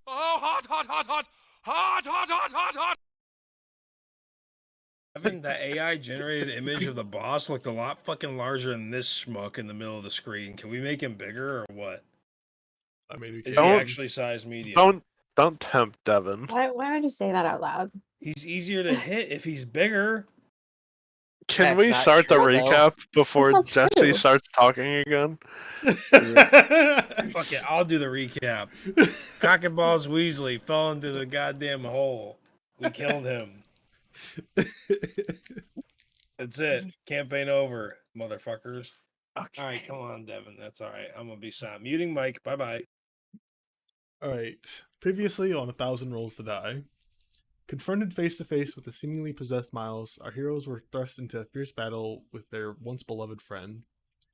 Oh, hot, hot, hot, hot, hot, hot, hot, hot, hot. Having that AI generated image of the boss looked a lot fucking larger than this schmuck in the middle of the screen. Can we make him bigger or what? I mean, Is he actually size medium? Don't tempt Devin. Why would you say that out loud? He's easier to hit if he's bigger. Can we start the recap before Jesse starts talking again? Fuck it, I'll do the recap. Cock and Balls Weasley fell into the goddamn hole. We killed him. That's it. Campaign over, motherfuckers. Okay. All right, come on, Devin. That's all right. I'm gonna be silent. Muting Mike. Bye bye. All right. Previously on 1,000 Rolls to Die, confronted face to face with the seemingly possessed Miles, our heroes were thrust into a fierce battle with their once beloved friend.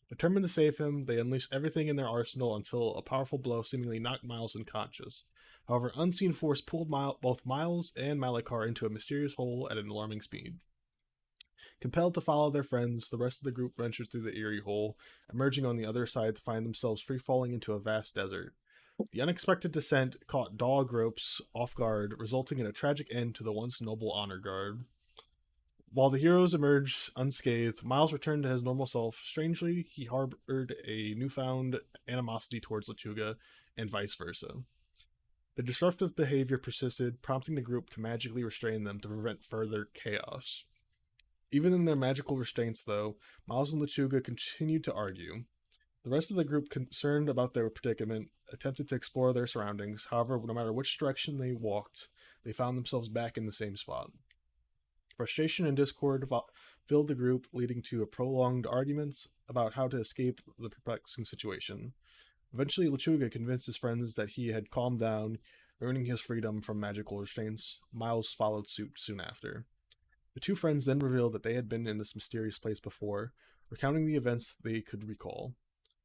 Determined to save him, they unleashed everything in their arsenal until a powerful blow seemingly knocked Miles unconscious. However, unseen force pulled both Miles and Malakar into a mysterious hole at an alarming speed. Compelled to follow their friends, the rest of the group ventured through the eerie hole, emerging on the other side to find themselves free-falling into a vast desert. The unexpected descent caught dog ropes off guard, resulting in a tragic end to the once noble honor guard. While the heroes emerged unscathed, Miles returned to his normal self. Strangely, he harbored a newfound animosity towards Lechuga, and vice versa. The disruptive behavior persisted, prompting the group to magically restrain them to prevent further chaos. Even in their magical restraints, though, Miles and Lechuga continued to argue. The rest of the group, concerned about their predicament, attempted to explore their surroundings. However, no matter which direction they walked, they found themselves back in the same spot. Frustration and discord filled the group, leading to prolonged arguments about how to escape the perplexing situation. Eventually, Lechuga convinced his friends that he had calmed down, earning his freedom from magical restraints. Miles followed suit soon after. The two friends then revealed that they had been in this mysterious place before, recounting the events they could recall.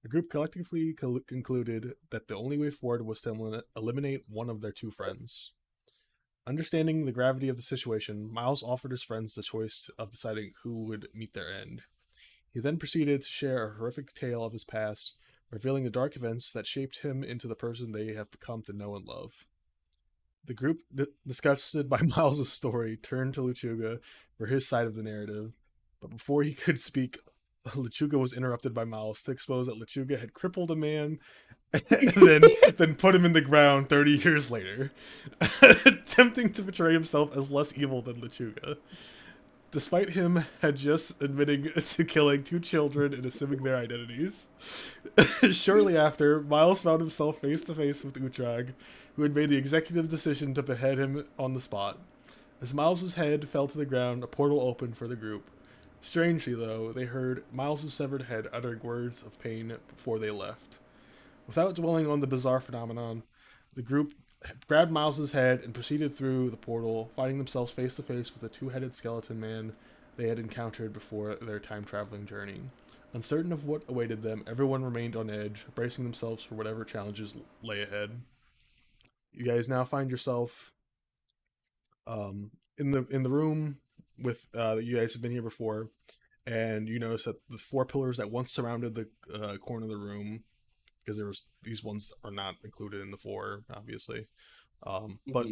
The group collectively concluded that the only way forward was to eliminate one of their two friends. Understanding the gravity of the situation, Miles offered his friends the choice of deciding who would meet their end. He then proceeded to share a horrific tale of his past, revealing the dark events that shaped him into the person they have become to know and love. The group, disgusted by Miles' story, turned to Lechuga for his side of the narrative, but before he could speak, Lechuga was interrupted by Miles to expose that Lechuga had crippled a man and then put him in the ground 30 years later, attempting to portray himself as less evil than Lechuga. Despite him had just admitting to killing two children and assuming their identities. Shortly after, Miles found himself face to face with Uhrtraag, who had made the executive decision to behead him on the spot. As Miles' head fell to the ground, a portal opened for the group. Strangely, though, they heard Miles' severed head uttering words of pain before they left. Without dwelling on the bizarre phenomenon, the group grabbed Miles' head and proceeded through the portal, finding themselves face to face with a two-headed skeleton man they had encountered before their time-traveling journey. Uncertain of what awaited them, everyone remained on edge, bracing themselves for whatever challenges lay ahead. You guys now find yourself in the room with you guys have been here before, and you notice that the four pillars that once surrounded the corner of the room, because these ones are not included in the four, obviously, but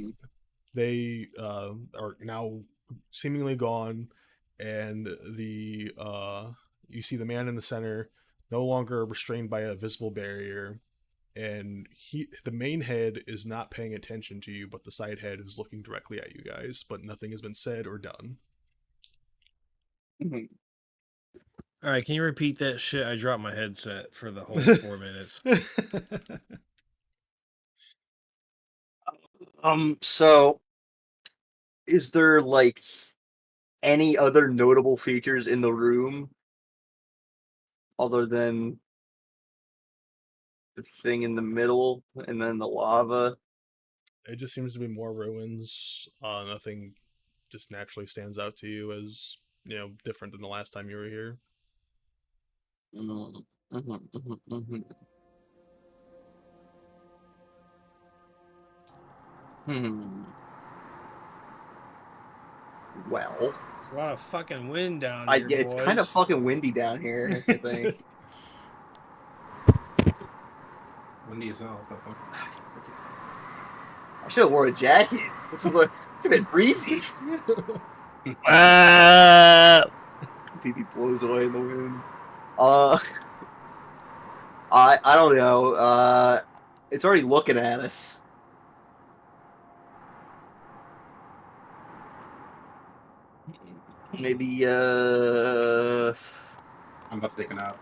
they are now seemingly gone, and you see the man in the center no longer restrained by a visible barrier, and the main head is not paying attention to you, but the side head is looking directly at you guys, but nothing has been said or done. All right, can you repeat that shit? I dropped my headset for the whole 4 minutes. So is there like any other notable features in the room other than the thing in the middle and then the lava? It just seems to be more ruins. Nothing just naturally stands out to you as, different than the last time you were here. Well, There's a lot of fucking wind down here, it's boys. kind of fucking windy down here, I think. Windy as hell. I should have worn a jacket. It's a bit breezy. PP blows away in the wind. I don't know. It's already looking at us. Maybe I'm about to take a nap.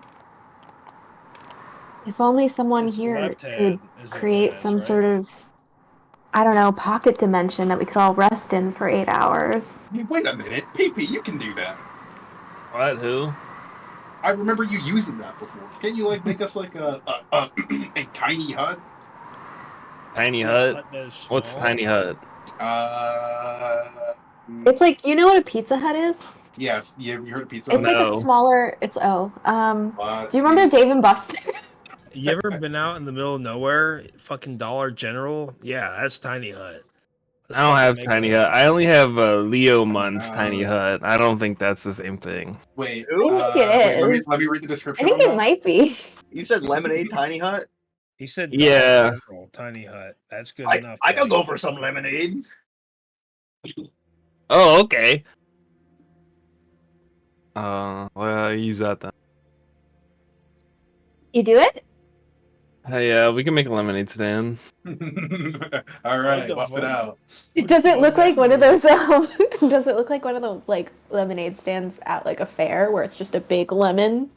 If only someone It's here left could hand is looking create at us, some right? sort of, I don't know, pocket dimension that we could all rest in for 8 hours. Wait a minute, PP, you can do that. What? Who? I remember you using that before. Can't you like make us like a tiny hut? Tiny Yeah, hut? hut that is What's small. tiny hut? It's like, you know what a Pizza Hut is? Yes. You heard of Pizza It's Hut? like a No. smaller. It's Do you remember Dave and Buster? You ever been out in the middle of nowhere, fucking Dollar General? Yeah, that's tiny hut. Let's I don't fucking have make tiny that. hut. I only have Leo Munn's tiny hut. I don't think that's the same thing. Wait, I think it wait, is. let me read the I description. think on it that. might be. You said lemonade tiny hut. He said Yeah. Dollar General, tiny hut. That's good enough. I could buddy. go for some lemonade. Oh, okay. Well, I use that then. You do it? Hey, we can make a lemonade stand. All right, the bust it fuck? out. Does it What look does like that one of mean? those? Does it look like one of the like lemonade stands at like a fair where it's just a big lemon?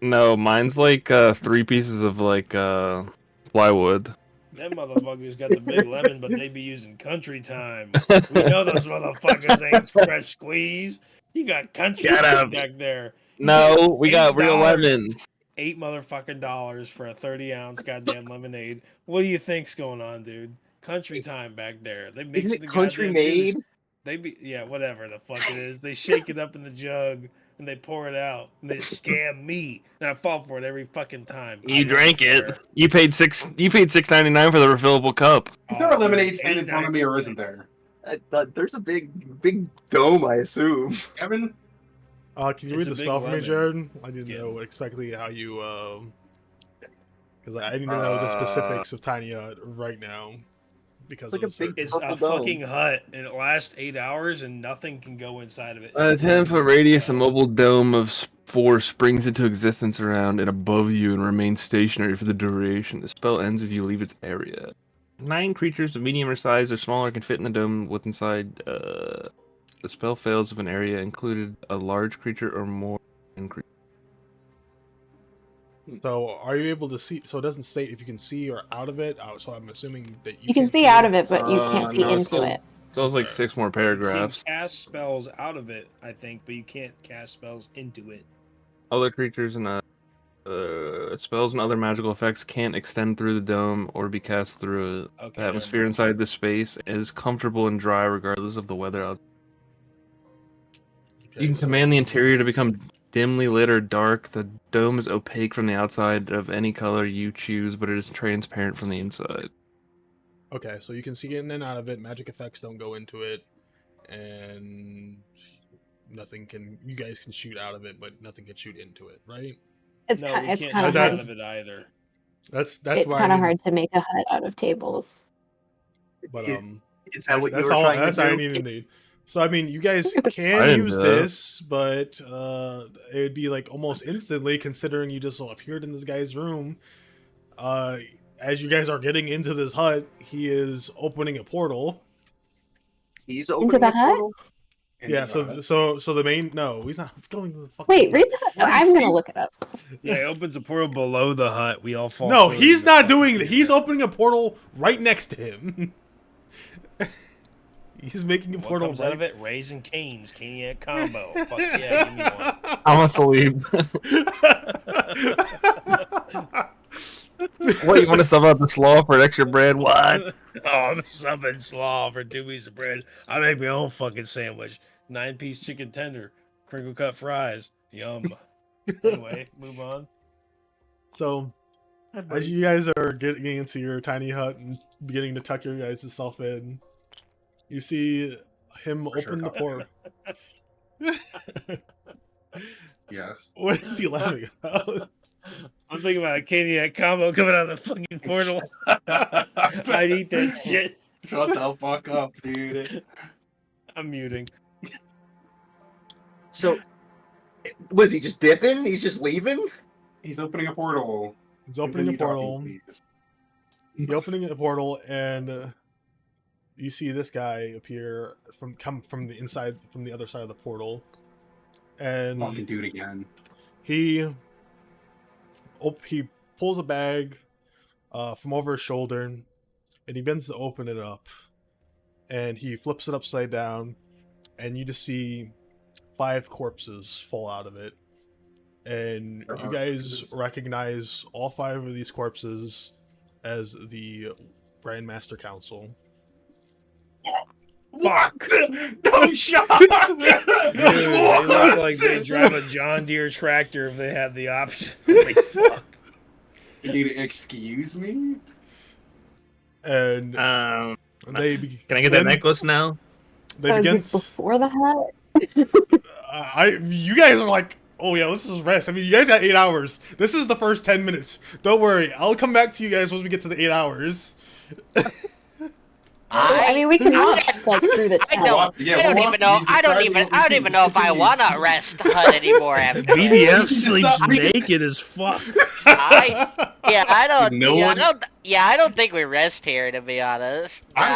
No, mine's like 3 pieces of like plywood. Them motherfuckers got the big lemon, but they be using country time. We know those motherfuckers ain't fresh squeeze. You got country Shut time up. back there. No, we got real $8. lemons. $8 motherfucking dollars for a 30-ounce goddamn lemonade. What do you think's going on, dude? Country time back there. They mix Isn't it the country goddamn juice. made? They be whatever the fuck it is. They shake it up in the jug and they pour it out and they scam me and I fall for it every fucking time. You drank it. You paid $6.99 for the refillable cup. Is there a lemonade stand in front of me, or isn't there? There's a big dome, I assume. Kevin? Can you It's read a the big spell for me, lemon. Jared? I didn't Yeah. know exactly how you because I didn't know the specifics of Tiny Hut right now because It's like of a big- certain- It's Purple a dome. fucking hut and it lasts 8 hours and nothing can go inside of it. A 10-foot radius, a mobile dome of 4 springs into existence around and above you and remains stationary for the duration. The spell ends if you leave its area. 9 creatures of medium size or smaller can fit in the dome with inside. The spell fails if an area included a large creature or more than creature. So are you able to see? So it doesn't state if you can see or out of it. So I'm assuming that You can can't see out of it, but you can't see No, into it. So it's like 6 more You paragraphs. can cast spells out of it, I think, but you can't cast spells into it. Other creatures and spells and other magical effects can't extend through the dome or be cast through it. Okay, The never atmosphere mind. inside the space is comfortable and dry regardless of the weather. Okay, You can so- command the interior to become dimly lit or dark. The dome is opaque from the outside of any color you choose, but it is transparent from the inside. Okay, so you can see in and out of it. Magic effects don't go into it, and nothing can. You guys can shoot out of it, but nothing can shoot into it, right? It's No, kind we it's can't kind of shoot hard. out of it either. That's It's why I kind of need- hard to make a hut out of tables. But Is that what you that's were all. trying That's to all do? I need to need. So I mean, you guys I can didn't use do that. this, but it would be like almost instantly, considering you just appeared in this guy's room. As you guys are getting into this hut, he is opening a portal. He's opening the a hut? portal. Yeah. So the main he's not going to the fucking. Wait, read that. I'm gonna look it up. Yeah, he opens a portal below the hut. We all fall. No, through he's the not fucking doing that. He's pit. opening a portal right next to him. He's making a What portal comes right. out of it? Raising Cane's Caniac combo. Fuck yeah, give me one. I'm gonna sleep. What, you want to sub out the slaw for an extra bread? What? Oh, I'm subbing slaw for 2 pieces of bread. I make my own fucking sandwich. 9-piece chicken tender, crinkle cut fries. Yum. Anyway, move on. So, as you guys are getting into your tiny hut and beginning to tuck your guys' self in, you see him For sure, open the portal. Yes. What are you laughing about? I'm thinking about a Caniac combo coming out of the fucking portal. I'd eat that shit. Shut the fuck up, dude. I'm muting. So, was he just dipping? He's just leaving? He's opening a portal. He's opening a Continue talking, portal. please. He's opening a portal, and you see this guy appear come from the inside, from the other side of the portal, and Fucking do it again. he pulls a bag from over his shoulder, and he begins to open it up, and he flips it upside down, and you just see 5 corpses fall out of it, and you guys recognize all 5 of these corpses as the Grandmaster Council. Fuck! No shot! Dude, they look like they drive a John Deere tractor if they had the option. Like, fuck. You need to excuse me? And they Can I get that necklace now? They So begin. is this before the hat? You guys are like, oh yeah, let's just rest. I mean, you guys got 8 hours. This is the first 10 minutes. Don't worry, I'll come back to you guys once we get to the 8 hours. I mean, we can watch like through the I chat. don't. Yeah, I don't we'll even know. walk- I don't he's even. describing I what don't we even see. know if I Continues. wanna rest HUD anymore after this. BDF He's sleeps deciding. naked as fuck. I don't. No yeah, one- I don't think we rest here, to be honest. Now, I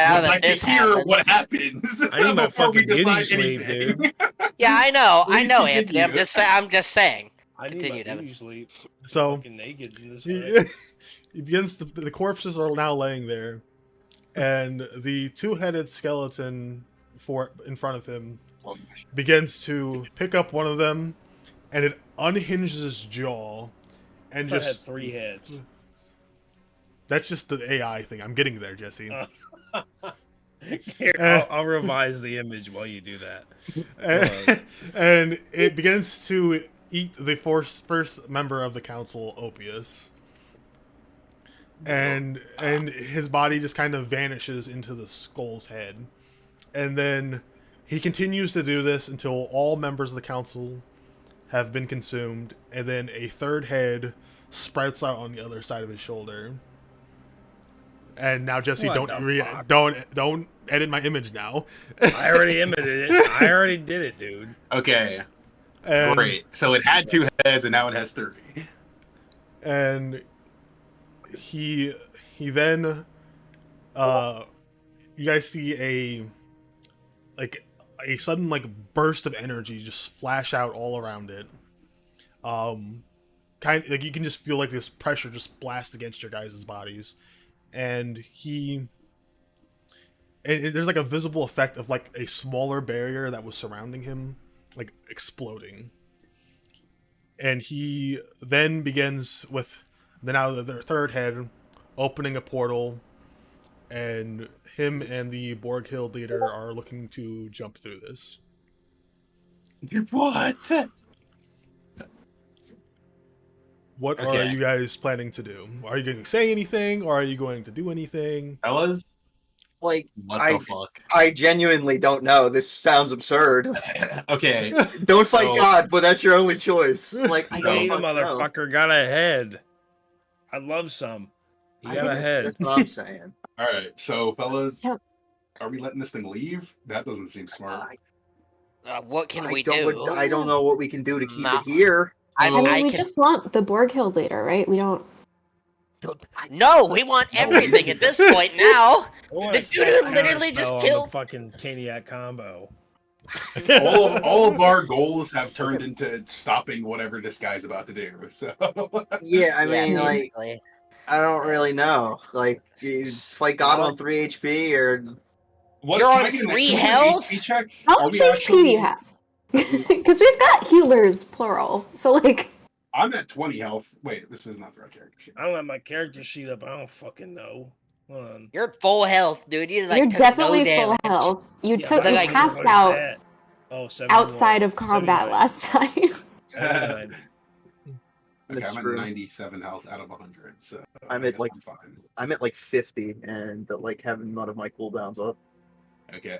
now would that like to this hear happens. what happens I need my before we fucking beauty decide sleep, anything. dude. Yeah, I know, Please Anthony. I'm continue. just saying. I need Continue, my Devin. beauty sleep. So Fucking naked in this he, hut. he begins. The corpses are now laying there, and the 2-headed skeleton in front of him begins to pick up one of them, and it unhinges its jaw, and I had just 3 heads. that's just the AI thing. I'm getting there, Jesse. Here, I'll revise the image while you do that. And it begins to eat the first member of the council, Opius. And his body just kind of vanishes into the skull's head. And then he continues to do this until all members of the council have been consumed, and then a 3rd head sprouts out on the other side of his shoulder. And now, Jesse, What the fuck? don't edit my image now. I already edited it. I already did it, dude. Okay, And, great. So it had 2 heads and now it has 3. And he then you guys see a sudden burst of energy just flash out all around it. Kind of like you can just feel like this pressure just blast against your guys' bodies. And there's like a visible effect of like a smaller barrier that was surrounding him like exploding. And he then begins with their 3rd head opening a portal, and him and the Borg Hill leader are looking to jump through this. What? What are Okay. you guys planning to do? Are you going to say anything, or are you going to do anything? Fellas? Like, What I the fuck? I genuinely don't know. This sounds absurd. Okay. Don't fight So- God, but that's your only choice. Like, I Hey, don't the fucking know. motherfucker got a head. I'd love some. He got a head. That's what I'm saying. All right. So, fellas, Yep. are we letting this thing leave? That doesn't seem smart. What can we don't, do? I don't know what we can do to keep Nah. it here. I I mean, I we can. just want the Borg Hill leader, right? We don't. No, we want everything at this point now. The dude literally just killed. the fucking Caniac combo. all of our goals have turned into stopping whatever this guy's about to do. So, Yeah, I mean, Yeah, like, basically. I don't really know. Like, you fight God on 3 HP, or what? You're can on I get an 3 actual health? HP check? How Are much we HP actually- do you have? Because we've got healers, plural. So, like, I'm at 20 health. Wait, this is not the right character sheet. I don't have my character sheet up. I don't fucking know. Hold on. You're at full health, dude. You like you're took definitely no full damage. health. You Yeah, took but you I like- don't know passed what he's out at. Oh, 71. outside of combat 79. last time. 79. Okay, That's I'm at true. 97 health out of 100. So I'm I at, guess like- I'm fine. I'm at like 50, and like having none of my cooldowns up. Okay.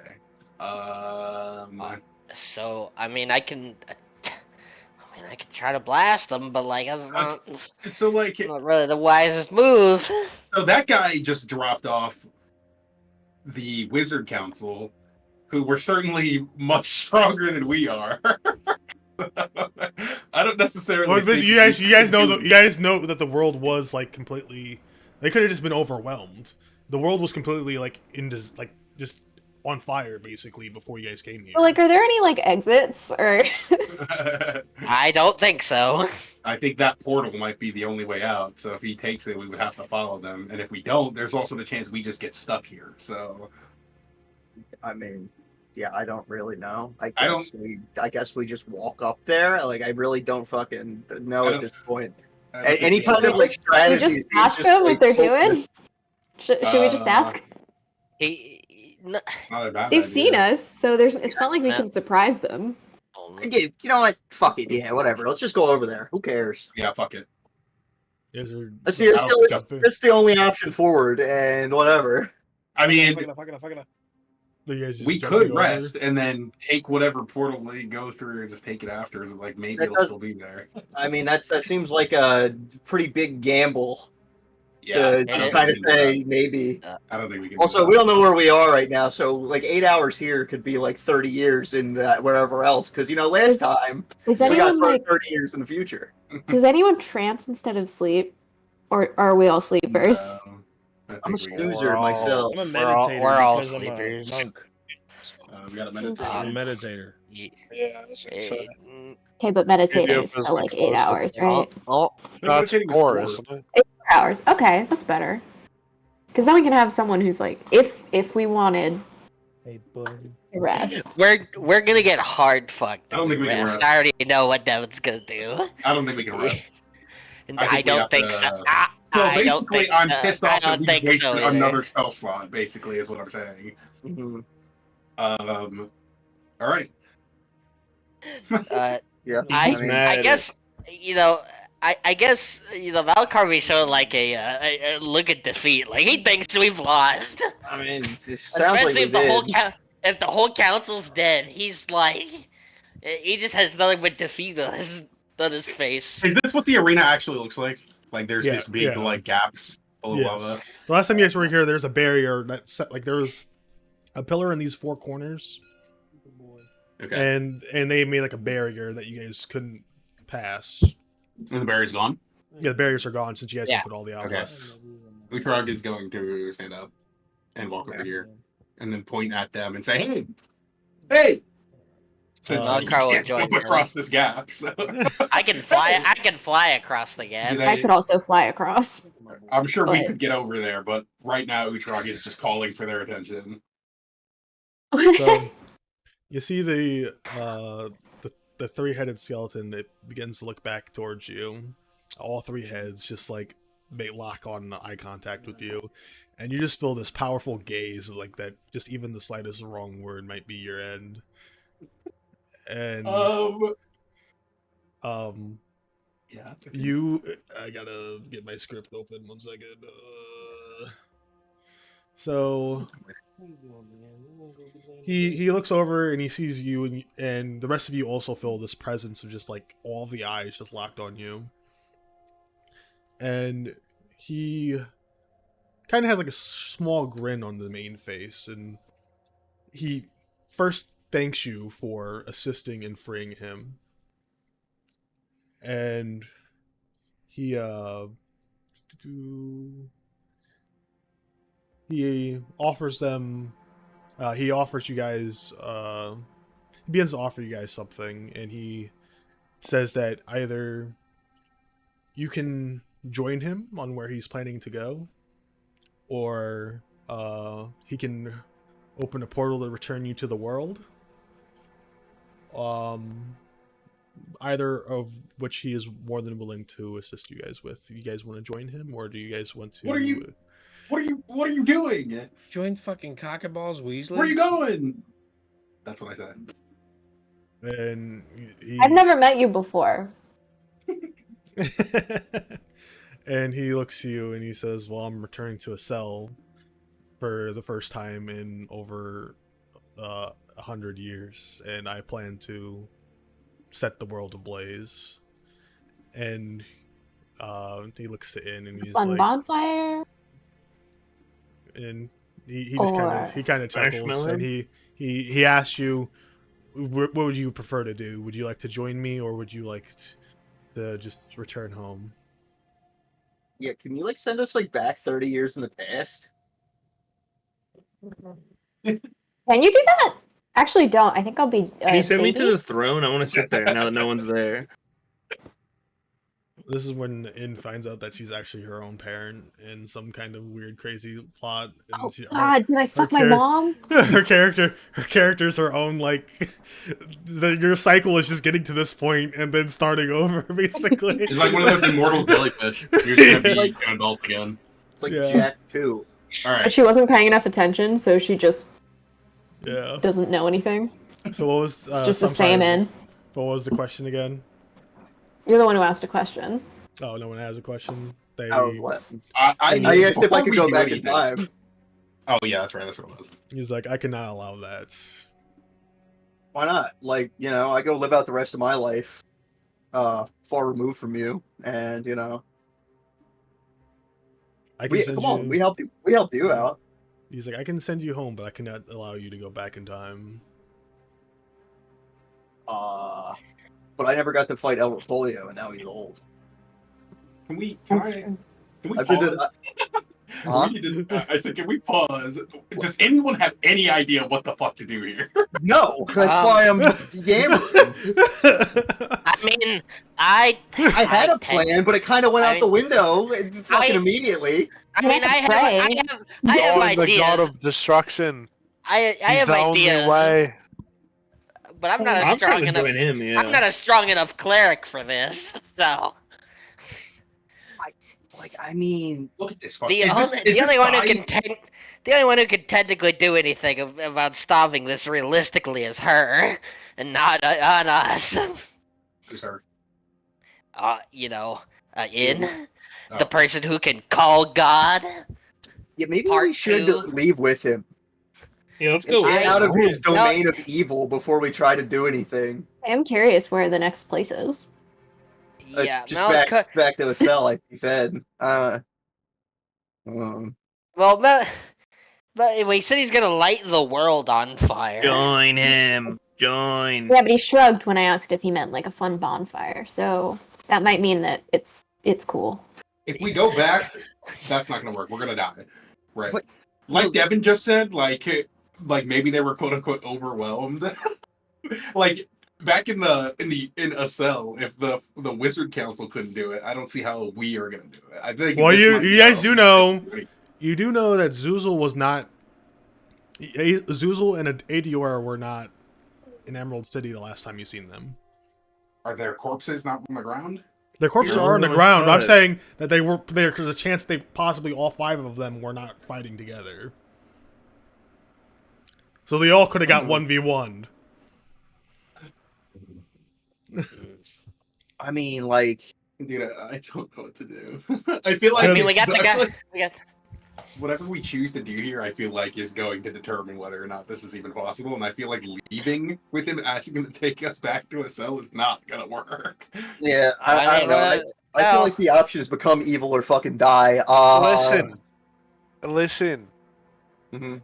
So I mean, I can try to blast them, but like that's So like, not really the wisest move. so that guy just dropped off the Wizard Council, who were certainly much stronger than we are. I don't necessarily. Well, but think you guys we- know that the world was like completely. They could have just been overwhelmed. The world was completely like just on fire basically before you guys came here. Well, like, are there any like exits or? I don't think so. I think that portal might be the only way out. So if he takes it, we would have to follow them. And if we don't, there's also the chance we just get stuck here. So I mean, yeah, I don't really know. I I guess we just walk up there. Like, I really don't fucking know I at don't- this point. I don't think Any we kind have of like Should we strategy. just seems ask just, them like, what they're hopeless. doing? Should we just ask? It's not a bad They've idea. seen us, so it's not like we can surprise them. Yeah, you know what? Fuck it. Yeah, whatever. Let's just go over there. Who cares? Yeah, fuck it. Is there, Let's see. I don't- It's the only option forward, and whatever. I mean, you guys just we jumping could over? rest and then take whatever portal they go through and just take it after. Like maybe That it'll does- still be there. I mean, that seems like a pretty big gamble Yeah, to I it don't just think kind we of can do say that. maybe. I don't think we can. Also, do we that. don't know where we are right now, so like 8 hours here could be like 30 years in that wherever else. Because last time Is we got anyone thrown like? 30 years in the future. Does anyone trance instead of sleep, or are we all sleepers? No, I I'm a think we got- snoozer myself. I'm a We're all- meditator we're all because I'm a sleepers. monk. We got a meditator. I'm a meditator. Yeah, I was gonna say. Okay, but meditating Beedyuff is is, for like, like 8 closer. hours, right? Oh, No, it's Meditating is 4, 4. isn't it? 4 hours. Okay, that's better. Because then we can have someone who's like, if we wanted Hey, buddy. to rest. we're gonna get hard fucked. I don't think we can rest. I already know what Devin's gonna do. I don't think we can rest. And I I, think we don't have think to- so. Well, I don't basically, think, I'm pissed I off that don't we think wasted so either. another spell slot. Basically, is what I'm saying. Mhm. All right. Yeah, I mean, I guess I guess Malakar be showing like a look at defeat. Like he thinks we've lost. I mean, it sounds Especially like we if the whole did. if the whole council's dead, he's like he just has nothing but defeat on his face. Is this what the arena actually looks like? Like there's Yeah, this big yeah. like gaps below Yes. lava. The last time you guys were here, there's a barrier that set like there was a pillar in these 4 corners, Okay. and they made like a barrier that you guys couldn't pass. And the barrier's gone. Yeah, the barriers are gone since you guys Yeah. put all the Okay. outlets. Uhrtraag is going to stand up and walk over here and then point at them and say, "Hey, hey!" Since Uh, you Malakar will can't join jump them. across this gap, so I can fly across the Do gap. they- I could also fly across. I'm sure we But- could get over there. But right now, Uhrtraag is just calling for their attention. So you see the 3-headed skeleton. It begins to look back towards you. All 3 heads just like they lock on eye contact with you, and you just feel this powerful gaze, like that. Just even the slightest wrong word might be your end. And Yeah. I gotta get my script open 1 second. So he looks over and he sees you, and the rest of you also feel this presence of just like all of the eyes just locked on you. And he kind of has like a small grin on the main face, and he first thanks you for assisting in freeing him. And he offers them he offers you guys he begins to offer you guys something, and he says that either you can join him on where he's planning to go, or he can open a portal to return you to the world. Either of which he is more than willing to assist you guys with. Do you guys want to join him, or do you guys want to? What are you doing? Join fucking cock and balls Weasley. Where are you going? That's what I said. And I've never met you before. and he looks at you and he says, "Well, I'm returning to a cell for the first time in over 100 years, and I plan to set the world ablaze." And he looks in and he's Fun like, bonfire. and He just kind of chuckles Marshmallow? and he asks you, what would you prefer to do? Would you like to join me or would you like to just return home? Yeah, can you like send us like back 30 years in the past? Can you do that? Actually, don't. I think I'll be. Can you send me to baby. the throne? I want to sit there now that no one's there. This is when In finds out that she's actually her own parent in some kind of weird, crazy plot. And Oh she, God! Did I fuck my char- mom? her character's her own, like, your cycle is just getting to this point and then starting over, basically. It's like one of those immortal jellyfish. You're just gonna be an adult again. It's like Yeah. Jack 2. All right. But she wasn't paying enough attention, so she just Yeah. doesn't know anything. So what was It's just the same in. What was the question again? You're the one who asked a question. Oh, no one has a question. They What? I I asked if I before could we go do back in anything- time. Oh yeah, that's right. That's what it was. He's like, I cannot allow that. Why not? Like, you know, I go live out the rest of my life far removed from you, and you know, I can send come you. on, we helped you out. He's like, I can send you home, but I cannot allow you to go back in time. But I never got to fight El Polio, and now he's old. Can we That's pause? true. Huh? I said, can we pause? Does anyone have any idea what the fuck to do here? No, that's why I'm yammering. I mean, I had a plan, but it kind of went out the window fucking I- immediately. I mean, I have Oh, the ideas. god of destruction. I He's have the only ideas, way. but I'm not a I'm strong trying to enough. join him, yeah. I'm not a strong enough cleric for this. So Like, I mean, Look at this. the only one who can technically do anything about stopping this realistically is her, and not on us. Who's her? You know, In Oh. the person who can call God. yeah, maybe Part we should two. just leave with him. Yeah, let's go. Get out of his No. domain of evil before we try to do anything. I am curious where the next place is. Yeah, It's just back to the cell, like he said. Well, but he said he's gonna light the world on fire. Join him. Join. Yeah, but he shrugged when I asked if he meant like a fun bonfire. So that might mean that it's cool. If we go back, that's not gonna work. We're gonna die. Right. What? Like Devin just said, like maybe they were quote unquote overwhelmed. Like back in a cell, if the wizard council couldn't do it, I don't see how we are gonna do it. I think. Well, this you might be guys how- do know. You do know that Zuzel was not. Zuzel and Adiora were not in Emerald City the last time you seen them. Are their corpses not on the ground? Their corpses Yeah, are on the I ground. But I'm thought- saying that they were there because a chance they possibly all 5 of them were not fighting together. So they all could have got 1v1'd. I mean, like, Dude, I don't know what to do. I feel like I I mean, we got the I feel guy. like We got. whatever we choose to do here, I feel like is going to determine whether or not this is even possible. And I feel like leaving with him actually going to take us back to a cell is not going to work. yeah, I don't know. I feel well- like the option is become evil or fucking die. Listen. Mhm.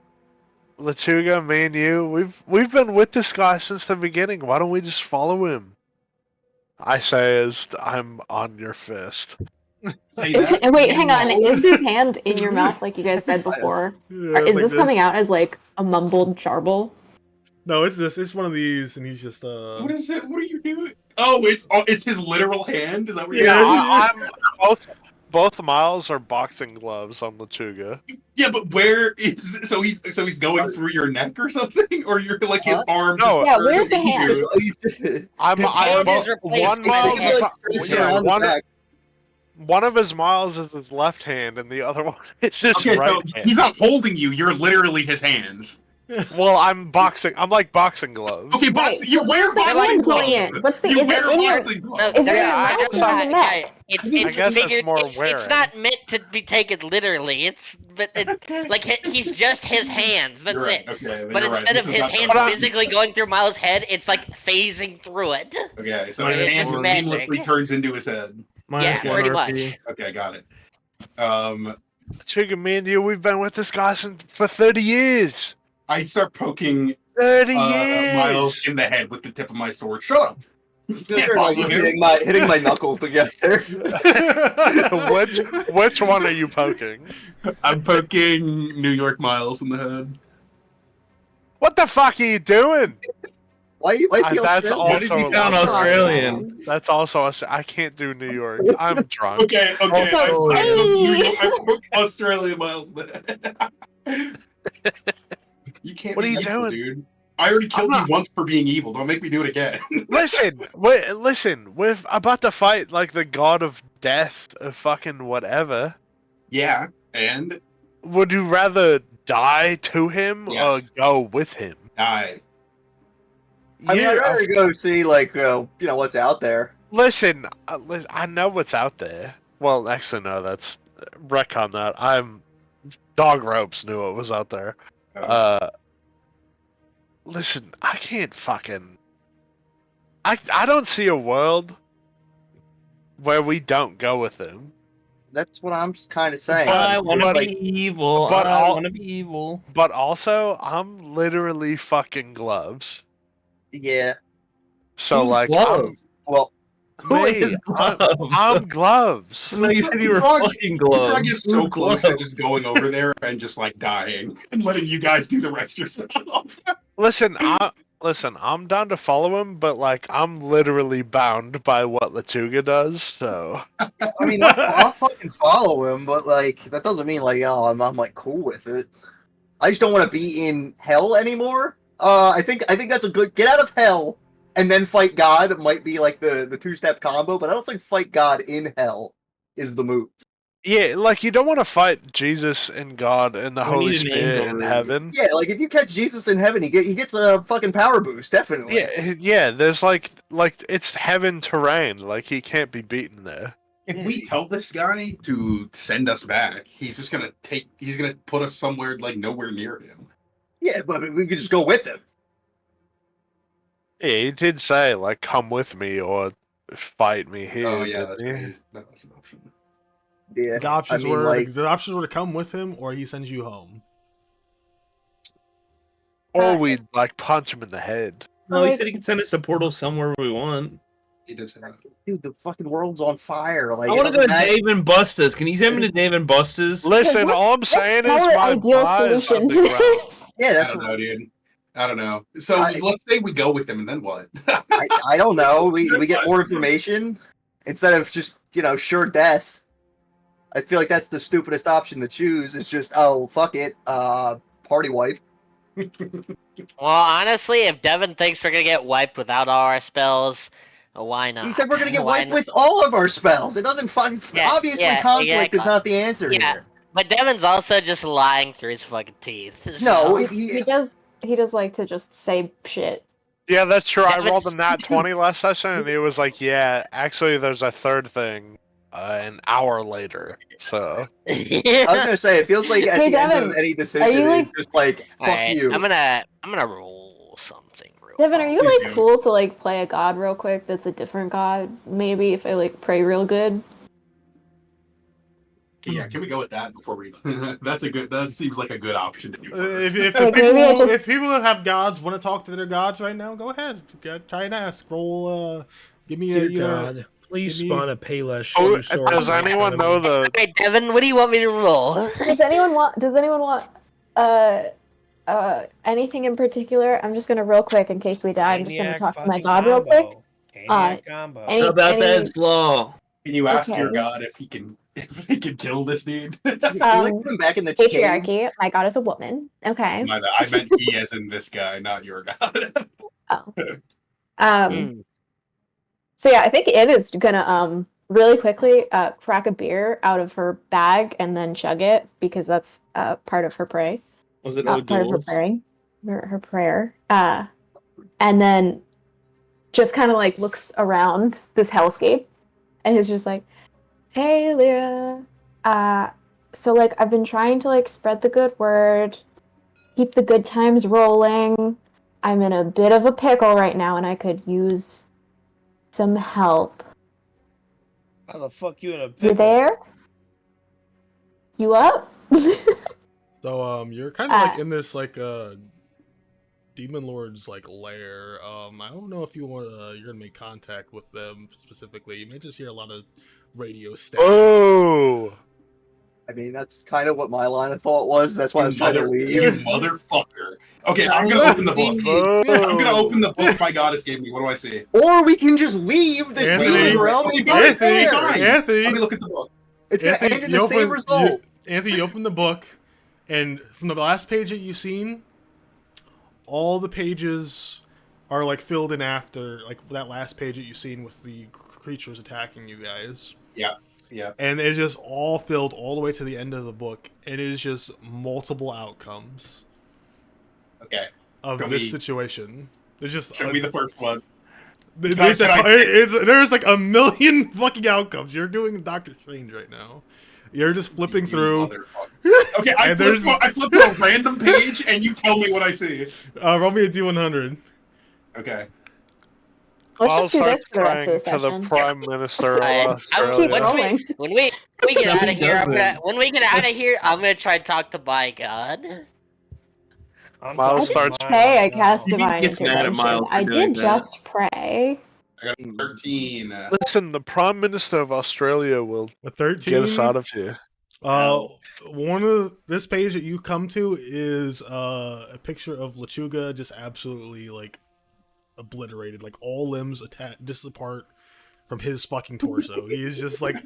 Lechuga, me and you, we've been with this guy since the beginning. Why don't we just follow him? I say as I'm on your fist. Say Is that. wait, hang on. Is his hand in your mouth like you guys said before? Yeah, Or it's is like this coming out as like a mumbled jarble? No, it's this. It's one of these, and he's just What is it? What are you doing? Oh, it's his literal hand. Is that what you're Yeah. saying? I'm both Miles are boxing gloves on Lechuga. Yeah, but where is so he's going through your neck or something, or you're like his Huh? arm? No. just Yeah, turns where's the into hand? you? I'm His hand is one replaced Miles by is the yeah, around the back. one of his Miles is his left hand, and the other one is his Okay, right so hand. he's not holding you. You're literally his hands. Well, I'm boxing. I'm like boxing gloves. Okay, Right, boxing. You so wear what's the boxing hand gloves. going in? What's the- You is it wear in your- boxing No, gloves. Is it in Yeah, your I mouth guess or in the I neck? It's I guess it's figured. more It's wearing. not meant to be taken literally. It's like he's just his hands. That's You're right. it. Okay, then But you're right. instead This of is his not the hand right- physically going through Miles' head, it's like phasing through it. Okay, so It's his hand just just magic. seamlessly turns into his head. Minus Yeah, one pretty RP. much. Okay, got it. Lechuga, me and you, we've been with this guy for 30 years. I start poking 30 Miles years. in the head with the tip of my sword. Shut up. You Just can't start, like, follow him. hitting my knuckles together. Which one are you poking? I'm poking New York Miles in the head. What the fuck are you doing? Why is he That's Australian? Why did you also sound Australian? That's also I can't do New York. I'm drunk. Okay. I Australian. poke New York. I poke Australian Miles in the head. You can't What be are you evil, doing? dude. I already killed I'm you not- once for being evil. Don't make me do it again. Listen, we're about to fight like the god of death, of fucking whatever. Yeah, and Would you rather die to him Yes. or go with him? I. I mean, I'd You're a rather go see, like, what's out there. Listen, I know what's out there. Well, actually, no, that's retcon that. Dog Ropes knew what was out there. Listen, I can't fucking. I don't see a world where we don't go with him. That's what I'm kind of saying. I want to but- be evil. but I all- want to be evil. But also, I'm literally fucking gloves. Yeah. So Who's like, Gloves? Well, Who is me, Gloves? I'm gloves. No, you said you were Uhrtraag- fucking gloves. Uhrtraag is so Who's close to Gloves? just going over there and just like dying and letting you guys do the rest yourself. Listen, I'm down to follow him, but like, I'm literally bound by what Lechuga does. So I mean, I'll fucking follow him, but like, that doesn't mean like, I'm like cool with it. I just don't want to be in hell anymore. I think that's a good get out of hell and then fight God might be like the two-step combo, but I don't think fight God in hell is the move. yeah, like you don't want to fight Jesus and God and the We Holy need an Spirit angel in raise. heaven. Yeah, like if you catch Jesus in heaven, he gets a fucking power boost, definitely. Yeah. There's like it's heaven terrain. Like he can't be beaten there. If we tell this guy to send us back, he's just gonna put us somewhere like nowhere near him. Yeah, but we could just go with him. Yeah, he did say like, "Come with me" or "Fight me here." Oh yeah, didn't that's he? right. That was an option. Yeah, The options I mean, were like, the options were to come with him or he sends you home. Or we'd like punch him in the head. So, No, he like, said he could send us to portal somewhere we want. He did say that. dude, the fucking world's on fire. Like, I it want to go doesn't to matter. Dave and Buster's. Can you send me to Dave and Buster's? Listen, what- all I'm saying is our my ideal eye is solution to underground. this? Yeah, I that's don't know, dude. I don't know. So I- let's say we go with him, and then what? I don't know. We get more information instead of just sure death. I feel like that's the stupidest option to choose. It's just fuck it, party wipe. Well, honestly, if Devin thinks we're gonna get wiped without all our spells, why not? He said we're gonna get Why wiped not? with all of our spells. It doesn't fucking obviously yeah, conflict is exactly. not the answer Yeah. here. But Devin's also just lying through his fucking teeth. No, so- He does like to just say shit. Yeah, that's true. I Devin's- rolled a nat 20 last session, and he was like, "Yeah, actually, there's a third thing." An hour later, so I was gonna say it feels like at Hey, the end Devin, of any decision, you, it's just like fuck Alright, you. I'm gonna roll something real Devin, are you please like do. cool to like play a god real quick that's a different god? Maybe if I like pray real good. Yeah, can we go with that before we? That seems like a good option to do. If, First. if, Like, maybe I just- if people that have gods want to talk to their gods right now, go ahead. Try and ask. Roll. Give me Dear a. God, please give me- spawn a Payless. Oh, Shoe does sword anyone economy. know the? Alright, Devin, what do you want me to roll? Does anyone want anything in particular? I'm just gonna real quick in case we die. I'm just gonna Maniac talk to my fucking god real quick. combo. Maniac combo. any- Sub out any- that slaw. Can you ask your Okay. god if he can kill this dude? You like put him back in the cave. Patriarchy. My god is a woman. Okay. My bad. I meant he as in this guy, not your god. Oh. Hmm. So yeah, I think Id is gonna really quickly crack a beer out of her bag and then chug it because that's part of her pray. Was it Part of her O'Doul's? praying. Her prayer. And then just kind of like looks around this hellscape and is just like, "Hey, Lyra. So like I've been trying to like spread the good word, keep the good times rolling. I'm in a bit of a pickle right now and I could use some help. How the fuck you in a You pickle? there? You up? So you're kind of like in this like demon lord's like lair. I don't know if you want you're gonna make contact with them specifically. You may just hear a lot of radio static. Oh, I mean, that's kind of what my line of thought was. That's why I was trying to You leave. motherfucker. Okay, I'm gonna open the book. I'm gonna open the book my goddess gave me. What do I see? Or we can just leave this Anthony, demon realm and go Anthony, there. Anthony, Let me look at the book. It's gonna Anthony, end in you the same open- result. Anthony, you open the book, and from the last page that you've seen, all the pages are like filled in after like that last page that you've seen with the creatures attacking you guys. Yeah. Yeah. And it's just all filled all the way to the end of the book. And it is just multiple outcomes Okay. of Show this me- situation. There's just Show me the first one. there's like a million fucking outcomes. You're doing Doctor Strange right now. You're just flipping You through. motherfucker. Okay, I And flip to a random page and you tell me what I see. Roll me a D100. Okay. Let's I'll just do start this for the rest of the praying to the session. Prime Minister of Let's keep Australia. rolling. When we get out of here, doesn't. when we get out of here, I'm gonna try to talk to by God. I'm Miles I talking starts- didn't to mine say I right cast now. He divine gets mad at intervention. Miles for I doing did that. just pray. I got 13. Listen, the Prime Minister of Australia will With 13. get us out of here. One of this page that you come to is a picture of Lechuga just absolutely like obliterated, like all limbs just apart from his fucking torso. He is just like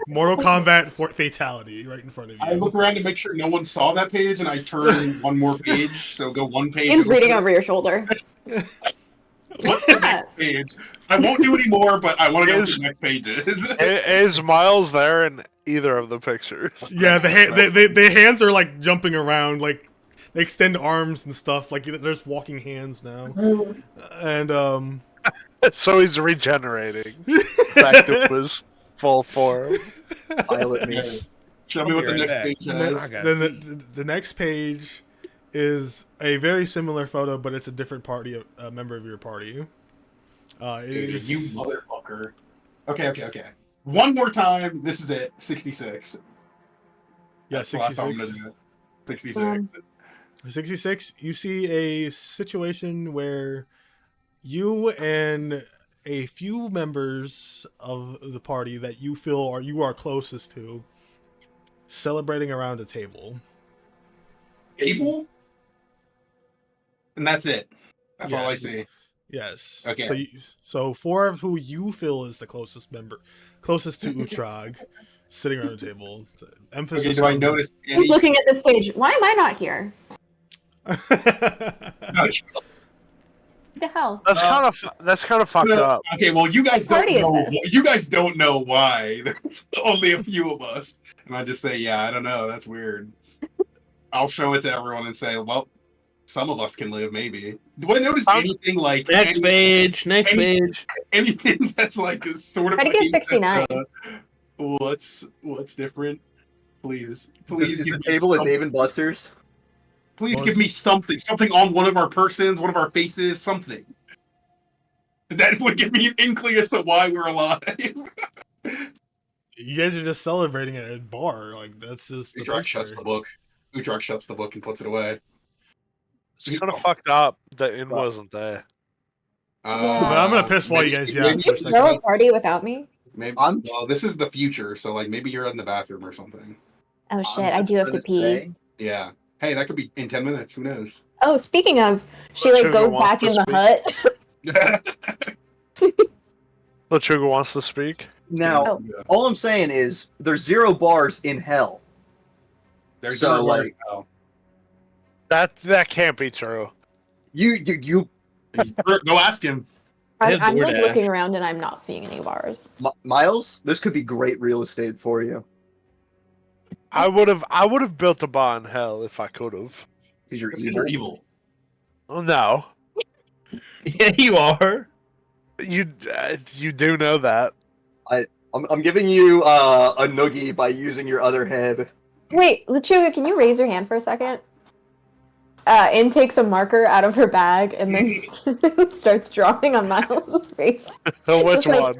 Mortal Kombat fatality right in front of I you. look around to make sure no one saw that page, and I turn one more page. So go one page. Ian's reading over your shoulder. What's the next page? I won't do any more, but I want to go to the next pages. Is Miles there in either of the pictures? Yeah, the hands are like jumping around, like they extend arms and stuff. Like there's walking hands now, and So he's regenerating back to his full form. Pilot me. Show me what the I'll be right next back. page I has. got then the next page is a very similar photo, but it's a different party, a member of your party. It Dude, is you motherfucker. Okay. One more time. This is it. 66. yeah, That's the last time I'm 66. gonna do it. 66. 66, you see a situation where you and a few members of the party that you feel you are closest to celebrating around a table. Able? And that's it. That's all I Yes. see. Yes. Okay. So four of who you feel is the closest to Uhrtraag, sitting around the table. Emphasis. Okay, do I on- notice Who's any? looking at this page? Why am I not here? What the hell? That's kind of fucked No, up. Okay, well, you guys What party don't is know. this? You guys don't know why. There's only a few of us, and I just say, yeah, I don't know. That's weird. I'll show it to everyone and say, well, some of us can live, maybe. Do I notice anything like Next page. Next any- page. anything that's like a sort of? Try to get like, 69. What's different? Please, Is give the me table at something. Dave and Buster's? Please give me something on one of our persons, one of our faces, something. That would give me an inkling as to why we're alive. You guys are just celebrating at a bar. Like that's just the Uhrtraag shuts picture. the book. Uhrtraag shuts the book and puts it away. It's kind of fucked up that In wasn't there. Yeah. But I'm gonna piss while you guys yell Did for a you second. throw a party without me? Maybe. I'm- Well, this is the future, so like maybe you're in the bathroom or something. Oh shit, I do have to pee. Yeah. Hey, that could be in 10 minutes. Who knows? Oh, speaking of, she like Sugar goes wants back to in the speak. hut. Lechuga wants to speak. Now, Oh. all I'm saying is there's 0 bars in hell. There's So, no like- like, That can't be true. You go ask him. They have I'm like DoorDash. looking around and I'm not seeing any bars. Miles, this could be great real estate for you I would have built a bar in hell if I could have. because you're Because evil. you're evil. Oh no, Yeah, you are. you do know that. I'm giving you a noogie by using your other head. Wait, Lechuga, can you raise your hand for a second? In takes a marker out of her bag and then starts drawing on Miles' face. Which Just like-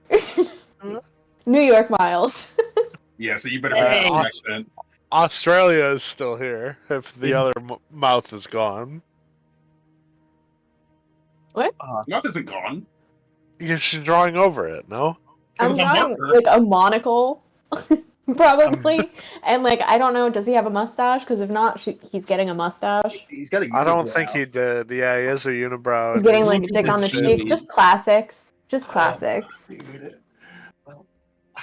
one? New York Miles. Yeah, so you better Hey. be an accent. Australia is still here. If the other mouth is gone, Mouth isn't gone. you're drawing over it. No. I'm With a drawing marker. like a monocle, probably, and like I don't know. Does he have a mustache? Because if not, he's getting a mustache. He's got a I don't unibrow. think he did. Yeah, he is a unibrow. He's and getting he's- like a dick on the Shit. cheek. Just classics. Just classics. Dude.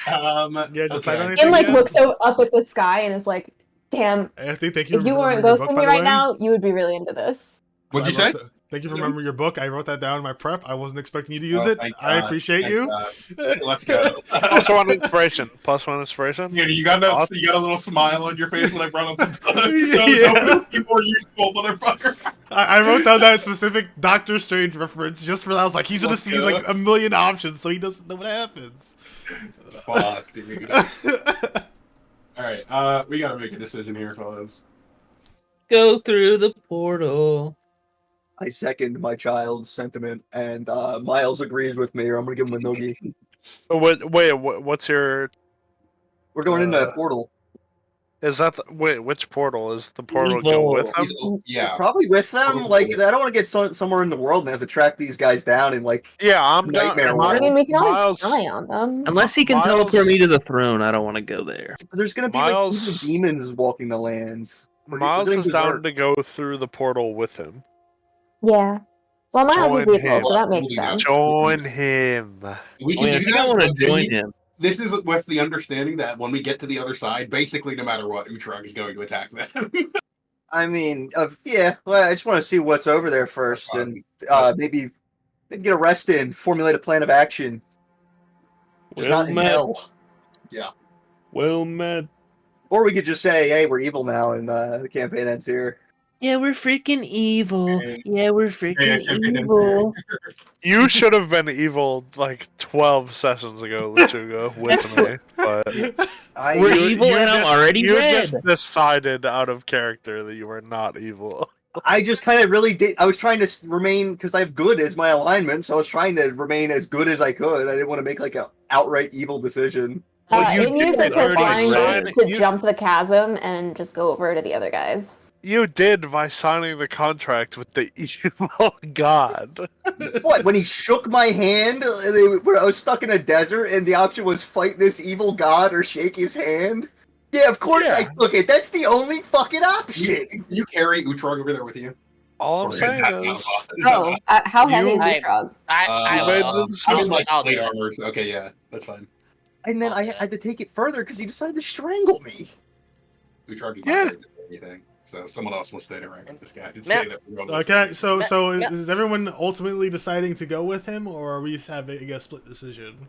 You guys decide on Okay. anything And like yet? looks up at the sky and is like, "Damn, Anthony, thank you if for you weren't remembering your book, ghosting by me the right way. now, you would be really into this." What'd you I say? wrote thank you for remembering your book. I wrote that down in my prep. I wasn't expecting you to use Oh, it. thank I God. appreciate Thank you. God. Let's go. Plus one inspiration. Plus one inspiration. Yeah, you got a little smile on your face when I brought up the book. So I was hoping you were useful, motherfucker. I wrote down that specific Doctor Strange reference just for that. I was like, he's gonna Let's see go. like a million options, so he doesn't know what happens. Fuck, dude. Alright, we gotta make a decision here, fellas. Go through the portal. I second my child's sentiment, and Miles agrees with me, or I'm gonna give him a noogie. What's your? We're going into that portal. Is that which portal? Is the portal go with them? Yeah. Probably with them. Portal. Like, I don't want to get somewhere in the world and have to track these guys down and like Yeah, I'm Nightmare down. world. I mean, we can always Miles- spy on them. Unless he can Miles- teleport me to the throne, I don't want to go there. There's gonna be Miles- like evil demons walking the lands. We're Miles doing is down berserk. to go through the portal with him. Yeah. Well, Miles is Join evil, him. so that makes We'll do that. sense. Join him. We Oh, can yeah, I do think I that. want to but join him. This is with the understanding that when we get to the other side, basically no matter what, Uhrtraag is going to attack them. I mean, yeah. Well, I just want to see what's over there first, That's and maybe get a rest in, formulate a plan of action. Just Well not in met. hell. Well met. Or we could just say, "Hey, we're evil now," and the campaign ends here. Yeah, we're freaking evil. Okay. Yeah, we're Yeah, freaking campaign ends evil. You should have been evil like 12 sessions ago, Lechuga, with me. But We're you- evil you and I'm just- already you red. just decided out of character that you were not evil. I just kind of really did. I was trying to remain because I have good as my alignment, so I was trying to remain as good as I could. I didn't want to make like an outright evil decision. Well, you It uses did her already flying sign boots to you- jump the chasm and just go over to the other guys. You did by signing the contract with the evil god. What? When he shook my hand, when I was stuck in a desert, and the option was fight this evil god or shake his hand. Yeah, of course I Yeah. took it. That's the only fucking option. You carry Uhrtraag over there with you? All I'm Or is saying that not is, Oh, how heavy is You- your drug? I You made will. the decision. I'm in like I'll plate do it. armor, so okay, yeah, that's fine. And then Oh, I yeah. had to take it further because he decided to strangle me. Uhrtraag is Yeah. not going to say anything, so someone else must stay around with this guy. I did Yeah. say that. we're going with Okay, him. so Yeah. is everyone ultimately deciding to go with him, or are we having a split decision?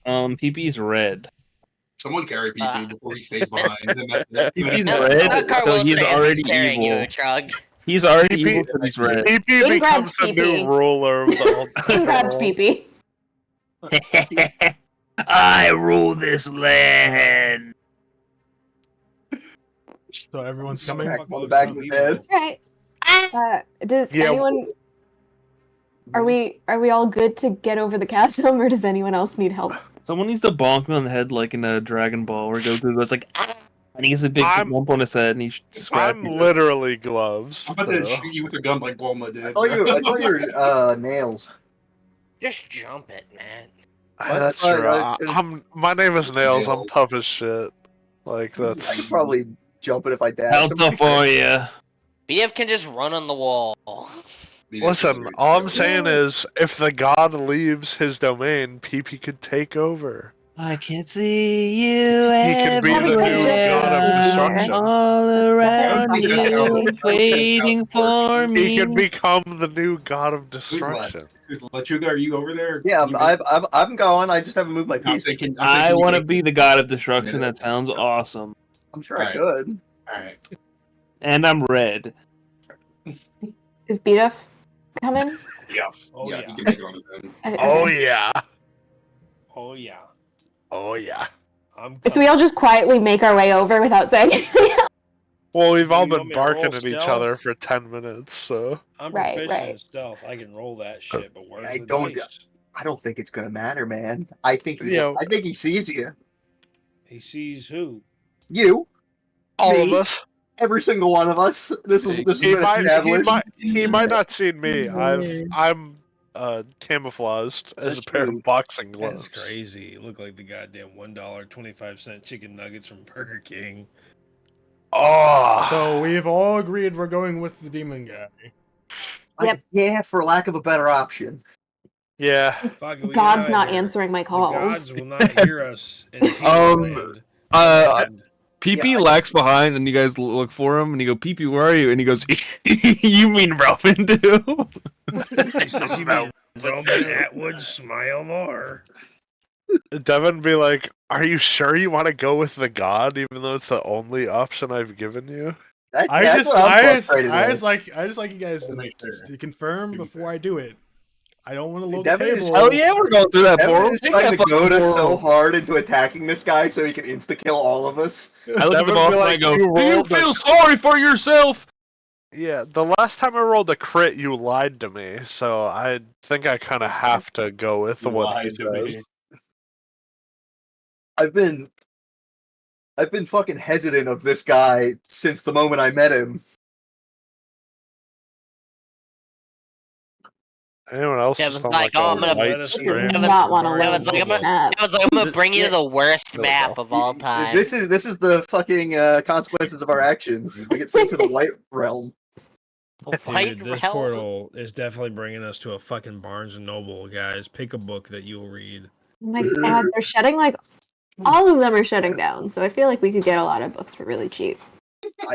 PP's red. Someone carry PP before he stays behind. And PP's No, red, Malakar so will he's say already carrying you, evil. Uhrtraag. He's already PP evil, so he's red. PP Big becomes red the new PP. ruler of the He grabbed world. PP. I rule this land. So everyone's coming. Smack him on the back of his head. Right. Does Yeah, anyone? Are we all good to get over the chasm, or does anyone else need help? Someone needs to bonk me on the head like in a Dragon Ball, where Goku goes like, ah! And he gets a big I'm- bump on his head, and he scratches. I'm literally gloves. I'm about to so- shoot you with a gun like Bulma did. I thought you were nails. Just jump it, man. That's What? true. My name is Nails. I'm tough as shit. Like I could that's. probably jump it if I dash. How tough are ya? BF can just run on the wall. Listen, all I'm saying is, if the god leaves his domain, PP could take over. I can see you He can be the new god of destruction. all around That's fine. you, waiting for me. He could become the new god of Who's destruction. Lechuga, are you over there? Yeah, You- I'm going. I just haven't moved my I'm piece. thinking. I you want to make- be the god of destruction. That sounds awesome. I'm sure I Alright. could. All right. And I'm red. Is Beedyuff coming? Yeah. Oh, yeah. yeah. You can make it on his own. Oh yeah. Oh yeah. Oh yeah. I'm. So we all just quietly make our way over without saying anything. Well, we've all You want been me to roll barking at each stealth? other for 10 minutes, so. I'm Right, proficient in right. stealth. I can roll that shit, but where's I the don't- dice? I don't think it's gonna matter, man. I think Yo. I think he sees you. He sees who? You. All of Me. us. Every single one of us. This has been established. He might not seen me. I'm camouflaged as That's a pair true. of boxing That's gloves. crazy. You look like the goddamn $1.25 chicken nuggets from Burger King. Oh. So we've all agreed we're going with the demon guy. Yep. Yeah, for lack of a better option. Yeah. Fuck it, we get God's outta not here. answering my The calls. gods will not hear us in Peter land. PP Yeah, lags behind, and you guys look for him, and you go, PP, where are you? And he goes, you mean Roman too? He says, you mean Roman Atwood, smile more. Devin be like, "Are you sure you want to go with the god, even though it's the only option I've given you?" that's what I'm frustrated with. I just like you guys To make sure. to confirm To be before I do it. I don't want to load Devin the is- table. Hell yeah, we're going through that Devin portal. is Take trying that to fucking goad us so portal. hard into attacking this guy so he can insta-kill all of us. I look at the Devin boss be and I like, go, "You do you rolled a feel sorry for yourself? Yeah, the last time I rolled a crit, you lied to me, so I think I kind of have to go with You what he lied to says. me. I've been fucking hesitant of this guy since the moment I met him. Anyone else Devin's just on like, like "Oh, a I'm gonna white let us He does strand? not want to for load Devin's like, this I'm map. gonna bring you Yeah. to the worst There we map go. of all time." This is the fucking consequences of our actions. We get sent to the White Realm. White Dude, this Realm? portal is definitely bringing us to a fucking Barnes & Noble, guys. Pick a book that you'll read. Oh my god, they're shutting like all of them are shutting down. So I feel like we could get a lot of books for really cheap.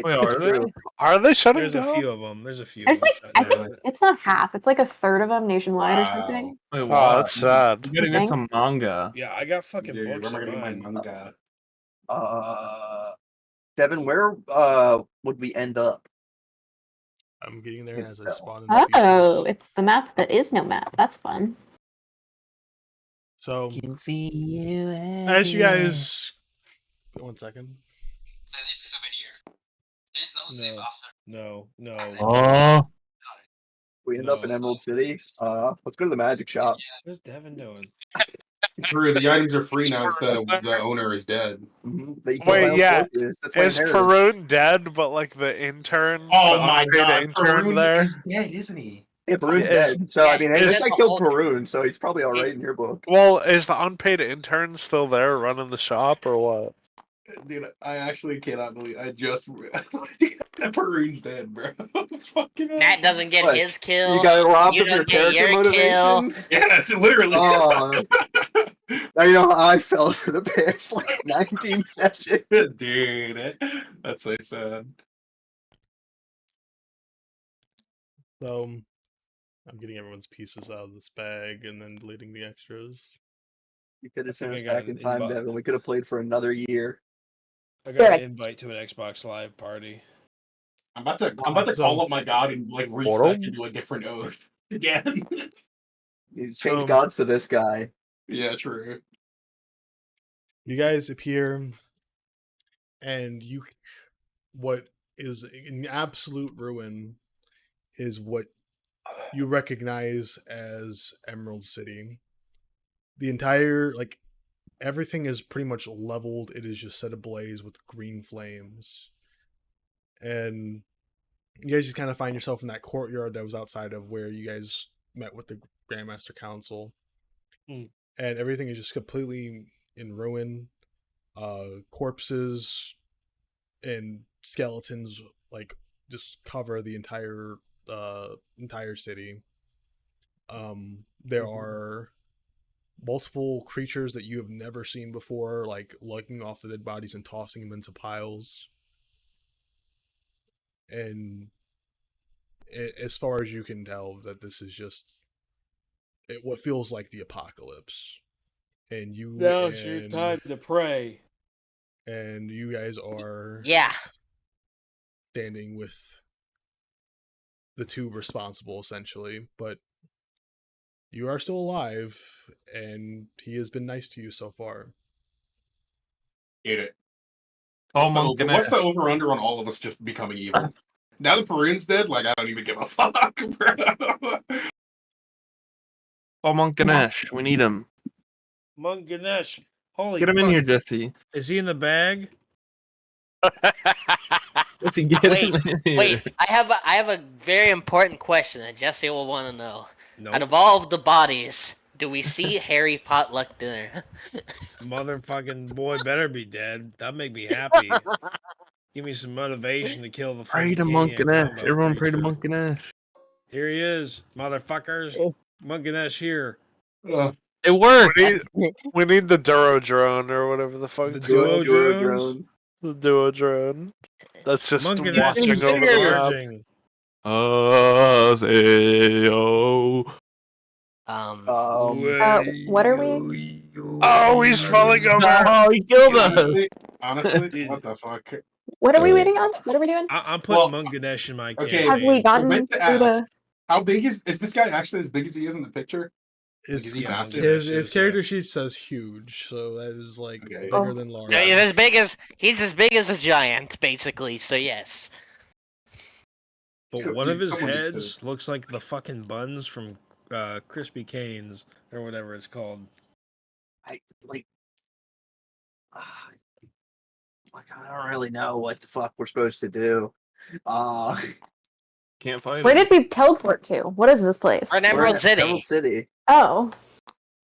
Wait, are they? Are they shutting There's down? a few of them. There's a few There's of them like I shut down. think it's not half. It's like a third of them nationwide or something. Wait, Oh, why? that's sad. You gotta get some manga. Yeah, I got fucking Dude, books where am I in gonna get my mine. manga? Devin, where would we end up? I'm getting there It's as I so- spawn in the Oh, features. it's the map that is no map. That's fun. So Can see you as you guys 1 second. No. Oh, We end up in Emerald City. Let's go to the magic shop. What's Devin doing? True, the items are free now that the owner is dead. But you killed my Wait, own yeah. focus. That's my Is inheritance. Perun dead, but like the intern? Oh the my unpaid god, intern Perun there? is dead, isn't he? Yeah, Perun's Is- dead. So I mean, hey, is- this guy killed Perun, so he's probably all right in your book. Well, is the unpaid intern still there running the shop or what? Dude, I actually cannot believe I just Perun's dead, bro. Fucking hell. Matt doesn't get What? his kill. You got robbed You of your don't get character your kill. motivation. Yes, literally. Oh, now you know how I felt for the past like 19 sessions. Dude, that's so sad. So I'm getting everyone's pieces out of this bag and then deleting the extras. You could have think sent I us got back an in time, invite. Devin. We could have played for another year. I got an Perfect. invite to an Xbox Live party. I'm about to So- call up my god and like Portal? reset into a different oath again. You change gods to this guy. Yeah, true. You guys appear, and what is in absolute ruin is what you recognize as Emerald City. The entire, everything is pretty much leveled. It is just set ablaze with green flames. And you guys just kind of find yourself in that courtyard that was outside of where you guys met with the Grandmaster Council. Hmm. And everything is just completely in ruin. Corpses and skeletons just cover the entire city. There are multiple creatures that you have never seen before, lugging off the dead bodies and tossing them into piles. And as far as you can tell, that this is just what feels like the apocalypse. And you Now's your time to pray. And you guys are Yeah. standing with the two responsible, essentially, but you are still alive, and he has been nice to you so far. Hate it. oh What's the over under on all of us just becoming evil? Now that Perun's dead, I don't even give a fuck, bro. Oh, Monk Ganesh, we need him. Monk Ganesh. Holy Get him in fuck. here, Jesse. Is he in the bag? Let's get Wait, him in Wait, here. I have a very important question that Jesse will want to know. Nope. Out of all of the bodies, do we see Harry Potluck dinner? Motherfucking boy better be dead. That'd make me happy. Give me some motivation to kill the Pray fucking to Monk Kenyan and Ash. combo Everyone pray to creature. Monk and Ash. Here he is, motherfuckers. Oh. Monk and Ash here. It worked! We need the Duro drone or whatever the fuck. The it's duo called. drones. The duo drone. That's just Monk and Ash watching is over the map. converging. Ayo. What are we? Oh, he's falling over. Oh, he killed us! Honestly, Dude. what the fuck? What are we waiting on? What are we doing? I'm putting Well, Monk and Ash in my okay, Have we campaign. I gotten meant to through ask, the? how big is this guy actually as big as he is in the picture? His, Is he massive? his character sheet says huge, so that is like Okay. bigger Oh. than large. No, he's as big as a giant, basically. So yes. But one of his Someone needs heads looks like the fucking buns from Crispy Cane's or whatever it's called. I don't really know what the fuck we're supposed to do. Can't fight Where him. did we teleport to? What is this place? Or in we're Emerald at City. Emerald City. Oh.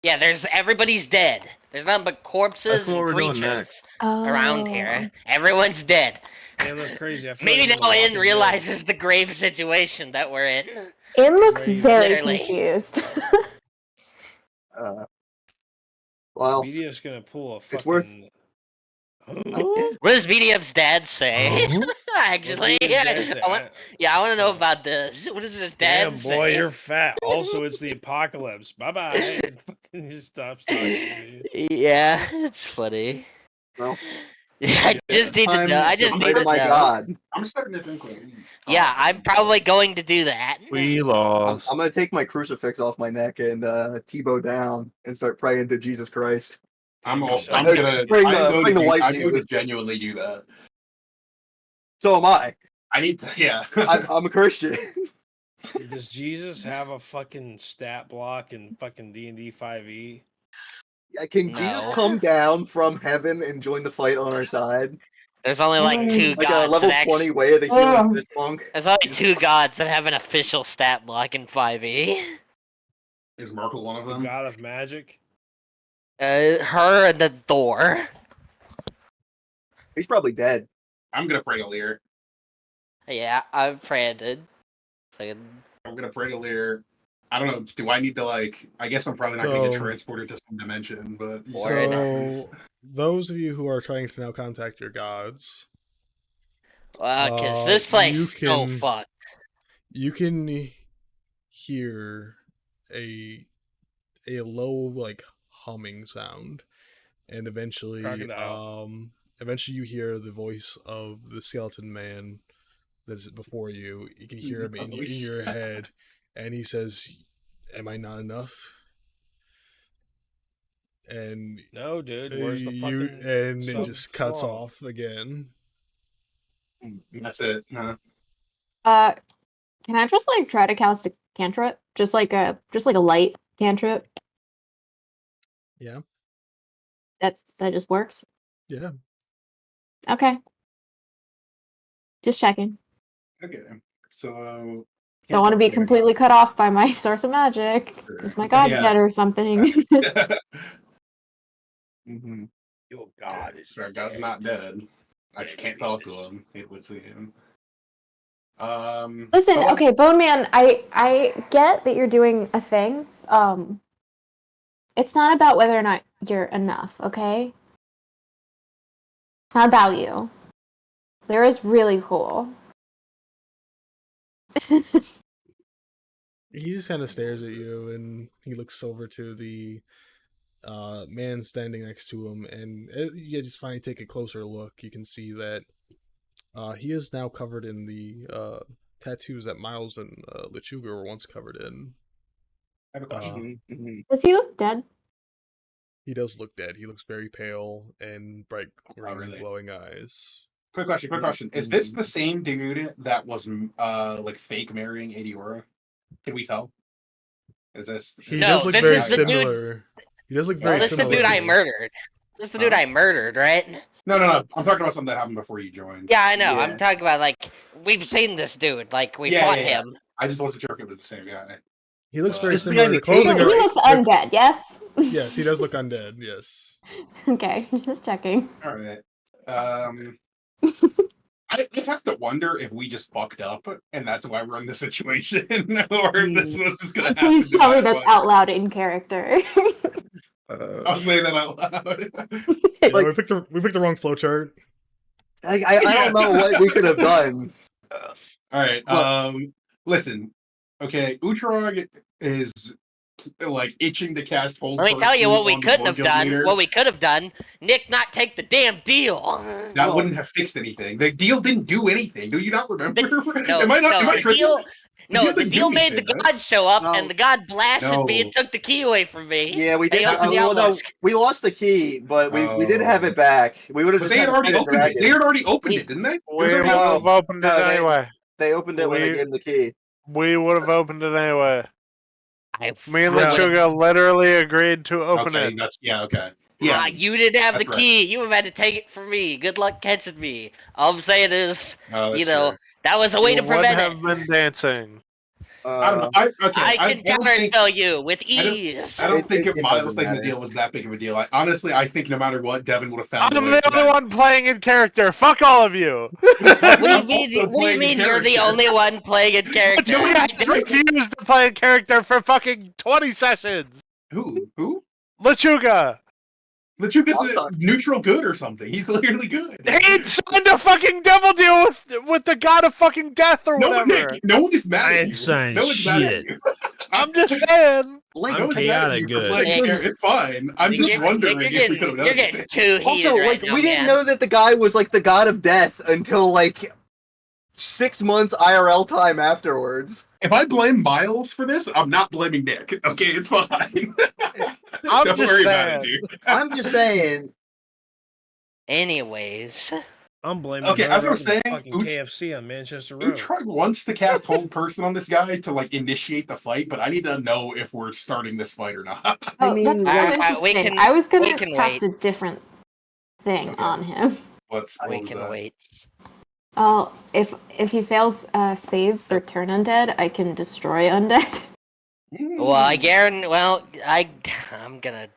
Yeah, everybody's dead. There's nothing but corpses That's what and we're doing creatures next. around Oh. here. Everyone's dead. Damn, that's crazy. I feel Maybe like no I'm one Walking Dead. realizes the grave situation that we're in. It looks Grave. very Literally. confused. Well, Beedyuff's gonna pull a fucking. it's worth- What does Beedyuff's dad say? Actually, What's Beedyuff's dad say? I want to know about this. What does his dad Damn, say? boy, you're fat. Also, it's the apocalypse. Bye bye. Just stops talking to me. Yeah, it's funny. Well, I just need to time know. I to just pray need to to my know. God. I'm starting to think like. Yeah, I'm probably going to do that. We I'm, lost. I'm gonna take my crucifix off my neck and T-bow down and start praying to Jesus Christ. I'm Bring the white going to Jesus. genuinely do that. So am I. I need to, yeah. I'm a Christian. Does Jesus have a fucking stat block in fucking D&D 5e? Yeah, can Jesus No. come down from heaven and join the fight on our side? There's only like two Like a gods level that 20 actually. way of the healing fist monk. There's only two gods that have an official stat block in 5e. Is Merkel one of The them? god of magic? Her and then Thor. He's probably dead. I'm gonna pray to Lear. Yeah, I'm Brandon. I'm gonna pray to Lear. I don't know. Do I need to like? I guess I'm probably not gonna get So- transported to some dimension, but So, those of you who are trying to now contact your gods, Well, because this place you is so can- fucked. you can hear a low like humming sound, and eventually you hear the voice of the skeleton man that's before you. You can hear him in your head, and he says, "Am I not enough?" And No, dude. Where's the fucking? and it sub just cuts song? off again. that's it. Huh? Can I just like try to cast a cantrip? Just like a light cantrip. Yeah. That just works. Yeah. Okay. Just checking. Okay. So. Don't want to be completely cut off by my source of magic. Is my god's Yeah. dead or something? Mm-hmm. Your god is Sorry, God's not dead. I just can't talk to him. It would seem. Listen, oh, okay, Bone Man, I get that you're doing a thing. It's not about whether or not you're enough, okay? It's not about you. There is really cool. He just kind of stares at you, and he looks over to the man standing next to him, and you just finally take a closer look. You can see that he is now covered in the tattoos that Miles and Lechuga were once covered in. I have a question. Does he look dead? He does look dead. He looks very pale and bright green, really? glowing eyes. Quick question. Is this the same dude that was like fake marrying Adiora? Can we tell? Is this? He No, does look this very is the dude- similar. He does look No, very this is the similar. dude to I you. murdered. This is the dude I murdered, right? No. I'm talking about something that happened before you joined. Yeah, I know. Yeah. I'm talking about like we've seen this dude. Like we Yeah, fought yeah. him. I just wasn't sure if it was the same guy. He looks very This is the guy similar. in The the cave, clothing He are, looks undead, yes? yes, he does look undead. Yes. Okay, just checking. All right. I have to wonder if we just fucked up and that's why we're in this situation, or if this was just gonna happen. Please no tell me matter that's what. out loud in character. I'm saying that out loud. Yeah, Like- we picked the wrong flowchart. I don't know what we could have done. All right. What? Listen. Okay, Uhrtraag is like itching to cast hold. Let me tell you what we on the couldn't have Guild done. leader. What we could have done. Nick not take the damn deal. That Well- wouldn't have fixed anything. The deal didn't do anything. Do you not remember? No, am I not? no, am I the tripping? deal. No, deal the didn't do deal made the anything, right? god show up, No. and the god blasted me and No. took the key away from me. Yeah, we did. Hey, open the Well, no, obelisk. we lost the key, but we did have it back. We would have But just they had had to already fight a opened it. dragon. They had already opened it, didn't they? It was We would already No. open. have opened it No, they- anyway. They opened it when I We- gave them the key. We would have opened it anyway. I Me and would've- Lechuga literally agreed to open Okay, it. that's okay. Yeah, Ah, you didn't have the that's right. key. You have had to take it from me. Good luck catching me. All I'm saying is, Oh, that's you know, true. that was a way You to would prevent have it. been dancing. I don't know. I can don't think- counterspell you with I don't- ease. I don't think if it Miles doesn't taking the matter. deal was that big of a deal. Honestly, I think no matter what, Devin would have found a I'm way. the for only that. one playing in character. Fuck all of you. What do you I'm mean? also What do you playing mean in you're the character. only one playing in character? Julia I refused to play in character for fucking 20 sessions. Who? Lechuga. Lechuga's I'm neutral good or something. He's literally good. He signed a fucking devil deal with the god of fucking death or No, whatever. Nick, no one is mad I at ain't you. saying No one's mad at shit. you. I'm just saying. Like, No one's mad at chaotic you for good. playing Nick, character. It's fine. I'm just Nick, wondering Nick, if we could have done you're anything. getting too heated also, right like, now, we didn't man. know that the guy was like the god of death until like 6 months IRL time afterwards. If I blame Miles for this, I'm not blaming Nick. Okay, it's fine. I'm Don't just worry about it, saying. dude. I'm just saying. Anyways, I'm blaming Okay, as I was whoever saying, opened fucking KFC on Manchester Road. Uhrtraag wants to cast hold person on this guy to like initiate the fight, but I need to know if we're starting this fight or not. I Oh, mean, that's so like- we interesting. can- I was we gonna can cast wait. a different thing Okay. on him. What we was can that? wait. Oh, if he fails save for turn undead, I can destroy undead. Well, I guarantee. Well, I'm gonna.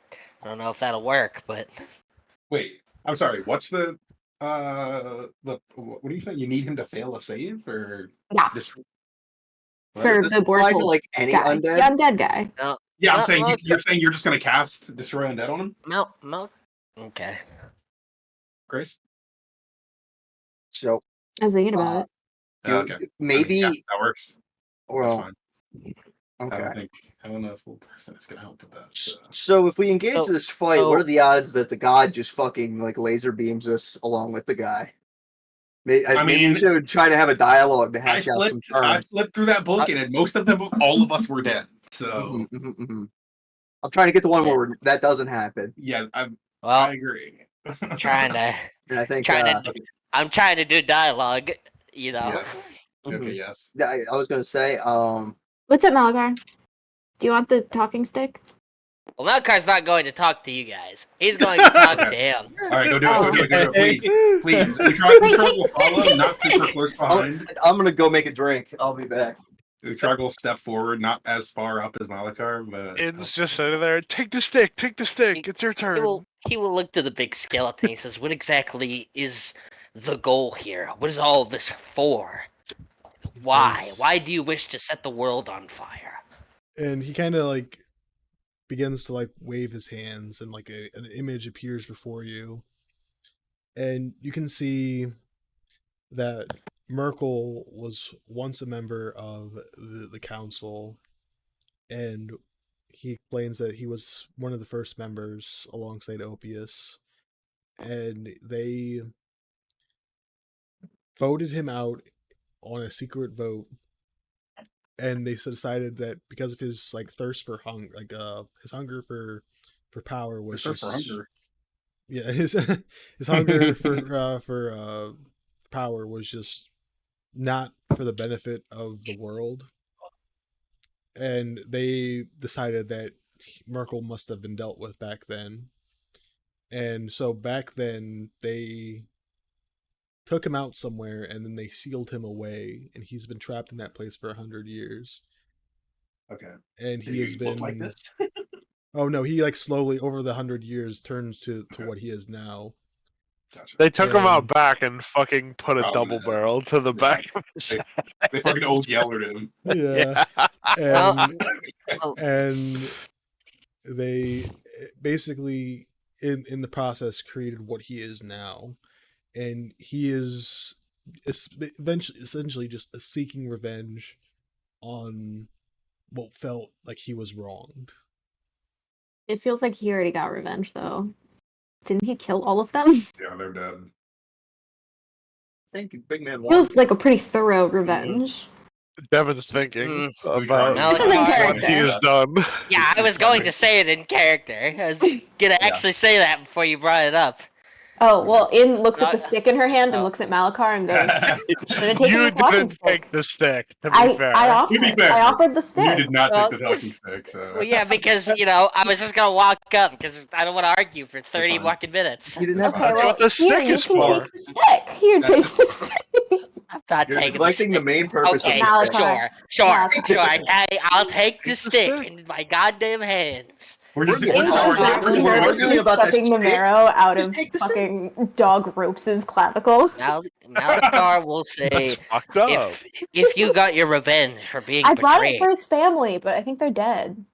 I don't know if that'll work, but Wait, I'm sorry. What's the what do you think? You need him to fail a save or Yeah, just? for Does this the apply to Bortle like any guy, undead? the undead guy. Yeah, I'm Well, saying well, you're saying you're just gonna cast destroy undead on him, okay. Grace? So I was thinking about it. dude, Okay. maybe. I mean, yeah, that works. That's Well, fine. okay. I don't know if full person is gonna help with that. So if we engage So- this fight, so- what are the odds that the god just fucking like laser beams us along with the guy? Maybe mean, we should try to have a dialogue to hash out some I terms. flipped through that book, and in most of them, all of us were dead. So I'm trying to get the one where that doesn't happen, yeah, I Well, agree. trying to. and I think I'm trying to do dialogue. You know. Yes. Okay, yes. Yeah, I was gonna say, What's up, Malakar? Do you want the talking stick? Well, Malakar's not going to talk to you guys. He's going to talk to him. All right, go do it. Oh. Go do it, please. Please. We try Wait, will take the follow, stick, not take the super stick. close behind. I'm gonna go make a drink. I'll be back. Uhrtraag will step forward, not as far up as Malakar, but It's just sitting there. Take the stick. Take the stick. It's your He turn. will look to the big skeleton. He says, "What exactly is the goal here? What is all this for? Why? Why do you wish to set the world on fire?" And he kind of like begins to like wave his hands, and like an image appears before you, and you can see that Merkel was once a member of the council, and he explains that he was one of the first members alongside Opius, and they voted him out on a secret vote, and they decided that because of his like thirst for his hunger for power was Search just for hunger. yeah, his hunger for power was just not for the benefit of the world, and they decided that Merkel must have been dealt with back then, And so back then they took him out somewhere and then they sealed him away, and he's been trapped in that place for 100 years. Okay. And Did he has look been like this? Oh no, he like slowly over the 100 years turns to what he is now. Gotcha. They took him out And- back and fucking put a Oh, double man. barrel to the back of his They- head. They fucking old yellered him. Yeah. Well, And they basically in the process created what he is now, and he is eventually essentially just seeking revenge on what felt like he was wronged. It feels like he already got revenge, though. Didn't he kill all of them? Yeah, they're dead. I think Big Man won. Feels like a pretty thorough revenge. Devin's thinking Mm. about This is in what character. he has done. yeah, I was going to say it in character. I was gonna actually say that before you brought it up. Oh, well, In looks at the stick in her hand and looks at Malakar and goes, "Should have taken You the talking didn't stick." take the stick, to be fair. I offered. To be fair, I offered the You stick. did not Well, take the talking stick, so. Well, yeah, because I was just gonna walk up because I don't want to argue for 30 fine. fucking minutes. You didn't have Okay, That's well, what the here stick you is can for. take the stick. Here, take the stick. I'm not You're taking neglecting the stick. main purpose Okay, of the stick. Malakar. sure. Malakar. I'll take the Take the stick stick. in my goddamn hands. We're just We're In just arguing- arguing- we're just we're arguing. arguing about the sucking the stick. marrow out Just of take the stick. fucking dog Ropes' clavicles. Malakar will say, That's fucked up. if you got your revenge for being I brought it betrayed, for his family, but I think they're dead.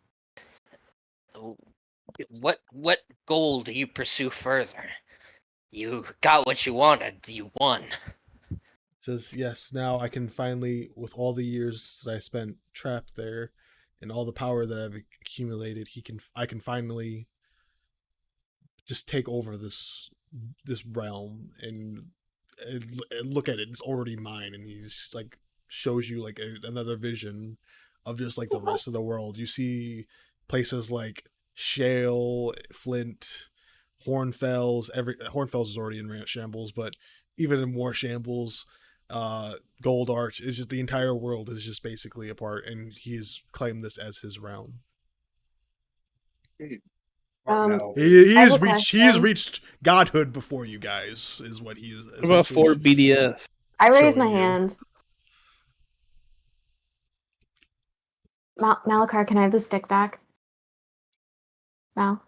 what goal do you pursue further? You got what you wanted. You won. Says, yes, now I can finally, with all the years that I spent trapped there and all the power that I've accumulated, I can finally just take over this realm and look at it. It's already mine, and he just like shows you like another vision of just like the rest of the world. You see places like Shale, Flint, Hornfells. Hornfells is already in shambles, but even in more shambles. Gold Arch is just the entire world is just basically apart, and he's claimed this as his realm. No. He I have has a reached question. godhood before you guys, is what he is. What about for BDF? I raise my Showing you. hand. Malakar, can I have the stick back? Mal?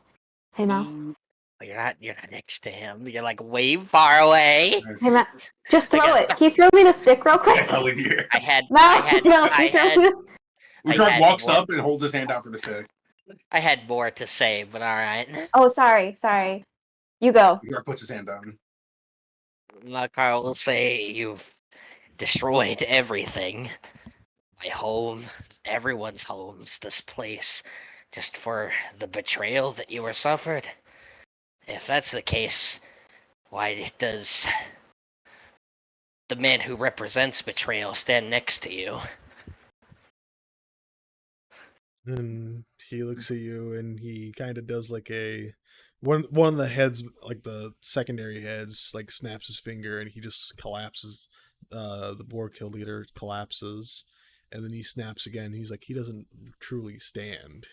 Hey, Mal? You're not next to him. You're like way far away. Hey, Mal. Just throw I it. Can you throw me the stick real quick? Hell in here. I had Mal, can you throw me the... Uhrtraag walks up and holds his hand out for the stick. I had more to say, but all right. Oh, sorry. You go. Uhrtraag puts his hand down. Malakar will say you've destroyed everything. My home, everyone's homes, this place, just for the betrayal that you were suffered. If that's the case, why does the man who represents betrayal stand next to you? And he looks at you, and he kind of does like one of the heads, like the secondary heads, like snaps his finger, and he just collapses. The Boar Kill leader collapses, and then he snaps again. He's like, he doesn't truly stand.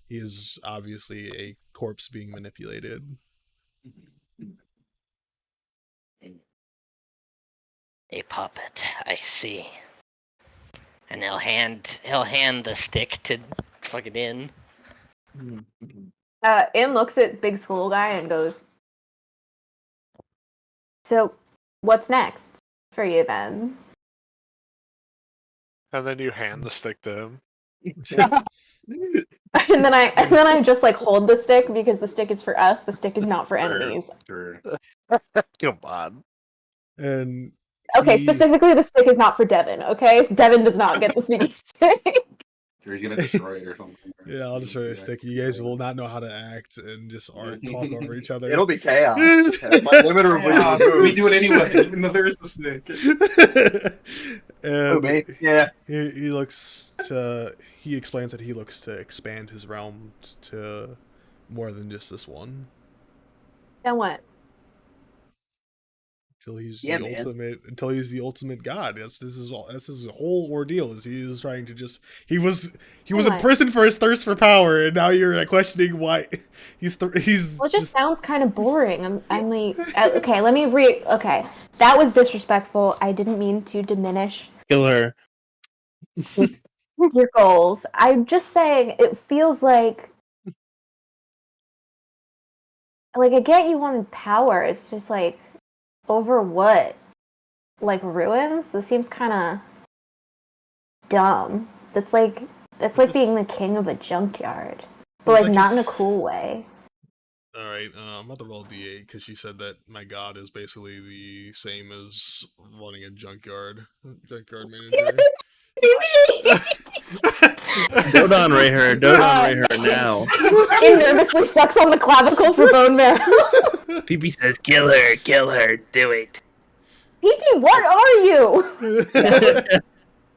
He is obviously a corpse being manipulated. A puppet, I see. And he'll hand the stick to fucking In. In looks at Big School Guy and goes, "So, what's next for you then?" And then you hand the stick to him. and then I just like hold the stick because the stick is for us. The stick is not for enemies. Sure. Come on. And Okay, he- specifically the stick is not for Devin. Okay, Devin does not get the speaking stick. Sure, he's gonna destroy it or something. Yeah, I'll just show you a stick. You guys will not know how to act and just talk over each other. It'll be chaos. My limiter will Yeah, be removed. we do it anyway. And there's the snake. Oh, me? Yeah. He explains that he looks to expand his realm to more than just this one. Then what? Until he's Yeah, the man. ultimate god. That's his whole ordeal. Is he is trying to just he was Anyway. imprisoned for his thirst for power, and now you're questioning why he's Well, it just sounds kind of boring. I'm like, okay, let me okay, that was disrespectful. I didn't mean to diminish Kill her. your goals. I'm just saying it feels like I get you wanted power. It's just like over what? Like ruins? This seems kind of dumb. That's like being the king of a junkyard, but like not in a cool way. All right, I'm about to roll D8 because she said that my god is basically the same as running a junkyard manager. Don't unray her. Don't unray her now. He nervously sucks on the clavicle for bone marrow. PP says, kill her, do it. PP, what are you?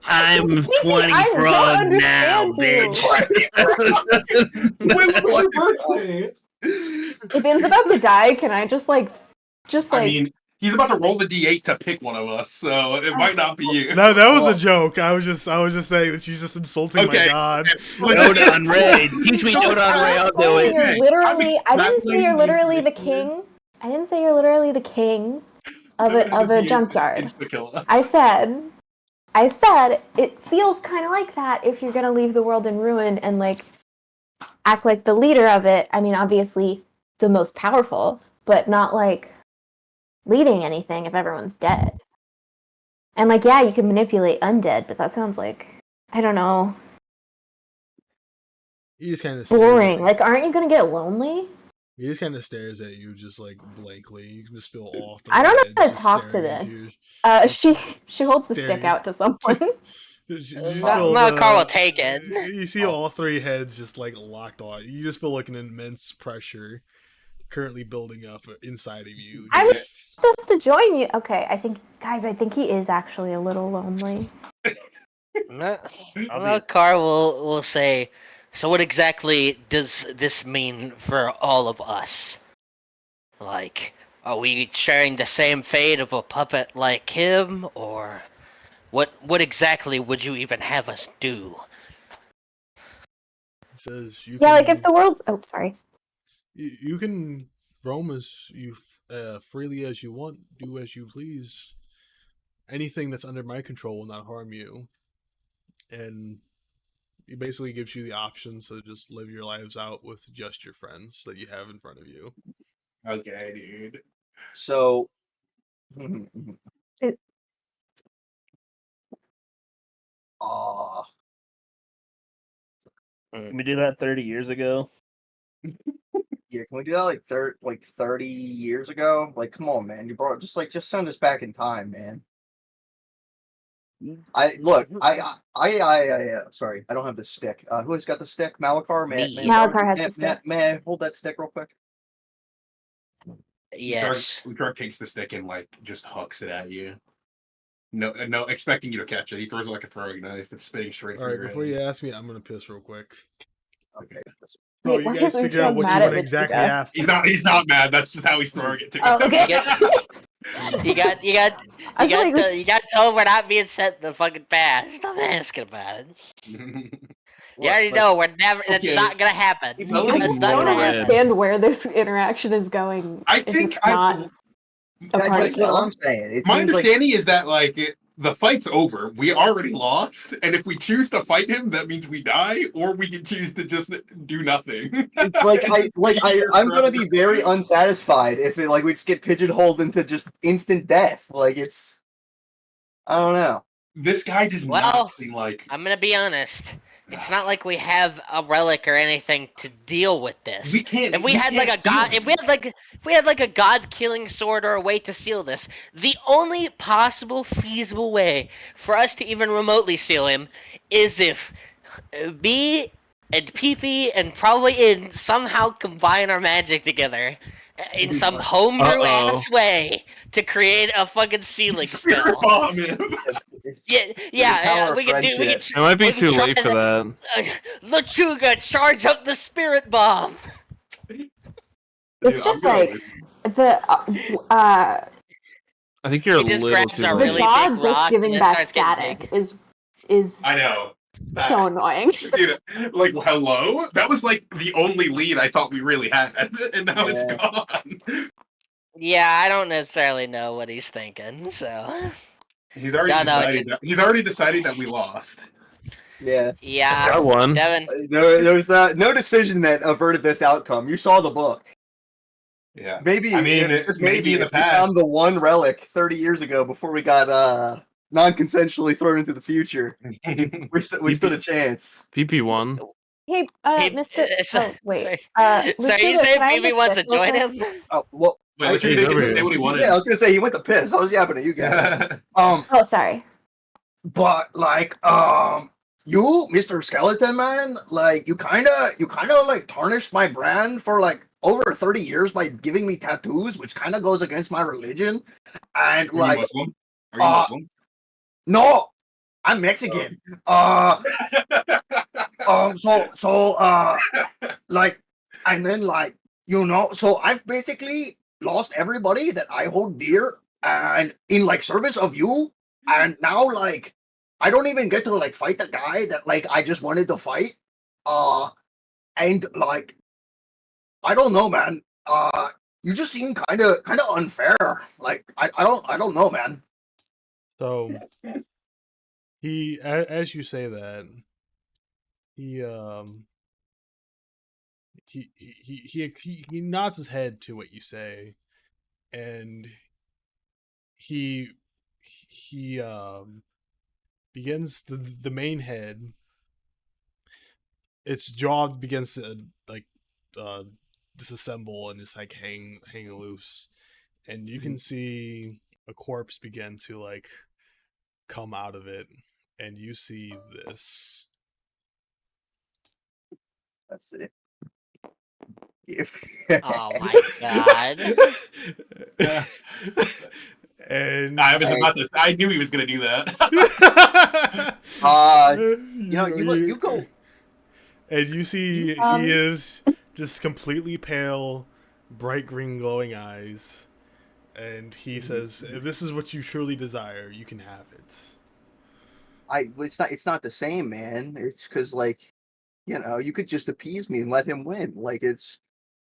I'm PP, 20 I don't frog now, understand bitch. When's my birthday? If Ben's about to die, can I just like I mean, he's about to roll the D8 to pick one of us, so it might not be you. No, that was a joke. I was just saying that she's just insulting my god. Don't unray. Teach me don't unray. I'll do it. I didn't say you're literally the king. I didn't say you're literally the king of a junkyard. I said it feels kind of like that if you're gonna leave the world in ruin and like act like the leader of it. I mean, obviously the most powerful, but not like leading anything if everyone's dead. And like, yeah, you can manipulate undead, but that sounds like, I don't know, He just kind of boring. Like, aren't you gonna get lonely? He just kind of stares at you, just like blankly. You can just feel off. I don't know how to talk to this. She holds the stick out to someone. Malakar will take it. You see all three heads just like locked on. You just feel like an immense pressure currently building up inside of you. I was just to join you. Okay, I think he is actually a little lonely. Malakar will say, so what exactly does this mean for all of us? Like, are we sharing the same fate of a puppet like him, or what exactly would you even have us do? It says you like if the world's sorry. You can roam as you freely as you want, do as you please. Anything that's under my control will not harm you. And it basically gives you the option to just live your lives out with just your friends that you have in front of you. Okay, dude. So, Can we do that 30 years ago? yeah, can we do that like 30 years ago? Like, come on, man, you brought just send us back in time, man. Sorry, I don't have the stick. Who has got the stick? Malakar? Malakar has the stick. May I hold that stick real quick? Yes. Uhrtraag takes the stick and like just hucks it at you. No, expecting you to catch it. He throws it like a throwing knife. It's spitting straight. All right, before you ask me, I'm gonna piss real quick. Okay. So you guys figure out what you want to exactly ask. He's not mad. That's just how he's throwing it to Oh, okay. You got to tell him we're not being sent the fucking past. Stop asking about it. You already know we're never. Okay. It's not gonna happen. I just don't understand where this interaction is going. I think That's what I'm saying. My understanding is that the fight's over. We already lost, and if we choose to fight him, that means we die, or we can choose to just do nothing. I'm gonna be very unsatisfied if we just get pigeonholed into just instant death. I don't know. This guy does not seem like. I'm gonna be honest. It's not like we have a relic or anything to deal with this. We can't. If we had a god-killing sword or a way to seal this, the only possible feasible way for us to even remotely seal him is if B and PP and probably In somehow combine our magic together in some homebrew ass way to create a fucking sealing spell. Bomb him. Yeah, we can do. It might be too late for that. Lechuga, charge up the spirit bomb. It's just like the I think you're a He just little grabs too a The late. really god big just rock giving and then back starts getting static big. is I know. so annoying. Dude, like, hello? That was like the only lead I thought we really had, and now it's Yeah. gone. Yeah, I don't necessarily know what he's thinking, so. He's already decided that we lost. Yeah. Yeah, I won. Devin. There's no decision that averted this outcome. You saw the book. Yeah. Maybe, I mean, just maybe in the if we past. found the one relic 30 years ago before we got non-consensually thrown into the future, we stood a chance. PP1. Hey, He, Mr. so, Oh wait, sorry, you Lechuga, saying can I have BB this wants to book real join quick? him? Oh well. Wait, I- Lechuga he's didn't over get to say here. what he wanted. Yeah, I was gonna say he went to piss. I was yapping at you guys. Oh, sorry. But like, you, Mr. Skeleton Man, like you kind of like tarnished my brand for like over 30 years by giving me tattoos, which kind of goes against my religion. And Are you like, Muslim? Are you uh, Muslim? no, I'm Mexican. Like, and then like, so I've basically lost everybody that I hold dear, and in like service of you, and now like, I don't even get to like fight the guy that like I just wanted to fight, and like, I don't know, man. You just seem kind of unfair. Like, I don't know, man. So he, as you say that, he he nods his head to what you say, and he begins the main head. Its jaw begins to like disassemble and just like hang loose, and you can see a corpse begin to like come out of it, and you see this. That's it. Oh my god. And I knew he was gonna do that. You go. And you see he is just completely pale, bright green glowing eyes, and he says, "If this is what you truly desire, you can have it." It's not the same, man. It's because like, you could just appease me and let him win. Like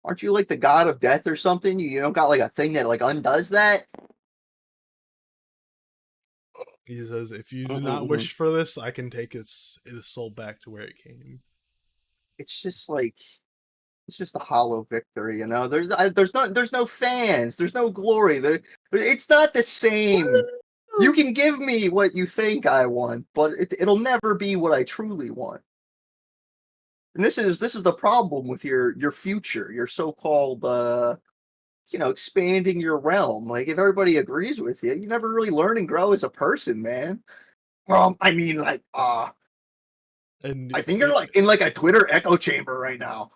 aren't you like the god of death or something? You don't got like a thing that like undoes that? He says, "If you do not wish for this, I can take its soul back to where it came." It's just a hollow victory, There's no fans, there's no glory. It's not the same. You can give me what you think I want, but it'll never be what I truly want. And this is the problem with your future, your so-called expanding your realm. Like if everybody agrees with you, you never really learn and grow as a person, man. I mean, like, And I think you're like in like a Twitter echo chamber right now.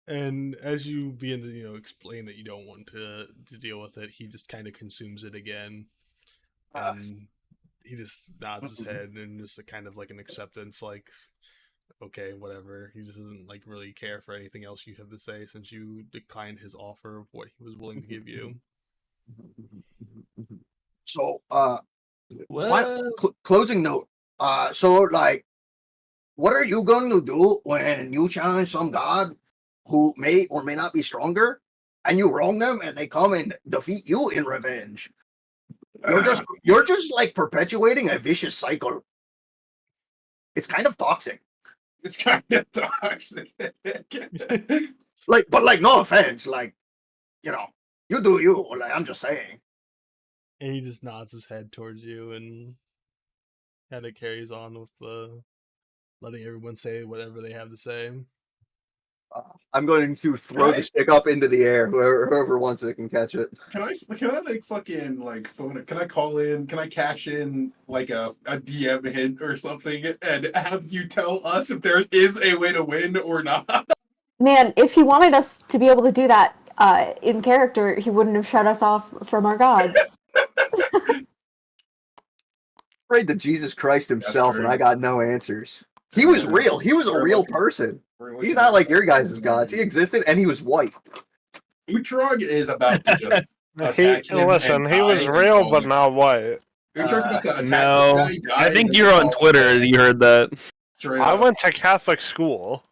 And as you begin to explain that you don't want to deal with it, he just kind of consumes it again, and he just nods his head and just a kind of like an acceptance, like, okay, whatever. He just doesn't like really care for anything else you have to say since you declined his offer of what he was willing to give you. So, What? closing note. So like, what are you going to do when you challenge some god who may or may not be stronger, and you wrong them, and they come and defeat you in revenge? You're just like perpetuating a vicious cycle. It's kind of toxic. It's kind of toxic. Like, but like, no offense, like, you do you. Like, I'm just saying. And he just nods his head towards you and kind of carries on with letting everyone say whatever they have to say. I'm going to throw the stick up into the air. Whoever wants it can catch it. Can I like fucking like phone? Can I call in? Can I cash in like a DM hint or something and have you tell us if there is a way to win or not? Man, if he wanted us to be able to do that in character, he wouldn't have shut us off from our gods. Prayed to Jesus Christ himself, and I got no answers. He was real. He was a real person. He's not like your guys' gods. He existed, and he was white. Uhrtraag is about to just attack him. Listen, and he was die, real, and but not white. Uhrtraag's about to attack No, this guy, die, I think and you're then on fall Twitter. dead. You heard that. Straight I up. went to Catholic school.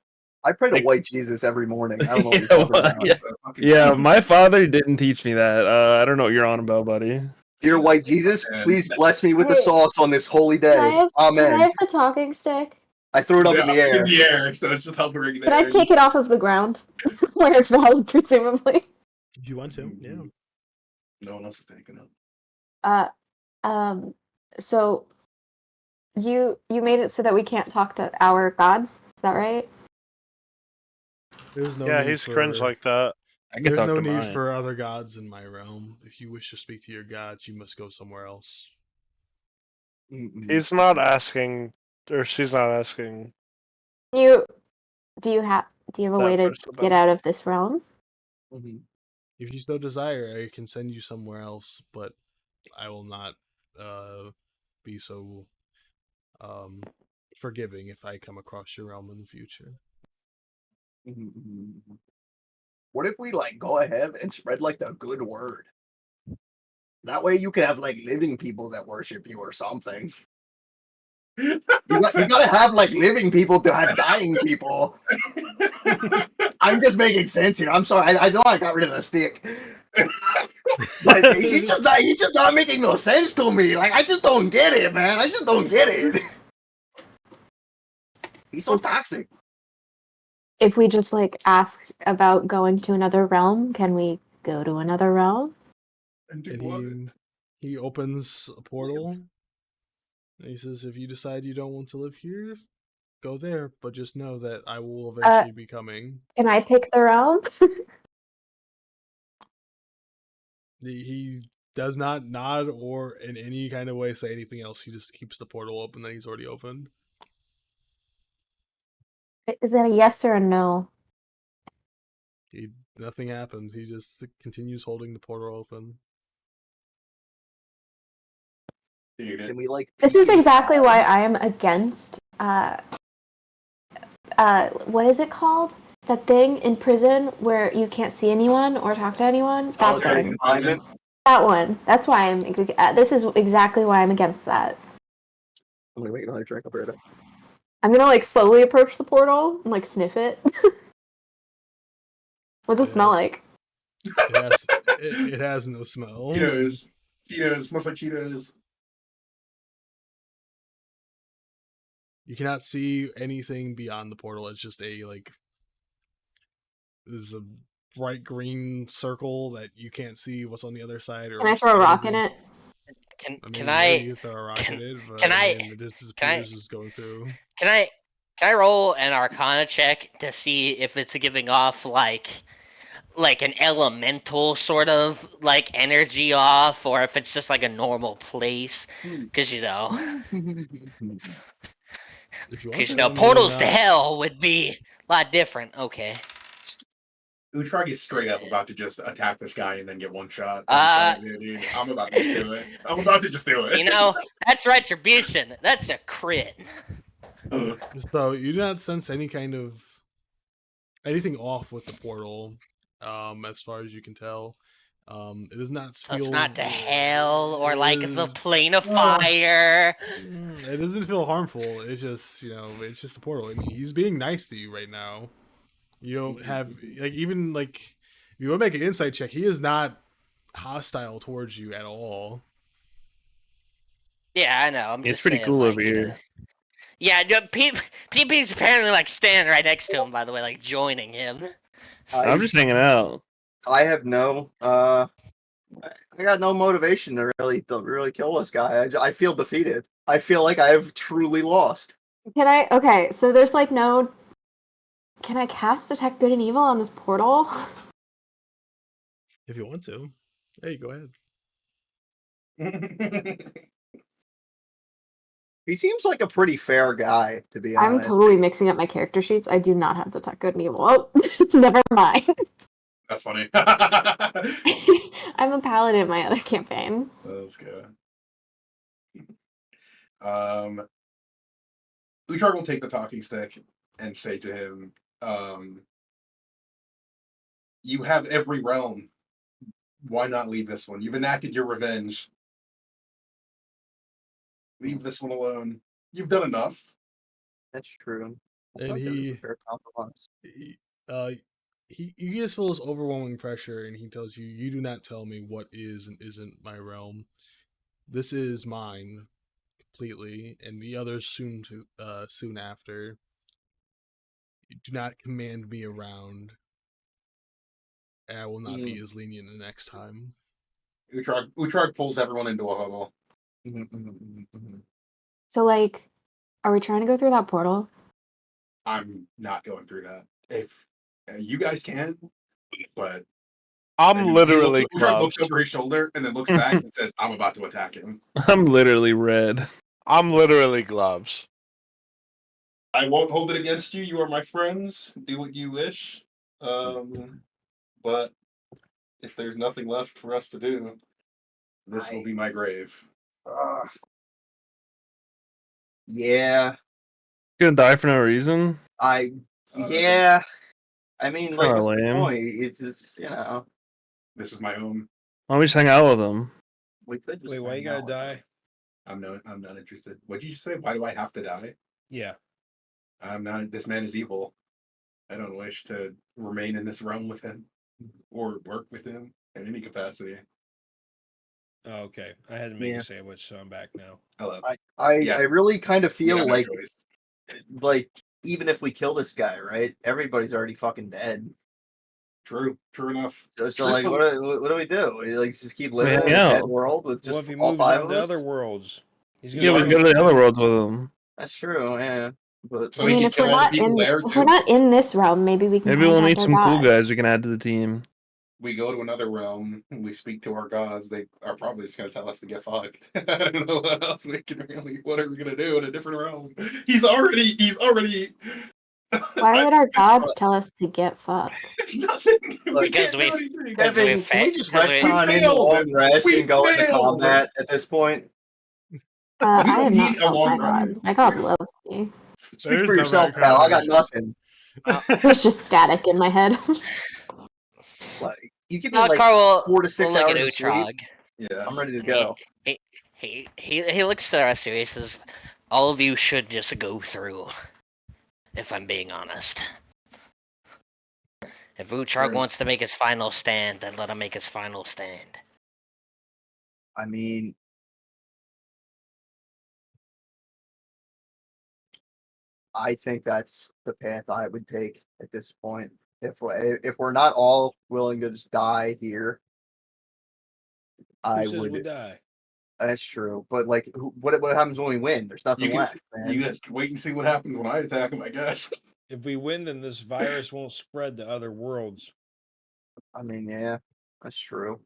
I pray to Like- white Jesus every morning. I don't know what you're Yeah, talking well, about. yeah. The fucking Yeah, thing. my father didn't teach me that. I don't know what you're on about, buddy. Dear white Jesus, And- please bless me with the Wait. sauce on this holy Can I day. have, can I Amen. have the talking stick? I threw it up in the It's air. in the air, so it's just hovering there. Can I take it off of the ground? Where it's valid, presumably. If you want to, yeah. No one else is taking it. So you made it so that we can't talk to our gods, is that right? There's no Yeah, need he's for, cringe like that. I can There's talk no to need mine. for other gods in my realm. If you wish to speak to your gods, you must go somewhere else. He's not asking, or she's not asking. Do you have a That way to first get out of this realm? If you so desire, I can send you somewhere else, but I will not be so forgiving if I come across your realm in the future. What if we like go ahead and spread like the good word? That way you can have like living people that worship you or something. You gotta have like living people to have dying people. I'm just making sense here. I'm sorry. I know I got rid of the stick. But he's just not making no sense to me. Like I just don't get it, man. I just don't get it. He's so toxic. If we just like ask about going to another realm, can we go to another realm? And he opens a portal. And he says, if you decide you don't want to live here, go there. But just know that I will eventually be coming. Can I pick the realm? He does not nod or in any kind of way say anything else. He just keeps the portal open that he's already opened. Is that a yes or a no? Nothing happens. He just continues holding the portal open. Can we like? This is exactly why I am against what is it called? That thing in prison where you can't see anyone or talk to anyone? That's Solitary what confinement. that one. That's why I'm this is exactly why I'm against that. I'm gonna make another drink of it. I'm gonna like slowly approach the portal and like sniff it. What's it smell like? It has no smell. Cheetos. Smells like Cheetos. You cannot see anything beyond the portal. It's just this is a bright green circle that you can't see what's on the other side. Or Can I throw a rock in it? Can I? You throw a rock at it, but can I- it just disappears as going through. Can I roll an Arcana check to see if it's giving off like an elemental sort of like energy off, or if it's just like a normal place? Because If you want Because to, I mean, portals to hell would be a lot different. Okay. Uhrtraag is straight up about to just attack this guy and then get one shot. Dude, I'm about to just do it. I'm about to just do it. You know, that's retribution. That's a crit. So you do not sense any kind of anything off with the portal, as far as you can tell. It does not feel. It's not to hell or like the is- plane of fire. It doesn't feel harmful. It's just it's just a portal. I mean, he's being nice to you right now. You don't have even if you want to make an insight check, he is not hostile towards you at all. Yeah, I know. I'm It's just pretty saying, cool like, over here. Yeah, PP's apparently like standing right next to him. By the way, like joining him. I'm just hanging out. I have no. I got no motivation to really kill this guy. I feel defeated. I feel like I have truly lost. Can I? Okay, so there's like no. Can I cast Detect Good and Evil on this portal? If you want to, hey, go ahead. He seems like a pretty fair guy, to be I'm honest. totally mixing up my character sheets. I do not have Detect Good and Evil. Oh, never mind. That's funny. I'm a paladin in my other campaign. That's good. Uhrtraag will take the talking stick and say to him, you have every realm Why not leave this one? You've enacted your revenge. Leave this one alone. You've done enough. That's true. I And thought that was a fair compromise. He just feels overwhelming pressure, and he tells you, "You do not tell me what is and isn't my realm. This is mine completely, and the others soon after. You do not command me around, and I will not be as lenient the next time." Uhrtraag pulls everyone into a huddle. So, like, are we trying to go through that portal? I'm not going through that. If you guys can, but I'm literally Uhrtraag looks gloves. over his shoulder and then looks back and says, "I'm about to attack him." I'm literally red. I'm literally gloves. I won't hold it against you. You are my friends. Do what you wish. But if there's nothing left for us to do, this will be my grave. Yeah, Gonna die for no reason? yeah. I mean, like, Kinda what's the lame. point? It's just, This is my own. Why don't we just hang out with them? we could just. Wait, why you hang gotta out with die? I'm not interested. What did you say? Why do I have to die? Yeah. I'm not. This man is evil. I don't wish to remain in this realm with him or work with him in any capacity. Oh, okay. I had to make Yeah. a sandwich, so I'm back now. Hello. I really kind of You feel have no like, choice. even if we kill this guy, right? Everybody's already fucking dead. True enough. So like, Truthfully- what do we do? We, like, just keep living in hang a dead out. world with Well, just if he all moves five on of to us? other worlds, he's Yeah, we die go to the too. other worlds with them. That's true, yeah. But So I we mean, can if kill we're all the not people in, there if too. we're not in this realm, maybe we can. Maybe we'll contact meet our some cool gods. guys we can add to the team. We go to another realm and we speak to our gods. They are probably just going to tell us to get fucked. I don't know what else we can really. What are we going to do in a different realm? He's already. Why would our gods tell us to get fucked? There's nothing. We Because can't do we- anything. because we Kevin, can we just because we- retcon in failed. long rest We and go into failed. combat at this point? We I don't am not need a killed long my god. rest. My god loves me. Speak There's for no yourself, pal. I got retconning. nothing. There's just static in my head. Like, you give me like Malakar will 4 to 6 look hours at of sleep. Uhrtraag. Yes. I'm ready to And go. he looks to the rest of you. He says, "All of you should just go through." If I'm being honest, if Uhrtraag wants to make his final stand, then let him make his final stand. I mean, I think that's the path I would take at this point. If we're not all willing to just die here, Who I says we would. die? That's true, but like, what happens when we win? There's nothing left, man. You guys can wait and see what happens when I attack him, I guess. If we win, then this virus won't spread to other worlds. I mean, yeah, that's true.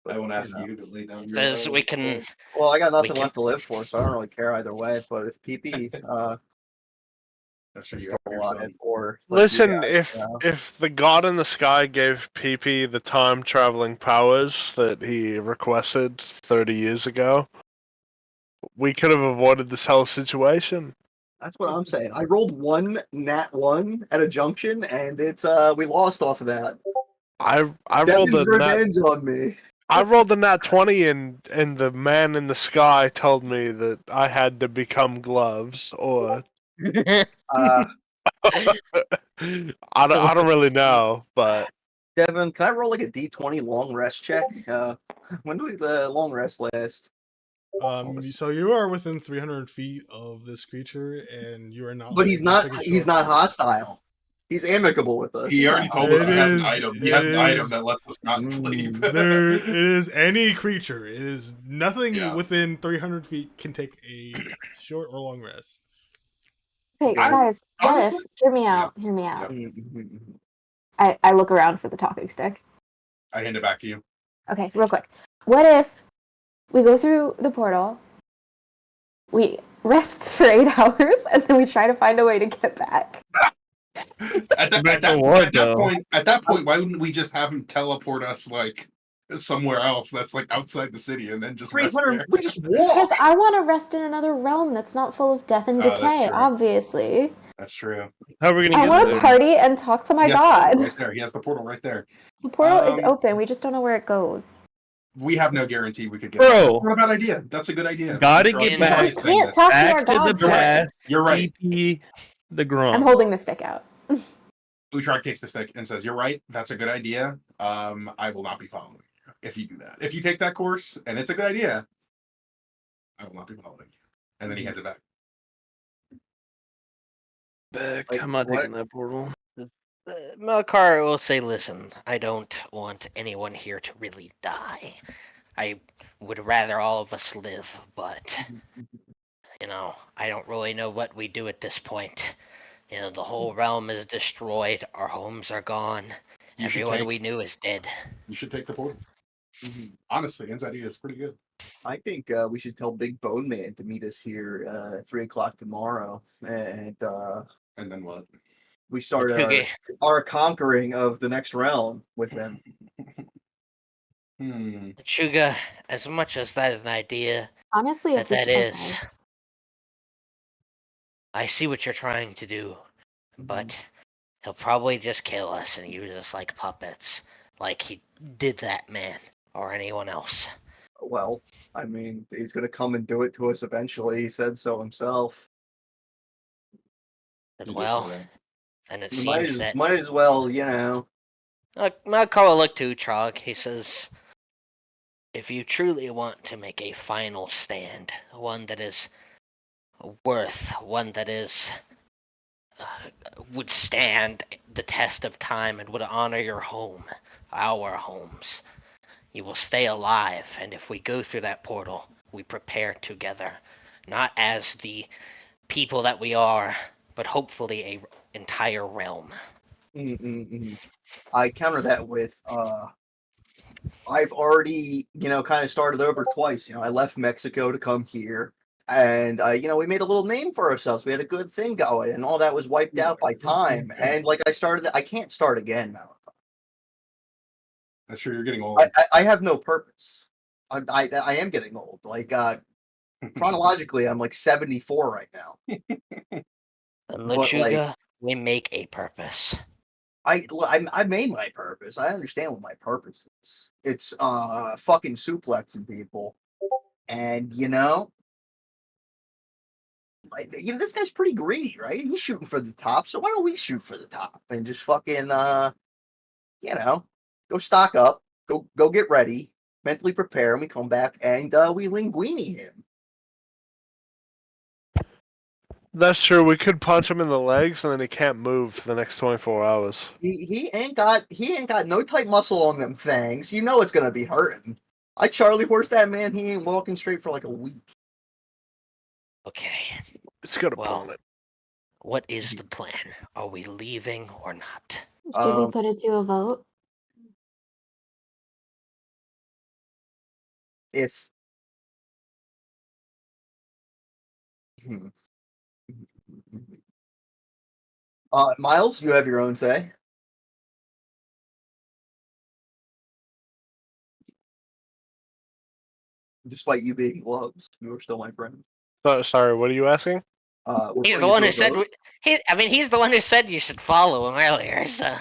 I won't ask know. you to lay down your Because life. we can. Well, I got nothing can- left to live for, so I don't really care either way. But if PP That's true. is You still have alive, yourself. or like, you Listen, guys, you know, if the god in the sky gave PP the time traveling powers that he requested 30 years ago, we could have avoided this whole situation. that's what I'm saying. I rolled one nat 1 at a junction, and it's we lost off of that. I rolled Devin's a nat revenge on me. I rolled a nat 20 and the man in the sky told me that I had to become gloves or Uh, I don't really know, but Devin, can I roll like a D20 long rest check? When do the long rest last? So you are within 300 feet of this creature, and you are not. But he's not. take a He's short not rest. hostile. He's amicable with us. He He's already not told us he has an It is- item. He it has an item is- that lets us not sleep. There, it is any creature. It is nothing Yeah. within 300 feet can take a short or long rest. Okay, I- guys, what honestly- if? Hear me out. Hear me out. I look around for the talking stick. I hand it back to you. Okay, real quick. What if we go through the portal, we rest for 8 hours, and then we try to find a way to get back? At that point, why wouldn't we just have him teleport us like somewhere else that's like outside the city and then just rest 300. there? We just Because walk. I want to rest in another realm that's not full of death and Oh, that's decay, true. obviously. That's true. How are we gonna I get want there? to party and talk to my He has the portal god. right there. He has the portal right there. The portal is Um, open. We just don't know where it goes. We have no guarantee we could get Bro. there. That's not a bad idea. That's a good idea. Gotta Uhrtraag- get And- Uhrtraag We is saying can't this. talk to our back to the gods. right? past. You're right. TP the Grom. I'm holding the stick out. Uhrtraag takes the stick and says, "You're right. That's a good idea. I will not be following you if you do that. If you take that course and it's a good idea, I will not be following you." And then he hands it back. Back. Like, I'm not what? taking that portal. Malakar will say, listen, I don't want anyone here to really die. I would rather all of us live, but, I don't really know what we do at this point. The whole realm is destroyed, our homes are gone, everyone we knew is dead. You should take the portal. Mhm. Honestly, Ian's idea is pretty good. I think we should tell Big Bone Man to meet us here at 3:00 tomorrow, and And then what? we start Okay. our conquering of the next realm with them. Lechuga, as much as that is an idea, Honestly, if we that try is, I see what you're trying to do, but he'll probably just kill us and use us like puppets, like he did that man or anyone else. Well, I mean, he's gonna come and do it to us eventually. He said so himself. And well, and it You seems that might as well, Malakar will look to Uhrtraag. He says, if you truly want to make a final stand, one that is worth, one that is would stand the test of time and would honor your home, our homes, you will stay alive. And if we go through that portal, we prepare together, not as the people that we are, but hopefully a entire realm. I counter that with I've already, kind of started over twice. I left Mexico to come here, and we made a little name for ourselves. We had a good thing going, and all that was wiped out by time. And like I can't start again now. That's true. You're getting old. I have no purpose. I am getting old. Like chronologically, I'm like 74 right now. Lechuga, we make a purpose. I made my purpose. I understand what my purpose is. It's fucking suplexing people, and this guy's pretty greedy, right? He's shooting for the top, so why don't we shoot for the top and just fucking go stock up, go get ready, mentally prepare, and we come back and we linguini him. That's true. We could punch him in the legs, and then he can't move for the next 24 hours. He ain't got no tight muscle on them things. It's gonna be hurting. I Charlie horse that man. He ain't walking straight for like a week. Okay. It's gonna Well, pull it. what is the plan? Are we leaving or not? should we put it to a vote? If Miles, you have your own say. Despite you being gloves, you are still my friend. Sorry, what are you asking? He's the one who said. He's the one who said you should follow him earlier. So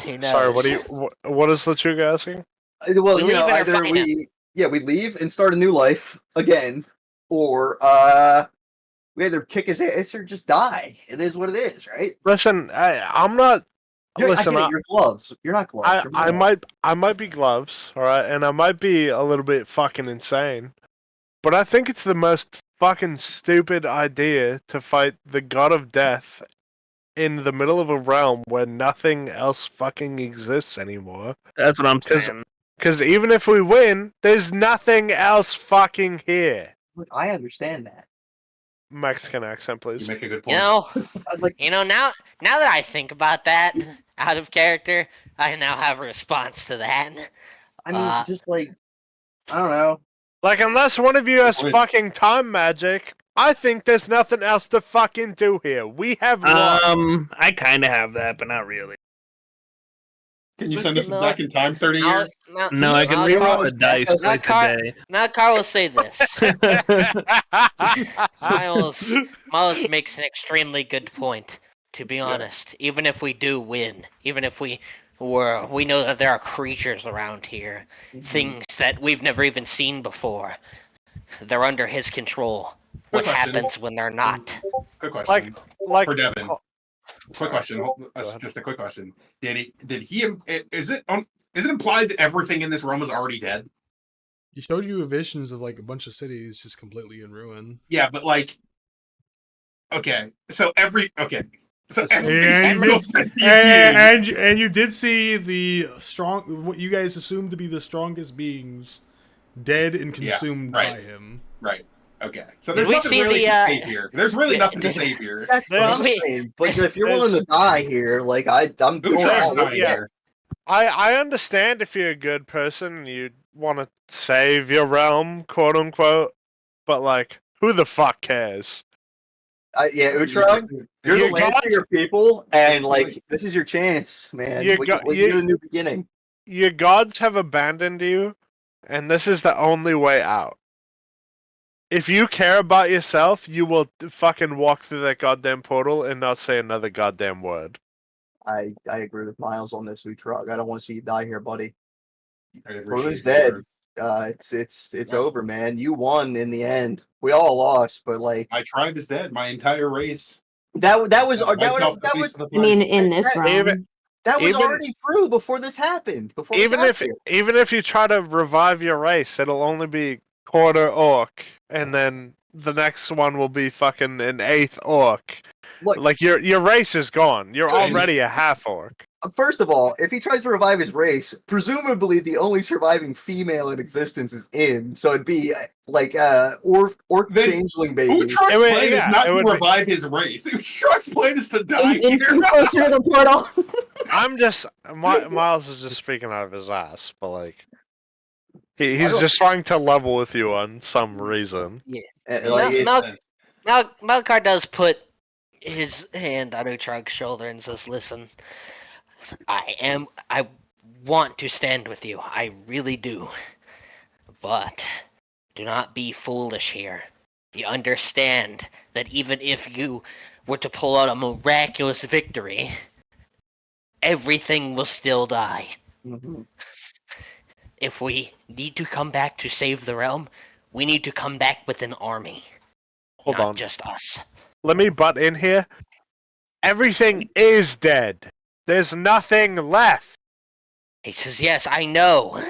he knows. Sorry, what is Lechuga asking? Well, We leave and are either fine now. we leave and start a new life again, or we either kick his ass or just die. It is what it is, right? Listen, I'm not. Listen, I get it, you're gloves. You're not gloves. I might be gloves, all right, and I might be a little bit fucking insane, but I think it's the most fucking stupid idea to fight the god of death in the middle of a realm where nothing else fucking exists anymore. That's what I'm saying. Because even if we win, there's nothing else fucking here. Look, I understand that. Mexican accent, please. You make a good point. Now that I think about that out of character, I now have a response to that. I mean, just like, I don't know. Like, unless one of you has fucking time magic, I think there's nothing else to fucking do here. We have won. I kind of have that, but not really. Can you send us No. back in time 30 Now, years? now, No, I can now reroll Carl- a dice now twice Carl- a day. Now Carl will say this. Miles makes an extremely good point. To be honest, even if we do win, even if we know that there are creatures around here, things that we've never even seen before. They're under his control. What question. happens when they're not? Quick question like for Devin. Quick question. Go ahead. Just a quick question. Did he? Is it implied that everything in this realm is already dead? He showed you visions of like a bunch of cities just completely in ruin. Yeah, but like, okay. So every So every And single you, sentient being- and you did see the what you guys assumed to be the strongest beings dead and consumed right. by him. Right. Okay. So Did there's we nothing see really the, to save here. There's really nothing to did- save here. That's what I'm Wait. saying. But if you're willing to die here, like I'm going Uhrtraag's all in dying yeah. here. I understand if you're a good person and you want to save your realm, quote unquote, but like, who the fuck cares? Yeah, Uhrtraag, you're You the last got- of your people, and like this is your chance, man. You we got- can you- get a new beginning. Your gods have abandoned you, and this is the only way out. If you care about yourself, you will fucking walk through that goddamn portal and not say another goddamn word. I agree with Miles on this, Uhrtraag. I don't want to see you die here, buddy. I appreciate Bruno's your dead. words. It's over, man. You won in the end. We all lost, but like My tribe is dead. My entire race. that was I mean, in this that- realm. that was even- already true before this happened. Before we Even got if here. even if you try to revive your race, it'll only be quarter orc, and then the next one will be fucking an eighth orc. Look, Like your race is gone. You're So- already a half orc. first of all, if he tries to revive his race, presumably the only surviving female in existence is In, so it'd be like orc Then changeling baby. Uhrtraag's It would- plan is yeah, not it to would be- revive his race. Uhrtraag's plan is to die Into here. closer to the portal. I'm just Miles is just speaking out of his ass, but like he's don't- just trying to level with you on some reason. Like, Malakar does put his hand on Uhrtraag's shoulder and says, "Listen, I want to stand with you. I really do. But do not be foolish here. You understand that even if you were to pull out a miraculous victory, everything will still die. mhm. If we need to come back to save the realm, we need to come back with an army. Hold not on. just us." Let me butt in here. Everything is dead. There's nothing left. He says, "Yes, I know."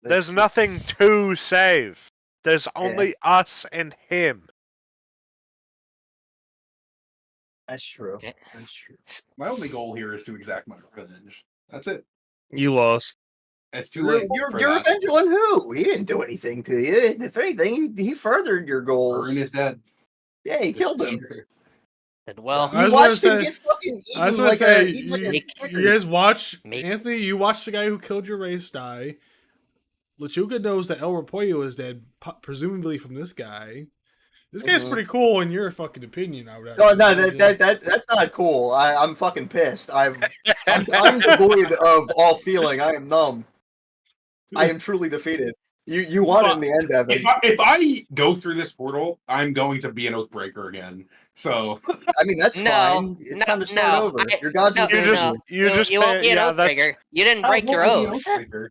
There's nothing to save. There's only us and him. That's true. Yeah. That's true. My only goal here is to exact my revenge. That's it. You lost. It's too late. You're for that. revenge on who? He didn't do anything to you. If anything, he furthered your goals. Arun is dead. Yeah, he killed him. Said, "Well, I You was watched gonna him say- get fucking I was eaten gonna like say, a eaten like a you chicken. guys watch Make- Anthony. You watched the guy who killed your race die. Lechuga knows that El Repollo is dead, presumably from this guy. This guy's Mhm. pretty cool in your fucking opinion. I would. No, imagine. that's not cool. I'm fucking pissed. I'm devoid of all feeling. I am numb. I am truly defeated. You won in the end, Evan. If I go through this portal, I'm going to be an Oathbreaker again. So I mean, that's No, fine. It's time to start over. Your gods no, have You abandoned just you. you just you won't pay- be an yeah, oath that's breaker. You didn't How break your will I be an oath. Oathbreaker?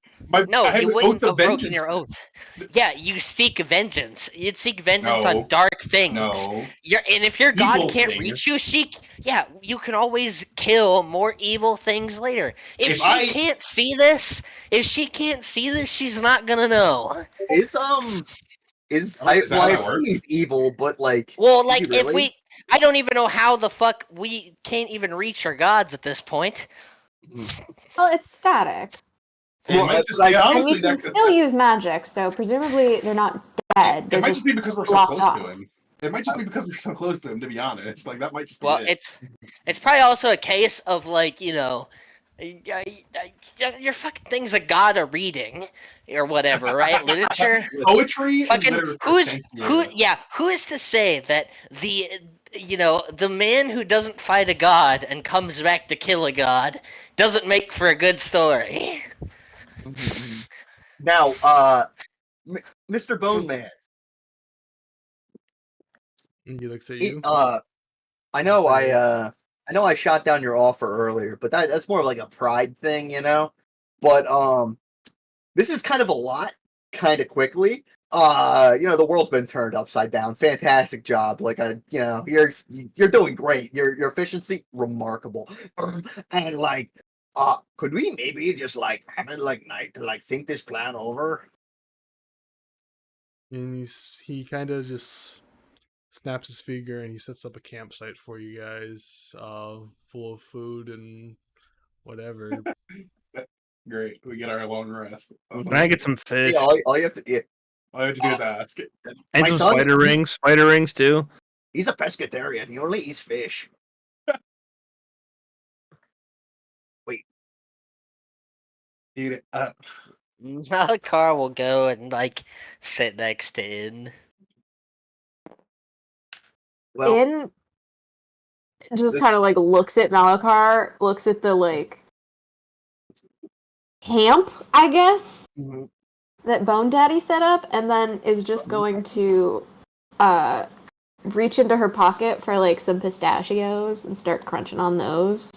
No, I have you an wouldn't oath of have broken vengeance. your oath. Yeah, you seek vengeance. You'd seek vengeance No. on dark things. No. And if your god Evil can't things. reach you, you can always kill more evil things later. If If she I- can't see this, she's not gonna know. Is Oh, is that I how that assume works? he's evil, but like, Well, is like he really? I don't even know how the fuck we can't even reach our gods at this point. Well, it's static. It Well, might just, like- yeah, And honestly, you can that, still use magic, so presumably they're not dead. it They're might just just be because we're so blocked close off. to him. It might just be because we're so close to him, to be honest. Like, that might just be Well, it. it's probably also a case of like, your fucking thing's a god of reading or whatever, right? Literature. Poetry and Fucking literature. who is to say that the man who doesn't fight a god and comes back to kill a god doesn't make for a good story. Now, Mr. Bone Man, And he looks at he, you. I know Says, I know I shot down your offer earlier, but that's more of like a pride thing, you know. But this is kind of a lot, kind of quickly. The world's been turned upside down. Fantastic job. Like you're doing great. Your efficiency remarkable. And like, could we maybe just like have it like night to like think this plan over? and he kind of just snaps his finger and he sets up a campsite for you guys, full of food and whatever. Great. We get our long rest. That's Can I get some fish? Yeah, all you have to do. all you have to do is ask. And My some son- spider rings. Spider rings too. He's a pescatarian. He only eats fish. Dude, Malakar will go and like sit next to In. Well, In just this- kind of like looks at Malakar, looks at the like camp, I guess, mhm. that Bone Daddy set up, and then is just going to reach into her pocket for like some pistachios and start crunching on those.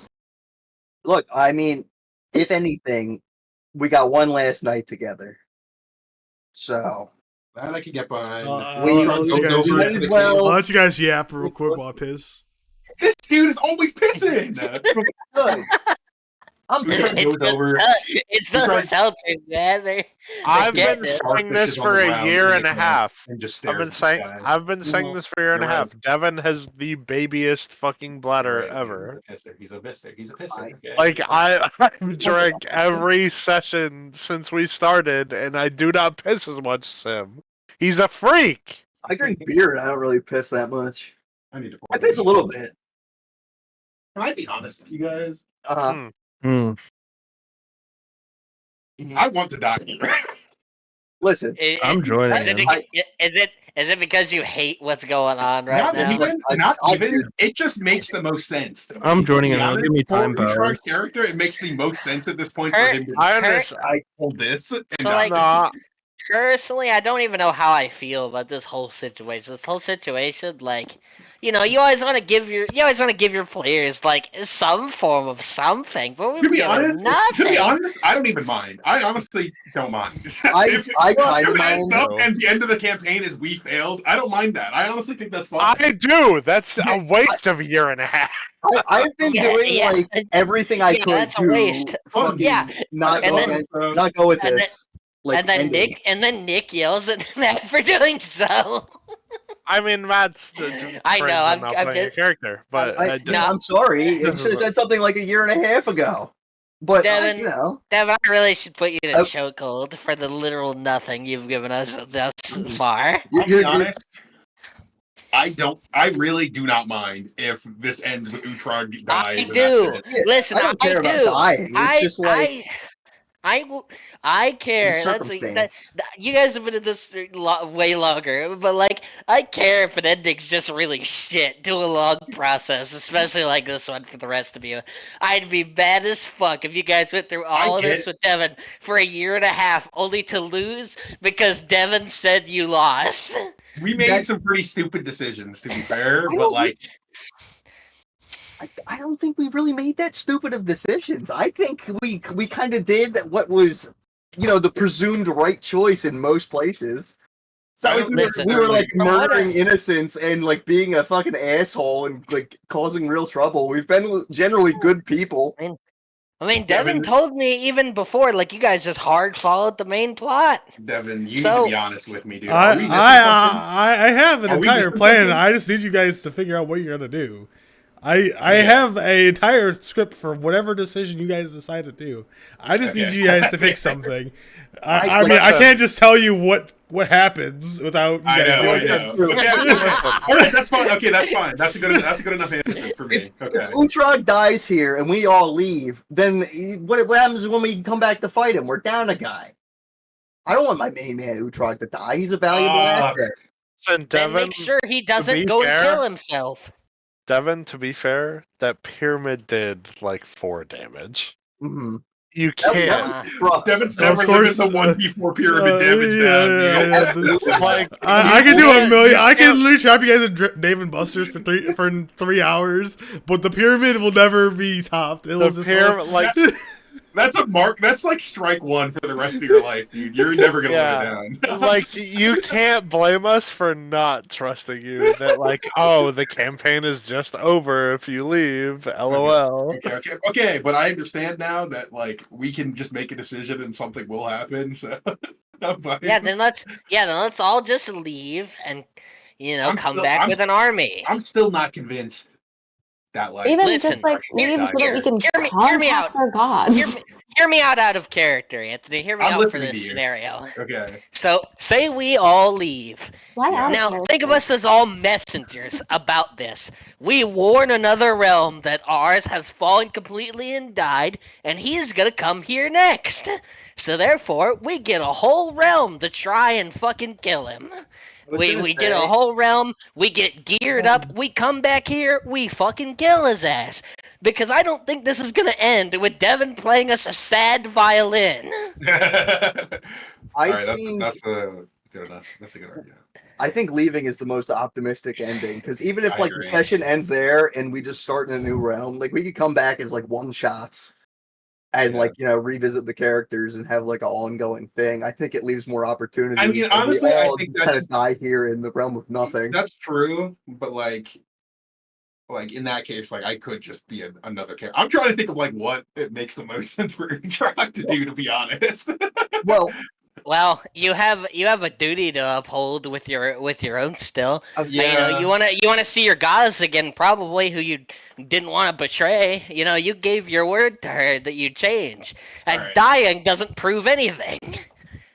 Look, I mean, if anything, we got one last night together. So that I could get behind. We- I'll let you guys, we might as well- I'll let you guys yap real quick while I piss. This dude is always pissing. good. I'm Uhrtraag good. goes over. It's the Uhrtraag- seltzers, man. I've get been it. saying this Starfishes on for the a ground, year and a like, half. and just I've stares been at the saying sky. saying this for a year and a You're half. right. Devin has the babiest fucking bladder Right, ever. He's a pisser. He's a pisser. Okay. Like I've drank every session since we started, and I do not piss as much as him. He's a freak. I drink beer and I don't really piss that much. I need to. I piss a little bit. Can I be honest with you guys? Hmm. I want to die here. Listen, I'm joining Is it, in. is it because you hate what's going on right Not now? even. I- Not I even. do. It just makes the most sense. To me. I'm joining To be in. honest, Give me for time Uhrtraag's powers. character, it makes the most sense at this point Her- for him to I Her- understand. hold this and So, die. like, Nah, Personally, I don't even know how I feel about this whole situation. This whole situation, like, you always want to give your players like some form of something, but we've To be given honest, nothing. I don't even mind. I honestly don't mind. I if kind of it ends mind. up and the end of the campaign is we failed, I don't mind that. I honestly think that's fine. I do. That's a waste of a year and a half. I've been doing Yeah. like everything I Yeah, could that's a to waste. fucking Yeah, not and go then- not go with and this. Like, and then ending. Nick yells at Matt for doing so. I mean, Matt's I cringe know, on I'm not playing a just- character, but I'm sorry. You should have said something like a year and a half ago. But Devin, Devin, I really should put you in a Oh. chokehold for the literal nothing you've given us thus far. I'll be honest. I really do not mind if this ends with Uhrtraag dying. I and do. that's it. Listen, I don't care about do. dying. It's just like I care. That's circumstance. you guys have been in this way longer, but like I care if an ending's just really shit. Do a long process, especially like this one for the rest of you. I'd be mad as fuck if you guys went through all of this with Devin for a year and a half, only to lose because Devin said you lost. We made some pretty stupid decisions, to be fair, I but don't- like I don't think we really made that stupid of decisions. I think we kind of did what was, the presumed right choice in most places. It's not like we were like murdering innocents and like being a fucking asshole and like causing real trouble. We've been generally good people. I mean, Devin told me even before, like you guys just hard followed the main plot. Devin, you need So- to be honest with me, dude. Are we missing something? I have an Are we entire missing plan. something? I just need you guys to figure out what you're gonna do. I have an entire script for whatever decision you guys decide to do. I just need Okay. you guys to pick something. I like mean, I said- can't just tell you what happens without you I guys know. doing it. All right, that's fine. Okay, that's fine. That's a good enough answer for me. If Okay. Uhrtraag dies here and we all leave, then what happens when we come back to fight him? We're down a guy. I don't want my main man Uhrtraag to die. He's a valuable asset. and Then Devin, make sure he doesn't be go and fair- kill himself. Devin, to be fair, that pyramid did like 4 damage. Mhm. You That can't. was rough. Devin's Of never course, lived the 1v4 pyramid damage yeah, down, yeah, dude. yeah, Absolutely not. Like, I you could do a can't- million. you I can can't- literally trap you guys in Dave and Buster's for 3 hours, but the pyramid will never be topped. It The was just pyramid, like, That's a mark. That's like strike one for the rest of your life, dude. You're never gonna Yeah. live it down. like you can't blame us for not trusting you. That like, oh, the campaign is just over if you leave. LOL. Okay. But I understand now that like we can just make a decision and something will happen. So I'm fine. Yeah, then let's all just leave and I'm come still- back I'm- with an army. I'm still not convinced that like Even Listen, just like hear- leave so that we can hear me out. contact our gods. Hear me out of character, Anthony. Hear me I'm out for listening this to you. scenario. Okay. So, say we all leave. Why Yeah. out of Now, character? think of us as all messengers about this. We warn another realm that ours has fallen completely and died, and he is gonna come here next. So therefore, we get a whole realm to try and fucking kill him. We get a whole realm, we get geared up, we come back here, we fucking kill his ass. Because I don't think this is gonna end with Devin playing us a sad violin. All right, think that's a good enough. That's a good argument. I think leaving is the most optimistic ending because even if I like the agree. session ends there and we just start in a new realm, like we could come back as like one shots and Yeah. like revisit the characters and have like an ongoing thing. I think it leaves more opportunity. I mean, and honestly, we I all think kind that's- of die here in the realm of nothing. That's true, but like in that case, like I could just be another character. I'm trying to think of like what it makes the most sense for Uhrtraag to do. To be honest, Well, Well, you have a duty to uphold with your own still. Yeah. You wanna see your goddess again, probably who you didn't want to betray. You gave your word to her that you'd change, and Alright. dying doesn't prove anything.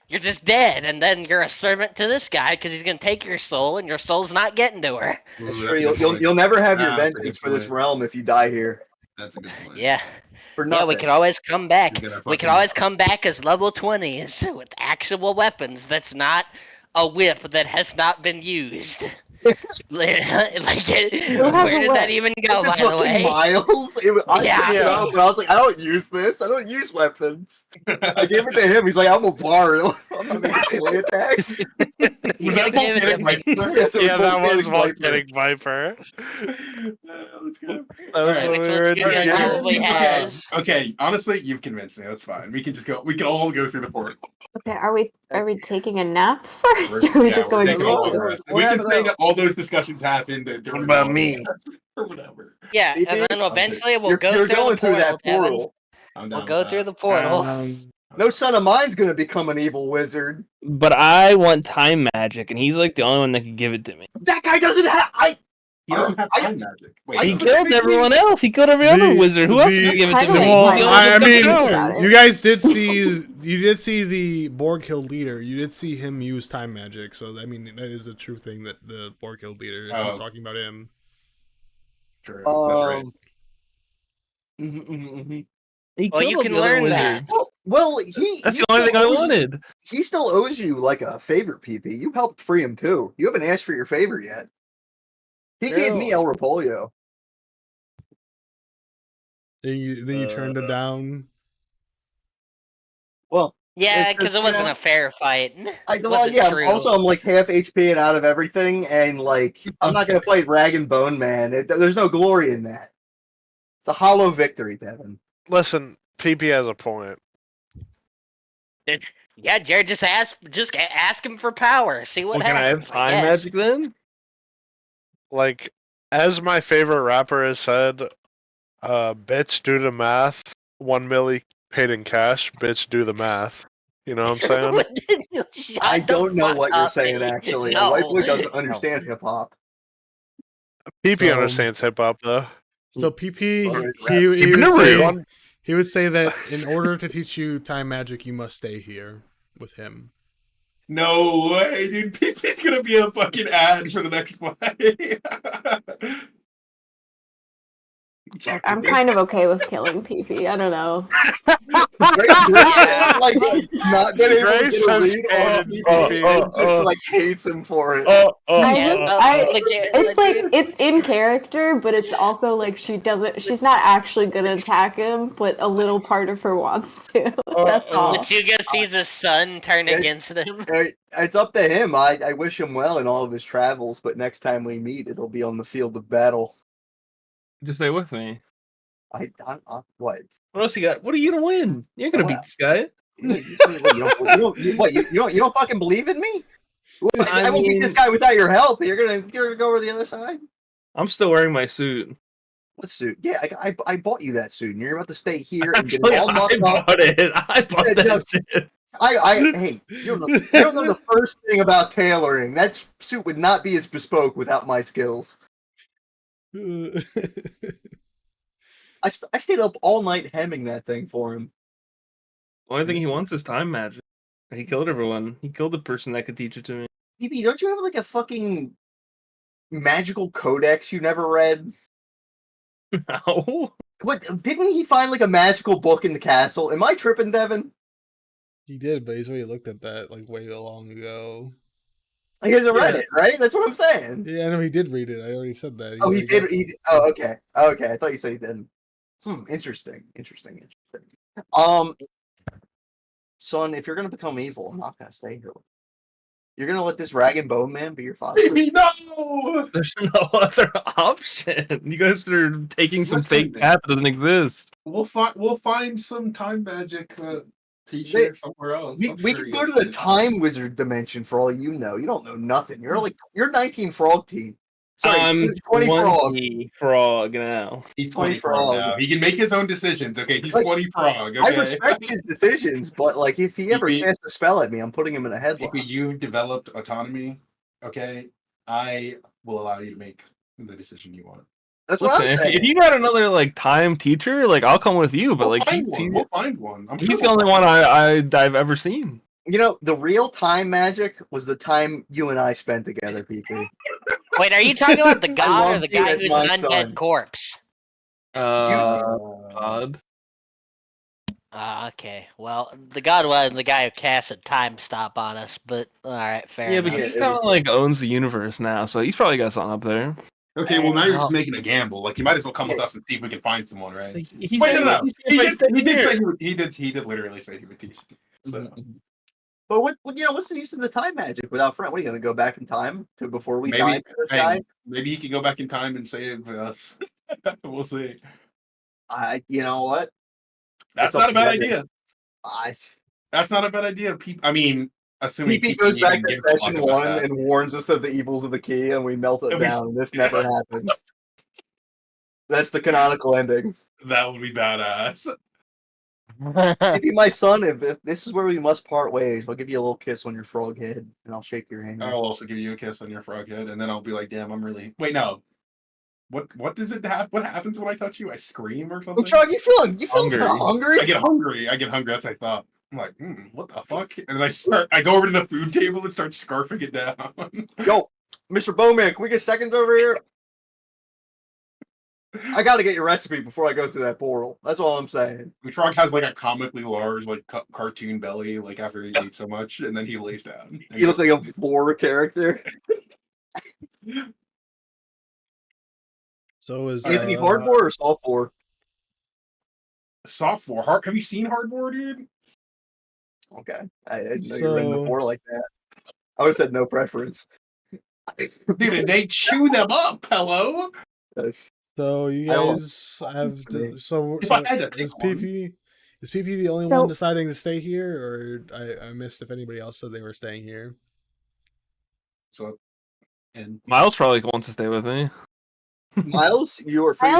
You're just dead, and then you're a servant to this guy because he's gonna take your soul, and your soul's not getting to her. Ooh, that's that's true. a good You'll point. never have your That's a good vengeance for this point. realm if you die here That's a good point. Yeah. for Yeah, nothing. we could always come back. You're gonna We could fucking- always come back as level 20s with actual weapons that's not a whip that has not been used. Where has did a that whip? even go, It's by the fucking way? Miles. I Yeah. picked it up, but I was like, I don't use this. I don't use weapons. I gave it to him. He's like, I'm a bard. I'm not making melee attacks. Was that Give it to volcanic Viper? Yes, it Yeah, that was Volcanic Volcanic Viper. Let's go. That was Alright. what we Which were looks good, doing. yeah. probably has. Okay, honestly, you've convinced me. That's fine. We can just go. We can all go through the portal. Okay, are we taking a nap first, or are we Yeah, just we're going taking straight a long to rest. We're We can having say a- that all those discussions happened during about the me? or whatever. Yeah, Maybe- and then eventually we'll You're go going through the through portal, that Devin. portal. I'm We'll down go with through that. the portal. No son of mine's gonna become an evil wizard. But I want time magic, and he's like the only one that can give it to me. That guy doesn't have. He doesn't have I- time magic. Wait, I He so- killed specifically- everyone else. He killed every other The- wizard. Who else the- can give it to Kinda me? like Well, He's the only I one that mean, can about power. it. you guys did see the Borg Hill leader. You did see him use time magic, so I mean that is a true thing that the Borg Hill leader. If he's Oh. talking about him. True. That's right. He Well, killed you all can the other learn that. wizards. Well, That's he the only thing I still owes- wanted. He still owes you like a favor, PP. You helped free him too. You haven't asked for your favor yet. He gave me El Repolyo. Then you turned it down. Well, Yeah, It's because just, it wasn't yeah. a fair fight. well, yeah. Also, I'm like half HP and out of everything, and like I'm not gonna fight Rag and Bone Man. There's no glory in that. It's a hollow victory, Devin. Listen, PP has a point. Yeah, Jared, just ask him for power. See what Well, can I have happens. time guess. magic then? Like, as my favorite rapper has said, bitch, do the math. 1 milli paid in cash. Bitch, do the math. You know what I'm saying? Shut I the don't know fuck what you're up. saying. Actually, No. a white boy doesn't understand hip hop. PP So- understands hip hop though. So PP, Well, he would say that in order to teach you time magic, you must stay here with him. No way, dude. PP's gonna be a fucking ad for the next play. I'm kind of okay with killing PP. I don't know. Grace, like not been able to Grace get a has read on hated PP and just like hates him for it. It's like it's in character, but it's also like she's not actually gonna attack him, but a little part of her wants to. That's all. Lechuga sees his son turn against them. It's up to him. I wish him well in all of his travels, but next time we meet, it'll be on the field of battle. Just stay with me. I what? What else you got? What are you gonna win? You ain't gonna beat this guy. You don't fucking believe in me? I won't beat this guy without your help. You're gonna go over the other side. I'm still wearing my suit. What suit? Yeah, I bought you that suit, and you're about to stay here and Actually, get all mucked up. I bought that shit. Hey, you don't know the first thing about tailoring. That suit would not be as bespoke without my skills. I stayed up all night hemming that thing for him. The only thing he wants is time magic. He killed everyone. He killed the person that could teach it to me. DB, don't you have like a fucking magical codex you never read? No. What? Didn't he find like a magical book in the castle? Am I tripping, Devin? He did, but he's already looked at that like way long ago. He hasn't read it, right? That's what I'm saying. Yeah, no, he did read it. I already said that. He did. Oh, okay. Okay, I thought you said he didn't. Interesting. Son, if you're gonna become evil, I'm not gonna stay here. You're gonna let this rag and bone man be your father? No! There's no other option. You guys are taking some fake path that doesn't exist. We'll find some time magic teacher somewhere else. We can go to the time wizard dimension for all you know. You don't know nothing. You're 19 frog team. Sorry, I'm 20 frog. Frog now. He's 20 frog now. He can make his own decisions. Okay, he's 20 frog. Okay? I respect his decisions, but like if he ever casts a spell at me, I'm putting him in a headlock. If you've developed autonomy, okay, I will allow you to make the decision you want. That's what I'm saying. If you got another like time teacher, like I'll come with you. But we'll like we'll find one. He's the only one I've ever seen. You know, the real time magic was the time you and I spent together, PP. Wait, are you talking about the god or the guy who's an undead corpse? God. Okay. Well, the god was the guy who cast a time stop on us, but alright, fair enough. Yeah, but he kind of like owns the universe now, so he's probably got something up there. Okay, well now you're just making a gamble. Like you might as well come with us and see if we can find someone, right? He did literally say he would teach. So. But what's the use of the time magic without friend? What are you gonna go back in time to before we die to this guy? Maybe he can go back in time and save us. We'll see. You know what? That's not a bad idea. That's not a bad idea. I mean, assuming PP goes back to session 1 and warns us of the evils of the key, and we melt it down. This never happens. That's the canonical ending. That would be badass. Maybe my son, if this is where we must part ways, I'll give you a little kiss on your frog head, and I'll shake your hand. I'll also give you a kiss on your frog head, and then I'll be like, "Damn, I'm really." Wait, no. What does it have? What happens when I touch you? I scream or something? Uhrtraag, you feeling hungry? I get hungry. That's what I thought. I'm like, what the fuck? And then I go over to the food table and start scarfing it down. Yo, Mr. Bowman, can we get seconds over here? I gotta get your recipe before I go through that portal. That's all I'm saying. Uhrtraag has like a comically large, like cartoon belly, like after he ate so much, and then he lays down. He looks like a 4 character. So is Anthony hardboard or softboard? Softboard. Have you seen hardboard, dude? Okay, I didn't know you were in the 4 like that. I would have said no preference. Dude, they chew them up. Hello. So you guys have is PP the only one deciding to stay here, or I missed if anybody else said they were staying here. So, and Miles probably wants to stay with me. Miles, you are free.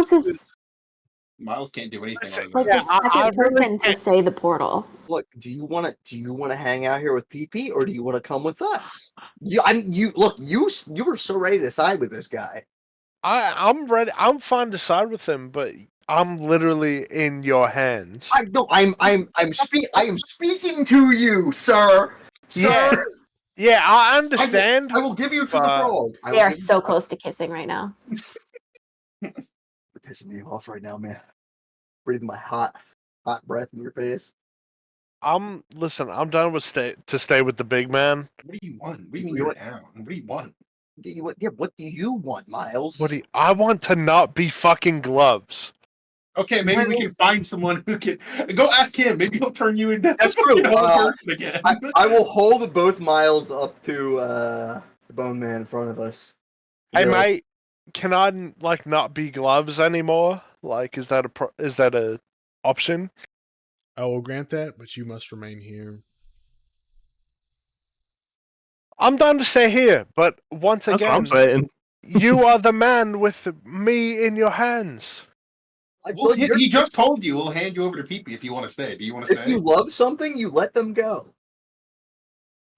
Miles can't do anything. Like the second person to say the portal. Look, do you want to hang out here with PP, or do you want to come with us? You were so ready to side with this guy. I'm ready. I'm fine to side with him, but I'm literally in your hands. I am speaking to you, sir. Sir. Yeah, I understand. I will give you to the frog. They are so close to kissing right now. pissing me off right now, man. Breathing my hot breath in your face. Listen, I'm done with stay with the big man. What do you want? What do you mean you're down? What do you want? What do you want, Miles? I want to not be fucking gloves. Okay, maybe we can find someone who can go ask him. Maybe he'll turn you into That's true. person again. I will hold both Miles up to the Bone Man in front of us. Hey, mate, can I like not be gloves anymore? Like, is that a option? I will grant that, but you must remain here. I'm down to stay here, but once That's what again, I'm saying. you are the man with me in your hands. Well, he just told you we'll hand you over to Pee-Pee if you want to stay. Do you want to stay? If you love something, you let them go.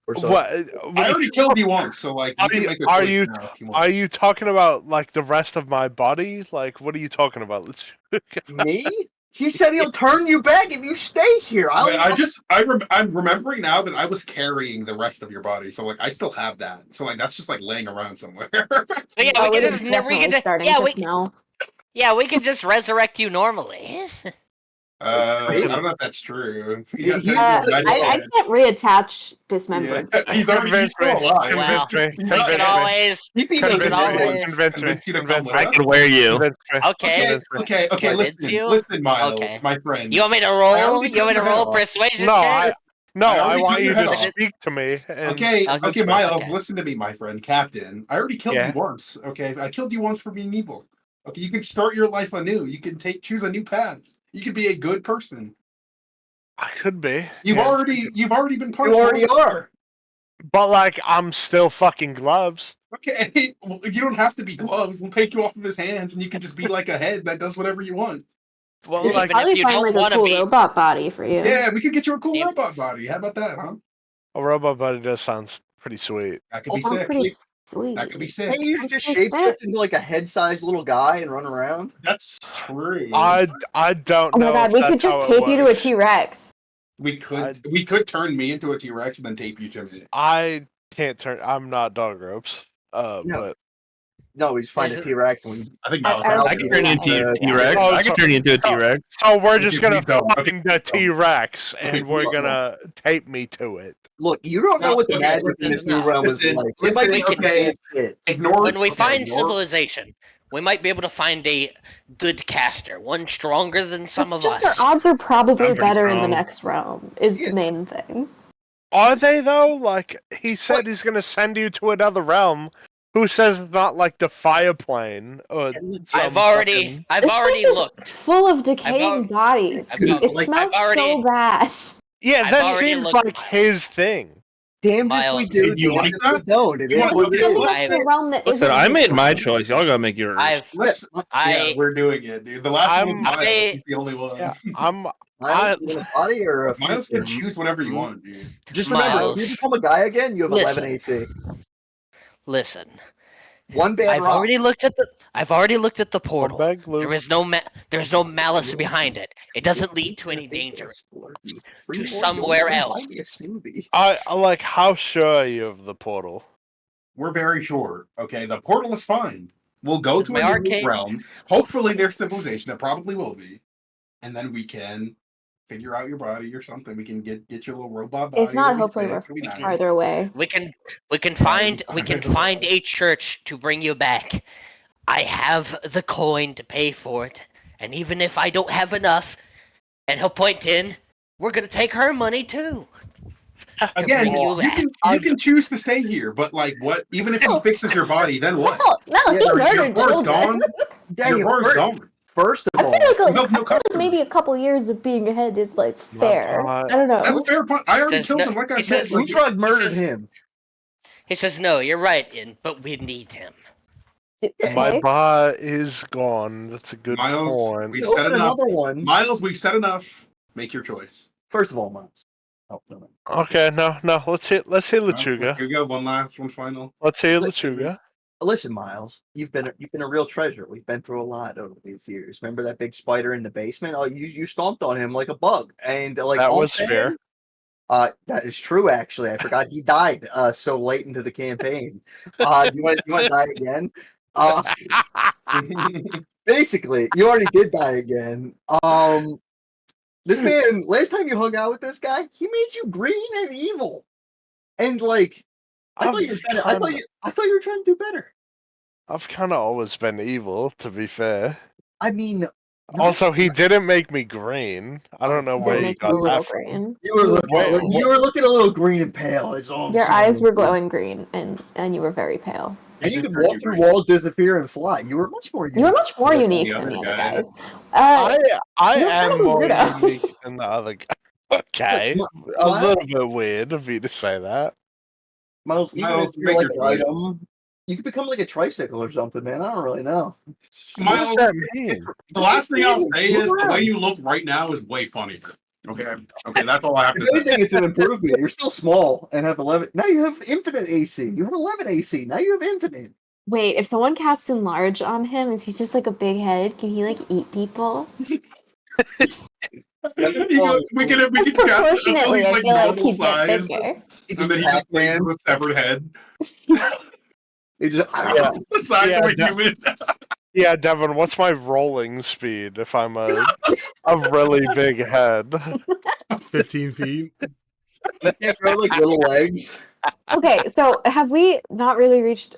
Or so. What? I already killed you once, so like you can make a choice now if you want. Are you talking about like the rest of my body? Like, what are you talking about? Me? He said he'll turn you back if you stay here. I'm remembering now that I was carrying the rest of your body, so like I still have that. So like that's just like laying around somewhere. Yeah, we can just resurrect you normally. I don't know if that's true. I can't reattach dismembered. Yeah, he's still alive. Well, you can always. Convince me. I can wear you. Okay. Okay. Listen, Miles, my friend. You want me to roll? You want me to roll persuasion check? I want you to speak to me. Okay, Miles, listen to me, my friend, Captain. I already killed you once. Okay, I killed you once for being evil. Okay, you can start your life anew. You can choose a new path. You could be a good person. I could be. You've already been punished. You already are. But like, I'm still fucking gloves. Okay, well, you don't have to be gloves. We'll take you off of his hands, and you can just be like a head that does whatever you want. Well, we like, probably find like a cool robot body for you. Yeah, we could get you a cool robot body. How about that, huh? A robot body does sound pretty sweet. That could be sick. Sweet. That could be sick. Can you just shapeshift into like a head-sized little guy and run around? That's true. I don't know. Oh my god, we could just tape you to a T-Rex. We could turn me into a T-Rex and then tape you to me. I can't turn. I'm not dog ropes. But no, we just find a T-Rex and we. I think I can turn you into a T-Rex. I can turn you into a T-Rex. So we're just gonna find the T-Rex and we're gonna tape me to it. Look, you don't know what the magic in this new realm is like. It might be okay. When we find civilization, we might be able to find a good caster, one stronger than some of us. Our odds are probably better in the next realm. Is the main thing. Are they though? Like he said, he's gonna send you to another realm. Who says it's not like the fire plane? Or I've already looked. Full of decaying bodies. It smells so bad. Yeah, that seems like his thing. Damn if we do, you damn like if that? we don't. It is what it is. Listen, I made my choice. Y'all gotta make yours. We're doing it, dude. The last one, Miles is the only one. Yeah, body or a Miles can choose whatever you want, dude. Just remember, if you become a guy again, you have 11 AC. Listen. One bad I've already looked at the portal. There's no malice behind it. It doesn't lead to any danger. To somewhere else. I like. How sure are you of the portal? We're very sure. Okay, the portal is fine. We'll go to a new realm. Hopefully, there's civilization. There probably will be, and then we can figure out your body or something. We can get your little robot body. If not, hopefully we're farther away. We can find a church to bring you back. I have the coin to pay for it, and even if I don't have enough, and he'll point in, we're gonna take her money too. Again, you can choose to stay here, but like, what? Even if he fixes your body, then what? No, he murdered children. Gone. Your bar's gone. First of all, I feel like maybe a couple years of being ahead is like fair. I don't know. That's a fair point. I already killed him. Like I said, Uhrtraag murdered him. He says, "No, you're right, but we need him." My bar is gone. That's a good point. We've said enough. Miles, we've said enough. Make your choice. First of all, Miles. Okay, no. Let's hear Lechuga. Here we go. One final. Let's hear Lechuga. Listen, Miles, you've been a real treasure. We've been through a lot over these years. Remember that big spider in the basement? Oh, you stomped on him like a bug, and like that was fair. That is true. Actually, I forgot he died so late into the campaign. You want to die again? Basically, you already did die again. This man, last time you hung out with this guy, he made you green and evil. And like, I thought you were trying to do better. I've kind of always been evil, to be fair. I mean, Also, he didn't make me green. I don't know Did where he make got you a little that from. green. you were looking a little green and pale. Is all I'm Your saying. eyes were glowing green, and you were very pale. And you could walk through walls, disappear, and fly. You were much more unique. You were much more than unique the than other the other guy. guys. I you're am kind of a more weirdo. unique than the other guy. Okay, a little bit weird of you to say that. Miles, even Miles, if you're make like your an choice. item, you could become like a tricycle or something, man. I don't really know. What Miles, does that mean? the last thing I'll say is the Move way around. you look right now is way funnier. Okay, that's all I have If to say. anything, it's an improvement. You're still small and have 11. Now you have infinite AC. You had 11 AC. Now you have infinite. Wait, if someone casts enlarge on him, is he just like a big head? Can he like eat people? We can cast it until Proportionately, he's I like feel like normal he'd get size, bigger. and then he just plays Pac-Man. with a severed head. He just The size Yeah, of a human. Yeah, Devin, what's my rolling speed if I'm a really big head? 15 feet. you can't grow like little legs. Okay, so have we not really reached?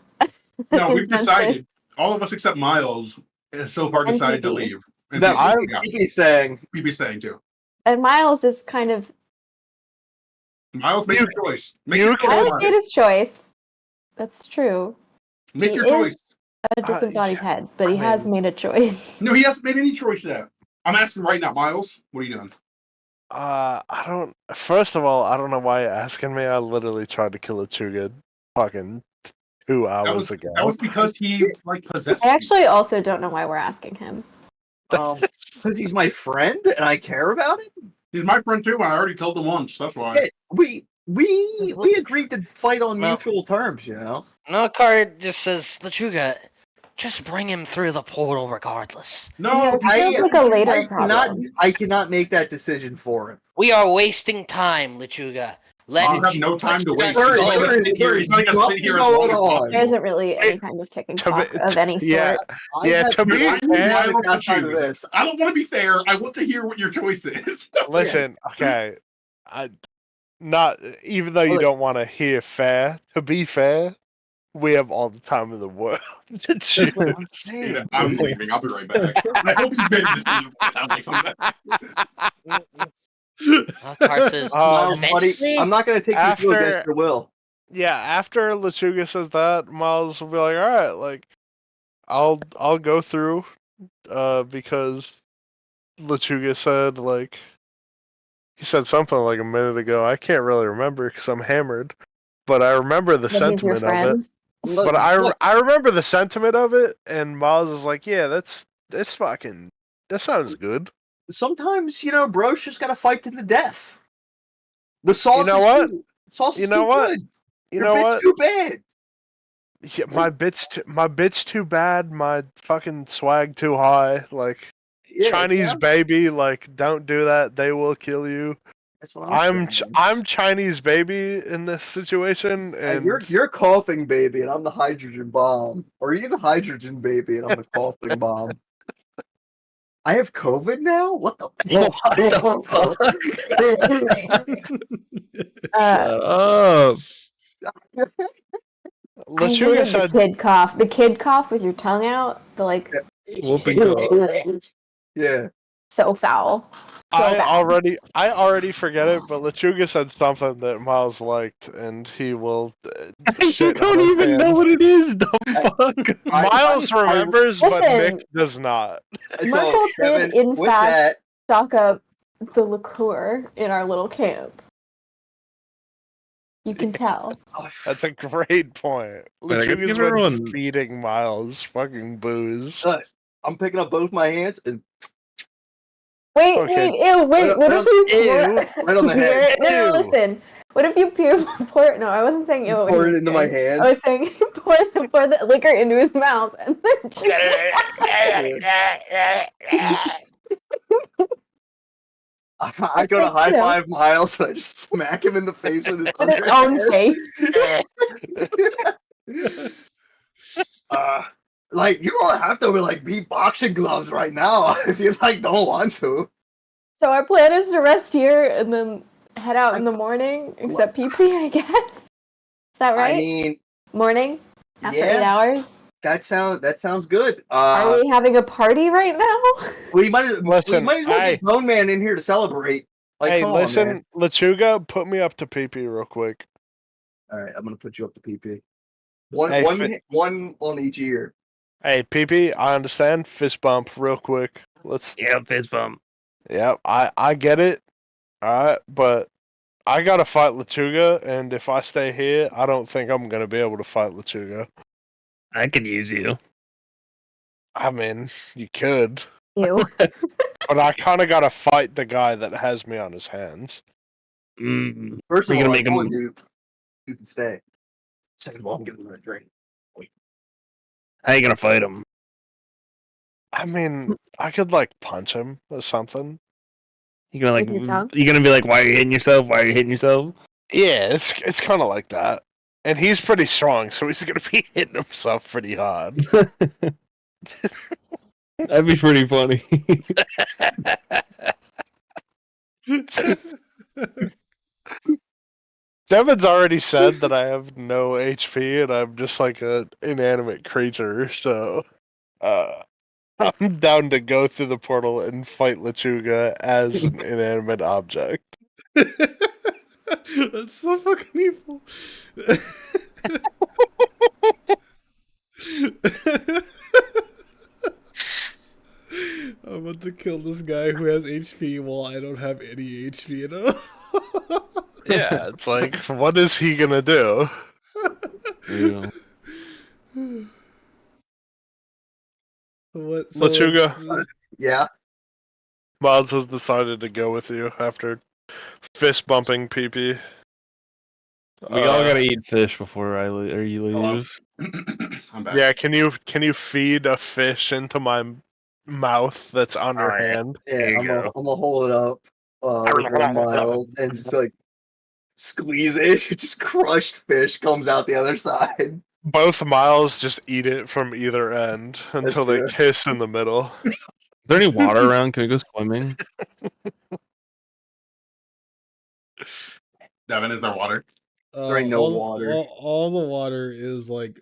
No, we've consensus? decided. All of us except Miles has so far And decided to PP. leave. And No, PP, yeah, he's saying. PP's staying too. And Miles is kind of. Miles, make your choice. Make you your choice. Miles Miles. made his choice. That's true. Make He your is choice. a disembodied head, but he has made a choice. No, he hasn't made any choice yet. I'm asking right now, Miles. What are you doing? I don't. First of all, I don't know why you're asking me. I literally tried to kill Lechuga fucking 2 hours ago. That was because he like possessed. I actually also don't know why we're asking him. Because he's my friend and I care about him. He's my friend too, and I already killed him once. That's why. Yeah, we agreed to fight on mutual terms, you know. Malakar just says, Lechuga, just bring him through the portal regardless. No, Feels like a later problem. I cannot make that decision for him. We are wasting time, Lechuga. Let I have no time to waste. Sir, He's not gonna sit here as long as possible. There isn't really any kind of ticking clock of any sort. Yeah, to be fair, I don't want to be fair. I want to hear what your choice is. listen, okay, not even though you don't want to hear fair. To be fair, we have all the time in the world to choose. I'm leaving. I'll be right back. I hope you made this by the time I come back. Miles, buddy, I'm not going to take you through against your will. Yeah, after Lechuga says that, Miles will be like, "All right, like, I'll go through, because Lechuga said like." He said something like a minute ago. I can't really remember because I'm hammered, but I remember the sentiment of it. But I remember the sentiment of it, and Miles is like, "Yeah, that's fucking. That sounds good." Sometimes, you know, bro's just gotta fight to the death. The sauce You know what? Sauce You is know too what? good. You Your know bit's what? too bad. Yeah, my bit's too bad. My fucking swag too high. Like Chinese baby. Like, don't do that. They will kill you. That's what I'm saying. I'm Chinese baby in this situation, and You're coughing baby, and I'm the hydrogen bomb. Or are you the hydrogen baby, and I'm the coughing bomb? I have COVID now? What the? I hated the kid cough. The kid cough with your tongue out. The like. Yeah. So foul. I already forget it, but Lechuga said something that Miles liked, and he will. You don't even know what it is, dumb fuck. Miles remembers, but Listen. Nick does not. Merkel did, in fact, stock up the liqueur in our little camp. You can tell. That's a great point. But I gotta Lechuga's give been everyone- feeding Miles fucking booze. I'm picking up both my hands and. Wait, Okay. ew, wait, what if you pour... Right on the head. No, listen. What if you pour... No, I wasn't saying ew. Pour it into my hand? I was saying pour the liquor into his mouth and then I go to high five Miles and I just smack him in the face with his, with his own face. Like, you don't have to like be boxing gloves right now if you like don't want to. So our plan is to rest here and then head out in the morning, except PP, I guess. Is that right? I mean, morning after 8 yeah. hours. That sounds good. Are we having a party right now? We might as well hey. get Bone Man in here to celebrate. Like, Hey, come listen, on, man. Lechuga, put me up to PP real quick. All right, I'm gonna put you up to PP. Hey, One on each ear. Hey, PP, I understand. Fist bump real quick. Let's. Yeah, fist bump. Yeah, I get it. All right, but I gotta fight Lechuga, and if I stay here, I don't think I'm gonna be able to fight Lechuga. I could use you. I mean, you could, Ew. but I kind of gotta fight the guy that has me on his hands. First of We're all, gonna I make told him. you can stay. Second of all, I'm getting another drink. How you gonna fight him? I mean, I could like punch him or something. You gonna like? With your tongue? You gonna be like, "Why are you hitting yourself? Why are you hitting yourself?" Yeah, it's kind of like that. And he's pretty strong, so he's gonna be hitting himself pretty hard. That'd be pretty funny. Devin's already said that I have no HP and I'm just like an inanimate creature, so I'm down to go through the portal and fight Lechuga as an inanimate object. That's so fucking evil. I'm about to kill this guy who has HP while I don't have any HP at all. Yeah, it's like, what is he gonna do? Yeah. What? So Lechuga, Yeah. Miles has decided to go with you after fist bumping PP. We all gotta eat fish before or you Hello. leave. I'm back. Yeah, can you feed a fish into my mouth that's on your Alright. hand? Yeah, There you I'm go. gonna hold it up with one Miles and just like squeeze it. Just crushed fish comes out the other side. Both Miles just eat it from either end until they true. kiss in the middle. Is there any water around? Can we go swimming? Devin, is there water? There ain't no all, water. All the water is like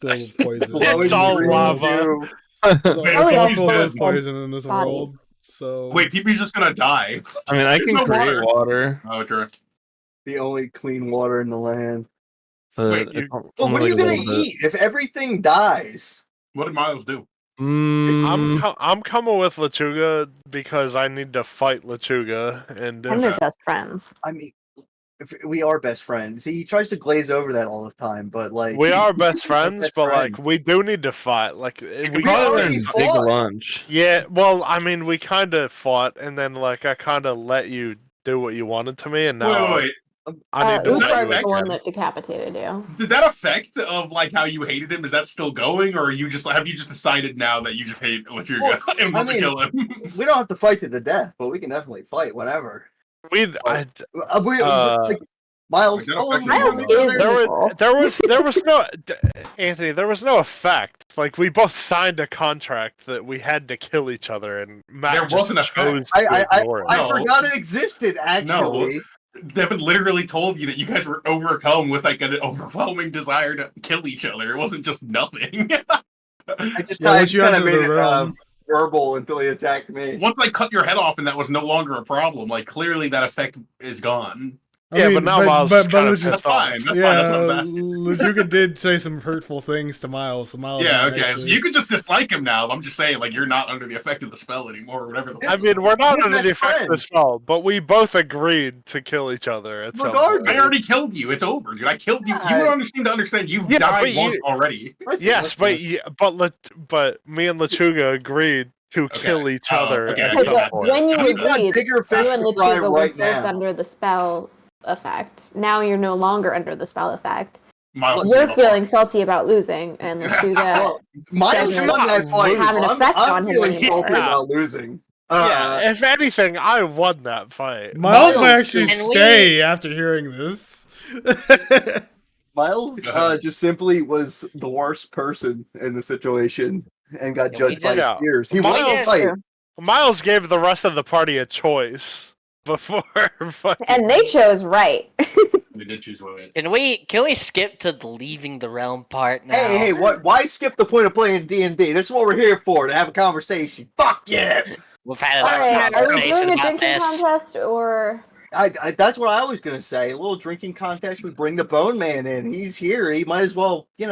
filled with poison. It's all lava. It's all Wait, filled with PP poison in this bodies. world. So Wait, PP's just gonna die. I mean, I There's can no create water, Oh, true. The only clean water in the land. but Wait, it's Well, only what are you like a gonna little bit. eat if everything dies? What did Miles do? I'm coming with Lechuga because I need to fight Lechuga, and And they're best friends. I mean, if we are best friends. See, he tries to glaze over that all the time, but like we are best friends, best but friend. like we do need to fight. Like we Probably already learn fought. big lunch. Yeah, well, I mean, we kind of fought, and then like I kind of let you do what you wanted to me, and now Wait. I need to let Uhrtraag you was the one again. that decapitated you. Did that effect of like how you hated him? Is that still going, or are you just have you just decided now that you just hate Lechuga Well, and want to kill him? We don't have to fight to the death, but we can definitely fight whenever. We like, Miles. Miles is evil. there was no Anthony. There was no effect. Like we both signed a contract that we had to kill each other, and Matt There just wasn't a chose effect. to ignore it. I forgot it existed. Actually, Devin literally told you that you guys were overcome with like an overwhelming desire to kill each other. It wasn't just nothing. I just once you kind of enter made the it realm, verbal until he attacked me. Once I cut your head off and that was no longer a problem, like clearly that effect is gone. Yeah, but now Miles is kind of That's pissed off. fine. That's fine. That's what I was asking. Lechuga did say some hurtful things to Miles. So Miles Yeah, might okay. So actually- you could just dislike him now. I'm just saying, like, you're not under the effect of the spell anymore, or whatever. I mean, we're not We're under the best effect of the friends. spell, but we both agreed to kill each other at some Regardless. point. I already killed you. It's over, dude. I killed you. Yeah, You don't seem to understand. You've Yeah, died but once already. Yes, but me and Lechuga agreed to kill each other. okay, at I some get point. When you We've got agreed, bigger you fish and to fry Lechuga were right both now. under the spell effect. Now you're no longer under the spell effect. Miles You're is feeling salty about losing, and Lechuga Well, Miles doesn't won that fight. have an effect I'm on him feeling anymore. salty about losing. Yeah, if anything, I won that fight. Miles might Miles, actually can we- stay after hearing this. Miles just simply was the worst person in the situation and got Yeah, we judged by his just- peers. He Miles- wanted to fight. Miles gave the rest of the party a choice before fucking. And they chose right. We did choose right. Can we skip to the leaving the realm part now? Hey, why skip the point of playing D&D? That's what we're here for, to have a conversation. Fuck yeah! We've had Alright, a are we conversation doing a about drinking this. contest or? That's what I was gonna say. A little drinking contest. We bring the Bone Man in. He's here. He might as well, I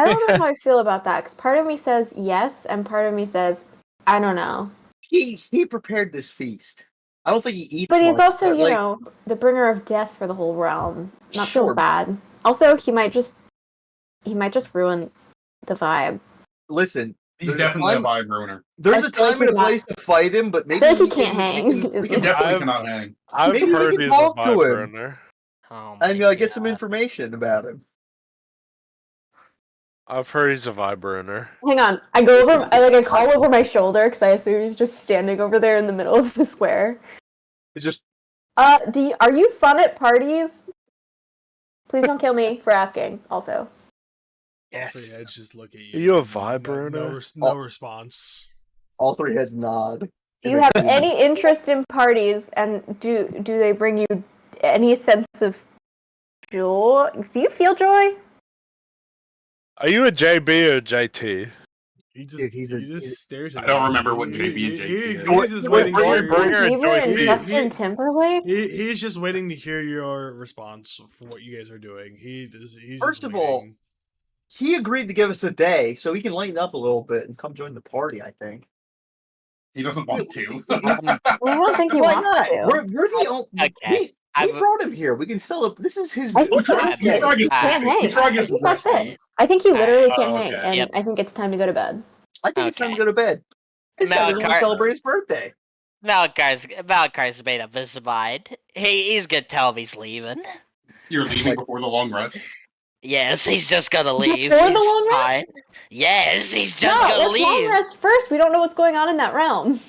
don't know how I feel about that because part of me says yes, and part of me says I don't know. He prepared this feast. I don't think he eats. But he's much, also, but, like, the bringer of death for the whole realm. Not Sure. feel bad. Also, he might just ruin the vibe. Listen, He's there's a definitely a time- vibe ruiner. There's I a feel like time and a he's not- place to fight him, but maybe I feel like he can't hang. We He can definitely I've- cannot hang. I've Maybe we heard can he's a talk to vibe him. runner. Oh and my get some God. information about him. I've heard he's a vibe runner. Hang on, I go over. I call over my shoulder because I assume he's just standing over there in the middle of the square. It's just Are you fun at parties? Please don't kill me for asking. Also, yes. Three heads just look at you. Are you a vibe No, runner? no response. All three heads nod. do you have any interest in parties? And do they bring you any sense of joy? Do you feel joy? Are you a JB or JT? He just, Dude, he just stares at I don't you. remember what JB and JT is. He's just waiting to Joy hear. Bringer and Bieber and Joy Justin Timberlake? He's just waiting to hear your response for what you guys are doing. He's First just of all, waiting. he agreed to give us a day so he can lighten up a little bit and come join the party, I think. He doesn't want to. I don't think he Why wants not? to. We're the only. Okay. We brought him here. We can celebrate. This is his. I think he birthday. Uhrtraag is can't hang. Uhrtraag I is think that's resting. it. I think he literally Oh, can't okay. hang, and Yep. I think it's time to go to bed. I think it's time to Okay. go to bed. This guy doesn't want to Malakar- celebrate his birthday. Malakar's made up his mind. He's gonna tell me he's leaving. You're leaving before the long rest. Yes, he's just gonna leave. Before the It's long rest? fine. Yes, he's just No, gonna let's long leave. rest first. We don't know what's going on in that realm.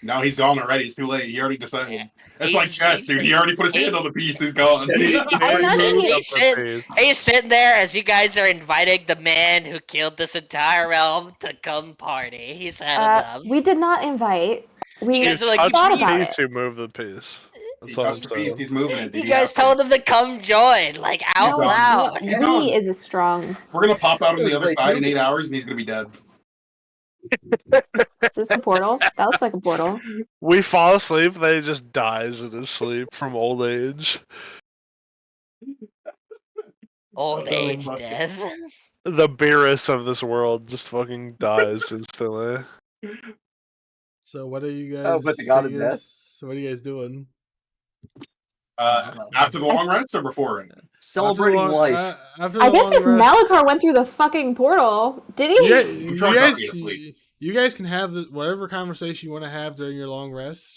No, he's gone already. It's too late. He already decided. Yeah. It's like chess, dude. He already put his hand on the piece. He's gone. I'm not saying He's sitting there as you guys are inviting the man who killed this entire realm to come party. He's had enough. We did not invite. We You guys are like, Touch thought the about piece, it. you move the piece. He That's all I'm touched the piece. saying. He's moving it. You guys told him to come join, like out gone. loud. He's gone. We is a strong. We're gonna pop out on the other Like, side in 8 hours, and he's gonna be dead. Is this a portal? That looks like a portal. We fall asleep, then he just dies in his sleep from old age. Old age my- death. The Beerus of this world just fucking dies instantly. So what are you guys? Oh, but the god of death. So what are you guys doing? After the long rest or before it? Celebrating life. After I the guess long if rest- Malakar went through the fucking portal, did he? you Uhrtraag's guys, already asleep. you guys can have whatever conversation you want to have during your long rest,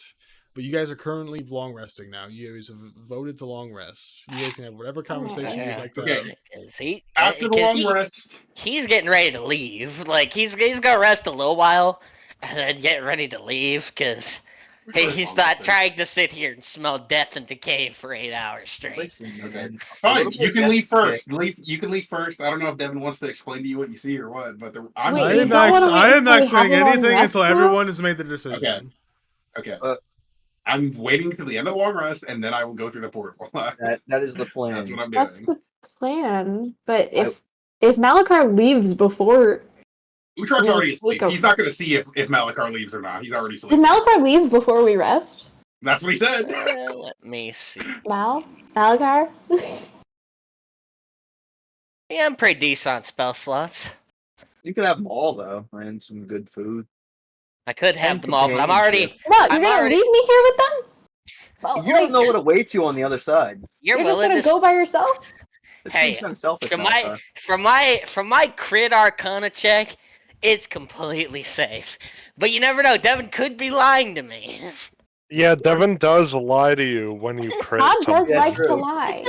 but you guys are currently long resting now. You guys have voted to long rest. You guys can have whatever conversation you'd like to Okay. have. Is he? After the 'cause long rest, he's getting ready to leave. Like he's gonna rest a little while and then get ready to leave because he's not trying to sit here and smell death and decay for 8 hours straight. Listen, man. fine. You can leave first. You can leave first. I don't know if Devin wants to explain to you what you see or what, but I'm Wait, I you am don't not, wanna I wait am not until we have explaining a long anything rest until now? everyone has made their decision. Okay. I'm waiting till the end of the long rest, and then I will go through the portal. That is the plan. That's what I'm That's doing. the plan. But if Malakar leaves before, Uhrtraag's already asleep. Look, He's not going to see if Malakar leaves or not. He's already does asleep. Malakar leave before we rest? That's what he said. Let me see. Malakar? Yeah, I'm pretty decent on spell slots. You could have them all though, and some good food. I could have And them all, but I'm companionship. already. No, you're I'm gonna already- leave me here with them? Well, You don't know what awaits you on the other side. You're You're just willing gonna to go by yourself? It Hey, seems kind of selfish. from Malachi. my crit arcana check, it's completely safe. But you never know. Devin could be lying to me. Yeah, Devin does lie to you when you crit. Bob does That's like to true. lie.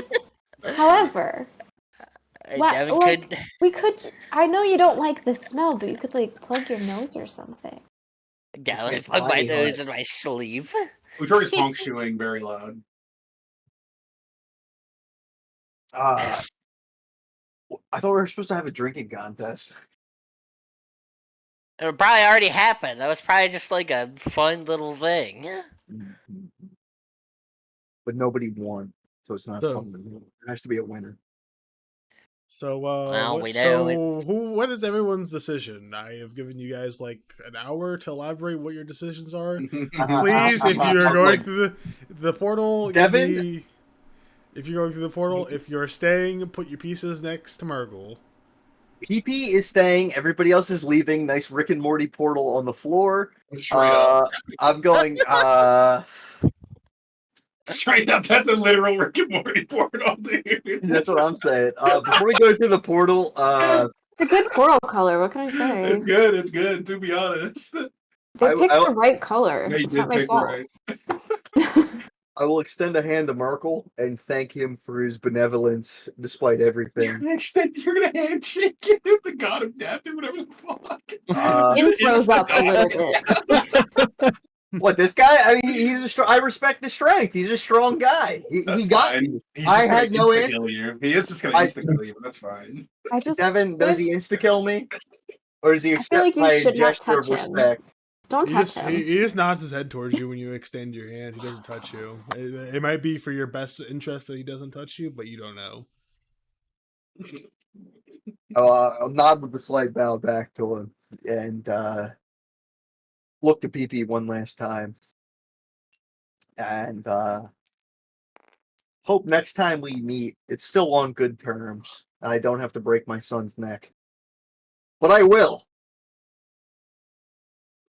However, Wha- Devin like- could. we could. I know you don't like the smell, but you could like plug your nose or something. Yeah, let me It's plug my lying, nose huh? in my sleeve. Uhrtraag is honk shoeing very loud. I thought we were supposed to have a drinking contest. It probably already happened. That was probably just like a fun little thing. But nobody won, so it's not So- fun. There has to be a winner. So, Well, we know it. what is everyone's decision? I have given you guys like an hour to elaborate what your decisions are. Please, if you're going through the portal, Devin? if you're going through the portal, if you're staying, put your pieces next to Murgle. PP is staying. Everybody else is leaving. Nice Rick and Morty portal on the floor. Straight up. I'm going. Straight up. That's a literal Rick and Morty portal, dude. That's what I'm saying. Before we go through the portal, It's a good coral color. What can I say? It's good. It's good, to be honest. They picked the right color. They It's did not my pick fault. right. I will extend a hand to Markle and thank him for his benevolence despite everything. You're gonna handshake him, the god of death, or whatever the fuck. It throws up a little bit. What, this guy? I mean, he's I respect the strength. He's a strong guy. He got fine. me. He's I just had gonna no insta-kill you. He is just gonna insta-kill you, but that's fine. I just Devin, does he insta-kill me? Or does he I feel like accept you my should not gesture of touch him. respect? Don't He touch just, him. he just nods his head towards you when you extend your hand. He doesn't touch you. It might be for your best interest that he doesn't touch you, but you don't know. I'll nod with a slight bow back to him and look to PP one last time. And hope next time we meet, it's still on good terms. And I don't have to break my son's neck. But I will.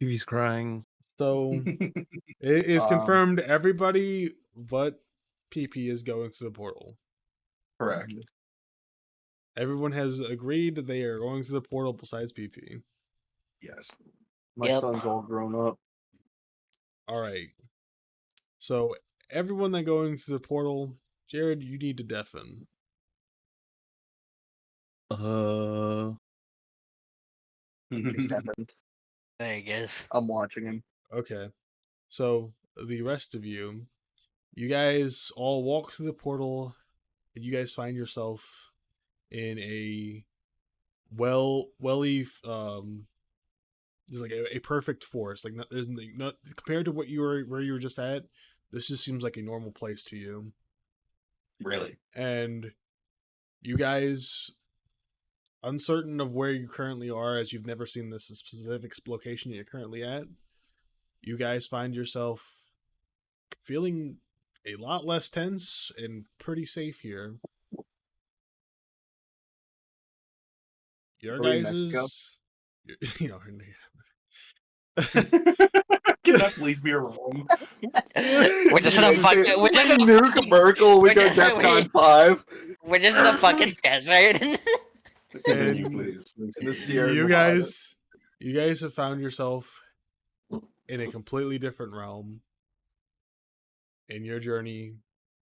He's crying. So it is confirmed everybody but PP is going to the portal. Correct. Everyone has agreed that they are going to the portal besides PP. Yes. My Yep. son's all grown up. All right. So everyone that going to the portal, Jared, you need to deafen. It happened. There he goes. I'm watching him. Okay. So the rest of you, you guys all walk through the portal, and you guys find yourself in a just like a perfect forest. Like there's not compared to what you were where you were just at. This just seems like a normal place to you. Really? And you guys, uncertain of where you currently are, as you've never seen this specific location you're currently at, you guys find yourself feeling a lot less tense and pretty safe here. Your Are we in Mexico? guys's, you know, Can that please be wrong? We're just in a fucking. We're just in a Nuke fucking. Merkel, we we're go just- DEFCON 5. We're just in a fucking desert. Continue, And please. In the Sierra you Nevada. guys have found yourself in a completely different realm, and your journey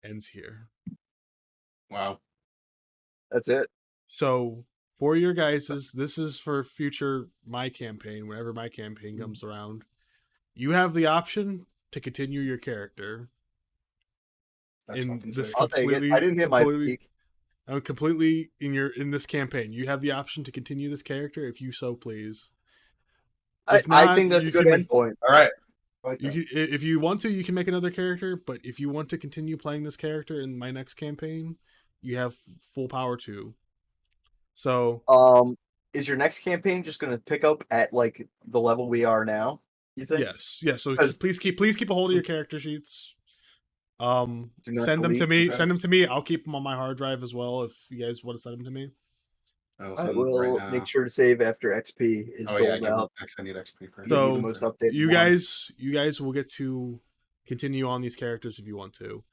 ends here. Wow. That's it. So for your guys's, this is for future my campaign. Whenever my campaign comes around, you have the option to continue your character That's in fucking this sick. I'll take it. I didn't hit my peak. completely in this campaign. You have the option to continue this character if you so please. I If not, think that's a you good can- endpoint. All right. Like You that. can, if you want to, you can make another character. But if you want to continue playing this character in my next campaign, you have full power to. So Is your next campaign just going to pick up at like the level we are now? You think? yes. So 'Cause- please keep a hold of your character sheets. Do not Send them to delete. me. Okay. Send them to me. I'll keep them on my hard drive as well. If you guys want to send them to me. I will I send will right now. make sure to save after XP is Oh yeah, doled give me out. X. I need XP first. Give me So, the most updated You one. guys will get to continue on these characters if you want to.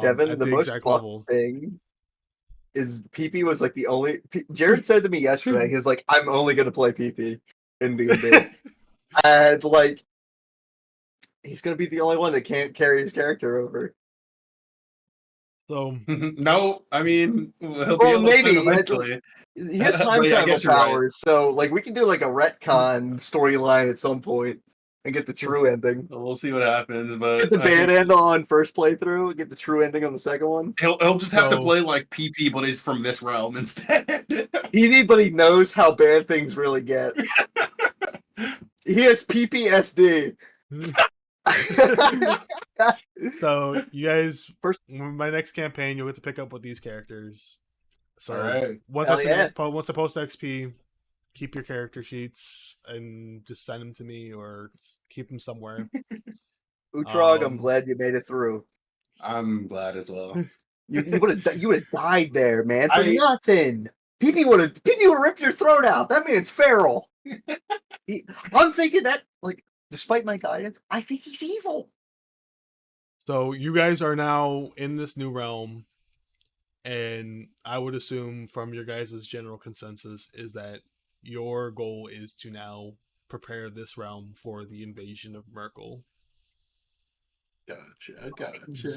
Devin, at the most exact fucked level. thing is PP was like the only. Jared said to me yesterday, he's like, "I'm only gonna play PP in D&D," and like, he's gonna be the only one that can't carry his character over. So No, I mean, he'll be Well, able to maybe eventually. he has But time yeah, I travel guess you're right. powers, so like we can do like a retcon storyline at some point and get the true ending. We'll see what happens, but Get the bad end on first playthrough, and get the true ending on the second one. He'll just have to So- play like PP, but he's from this realm instead. Eevee, but he knows how bad things really get. He has PPSD. So you guys, First- my next campaign, you'll get to pick up with these characters. So Alright. once Hell I yeah. once I post XP, keep your character sheets and just send them to me or keep them somewhere. Uhrtraag, I'm glad you made it through. I'm glad as well. You would have died there, man, for I- nothing. PP would have ripped your throat out. That man's feral. I'm thinking that, like, despite my guidance, I think he's evil. So you guys are now in this new realm, and I would assume from your guys' general consensus is that your goal is to now prepare this realm for the invasion of Merkel. Gotcha.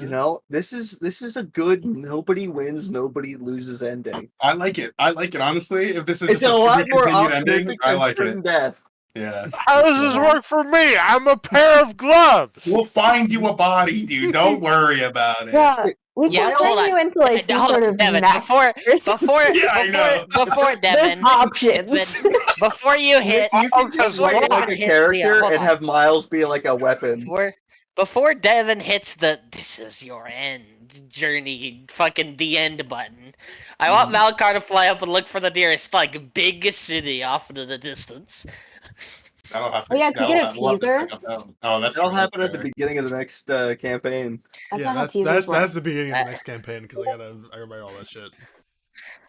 You know, this is a good nobody wins, nobody loses ending. I like it. Honestly. If this is It's just a lot more continued optimistic I than like certain it. death. Yeah. How does this work for me? I'm a pair of gloves. We'll find you a body, dude. Don't worry about it. Yeah, we Yeah, can hold turn on. you into like some Hold sort on, of Devin, mech before or something. Yeah, I know. before There's Devin, options. before you hit, You can just before write Devin like a hits character hold and on. have Miles be like a weapon. Before Devin hits the "this is your end" journey, fucking the end button, I want Malakar to fly up and look for the nearest like big city off into the distance. That'll have to. Oh, yeah, can we get a we'll have to teaser? pick up that one. Oh, that's That'll true, happen that's at the fair. beginning of the next campaign. That's Yeah, not how that's teasers work. that's the beginning of the next campaign because I gotta write all that shit.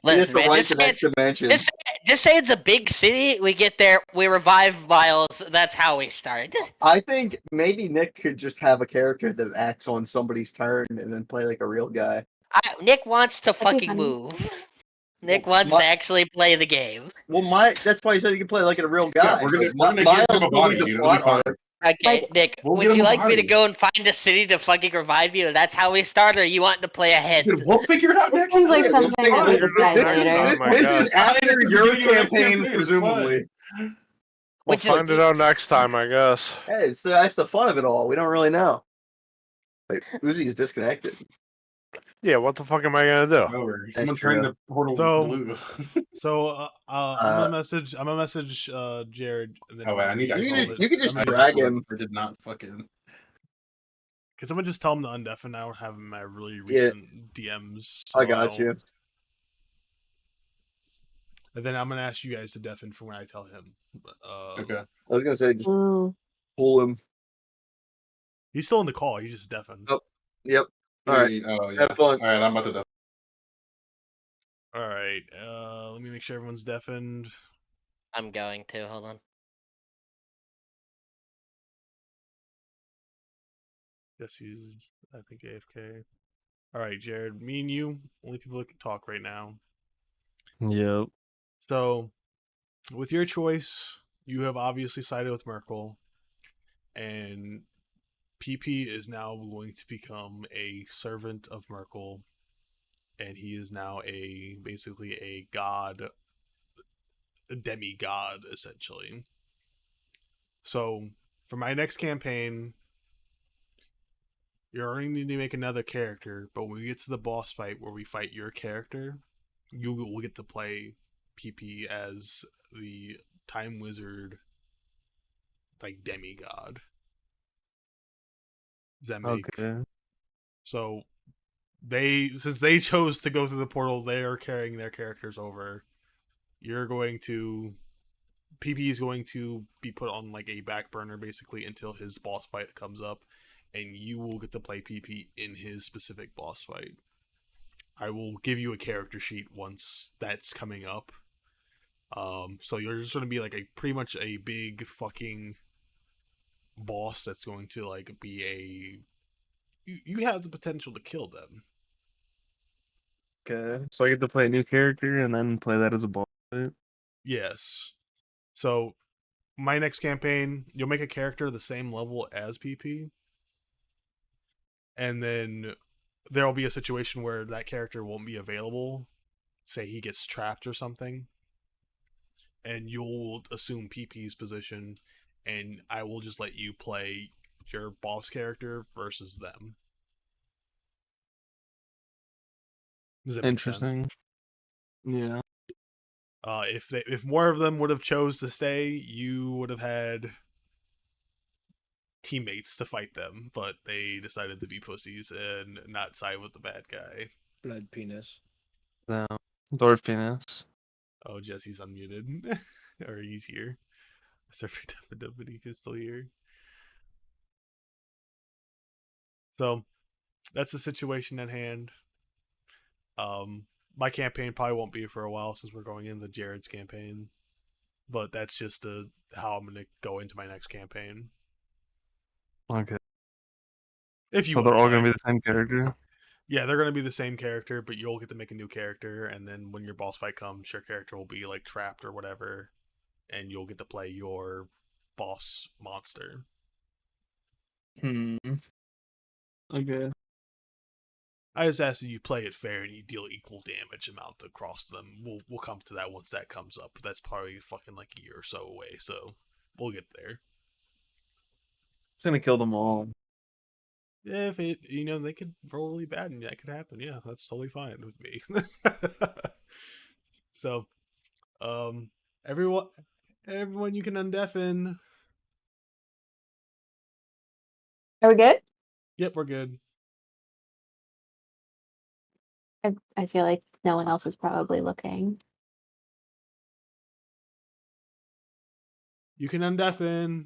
You have Listen, to man, write just the say next it's- dimension. just say it's a big city. We get there, we revive Miles. That's how we start. I think maybe Nick could just have a character that acts on somebody's turn and then play like a real guy. Nick wants to That'd be fucking funny. move. Nick Well, wants to actually play the game. Well, that's why he said he could play like a real Yeah, guy. we're gonna Like, give Miles him a body, needs dude. It'll be plot fine. arc. Okay, Like- Nick, We'll would get you him a like me to body. go and find a city to fucking revive you? That's how we start, or you want to play ahead? Dude, we'll figure it out This next seems like time. we'll something that we figure it decide out. later. Oh my This God. is after It's the your beginning of the next campaign, campaign, it's presumably. We'll Which is- find it out next time, I guess. Hey, that's the fun of it all. We don't really know. Wait, Uzi is disconnected. Yeah, what the fuck am I gonna do? Over. Someone true. turned the portal So- blue. So I'm gonna message Jared. And then Oh, wait, I need You can just I'm gonna- drag him. I did not fucking. Can someone just tell him to undeafen now or have my really Yeah. recent DMs? I got you. And then I'm gonna ask you guys to deafen for when I tell him. Okay. I was gonna say just Mm. pull him. He's still in the call. He's just deafened. Oh. Yep. All right. Oh, yeah. Have fun. All right, I'm about to. All right. Let me make sure everyone's deafened. I'm going to. Hold on. Yes, he's I think AFK. All right, Jared. Me and you, only people that can talk right now. Yep. So, with your choice, you have obviously sided with Merkel, and PP is now going to become a servant of Merkel, and he is now basically a god, a demigod, essentially. So, for my next campaign, you're going to need to make another character, but when we get to the boss fight where we fight your character, you will get to play PP as the time wizard, like demigod. Does that make Okay. so? Since they chose to go through the portal, they are carrying their characters over. You're going to PP is going to be put on like a back burner basically until his boss fight comes up, and you will get to play PP in his specific boss fight. I will give you a character sheet once that's coming up. So you're just going to be like a pretty much a big fucking boss that's going to like be you have the potential to kill them. Okay. So I get to play a new character and then play that as a boss fight? Yes. So my next campaign, you'll make a character the same level as PP. And then there'll be a situation where that character won't be available. Say he gets trapped or something. And you'll assume PP's position and I will just let you play your boss character versus them. Does that make sense? Interesting. Yeah. If more of them would have chose to stay, you would have had teammates to fight them, but they decided to be pussies and not side with the bad guy. Blood penis. No. Dwarf penis. Oh, Jesse's unmuted. Or he's here. Sorry for definitely he's still here. So that's the situation at hand. My campaign probably won't be for a while since we're going into Jared's campaign. But that's just how I'm gonna go into my next campaign. Okay. If you So they're all gonna be the same character? Yeah, they're gonna be the same character, but you'll get to make a new character, and then when your boss fight comes, your character will be like trapped or whatever, and you'll get to play your boss monster. Okay. I just ask that you play it fair and you deal equal damage amount across them. We'll come to that once that comes up, but that's probably fucking like a year or so away, so we'll get there. It's gonna kill them all. If it, they could roll really bad and that could happen. Yeah, that's totally fine with me. So, everyone you can undeafen. Are we good? Yep, we're good. I feel like no one else is probably looking. You can undeafen.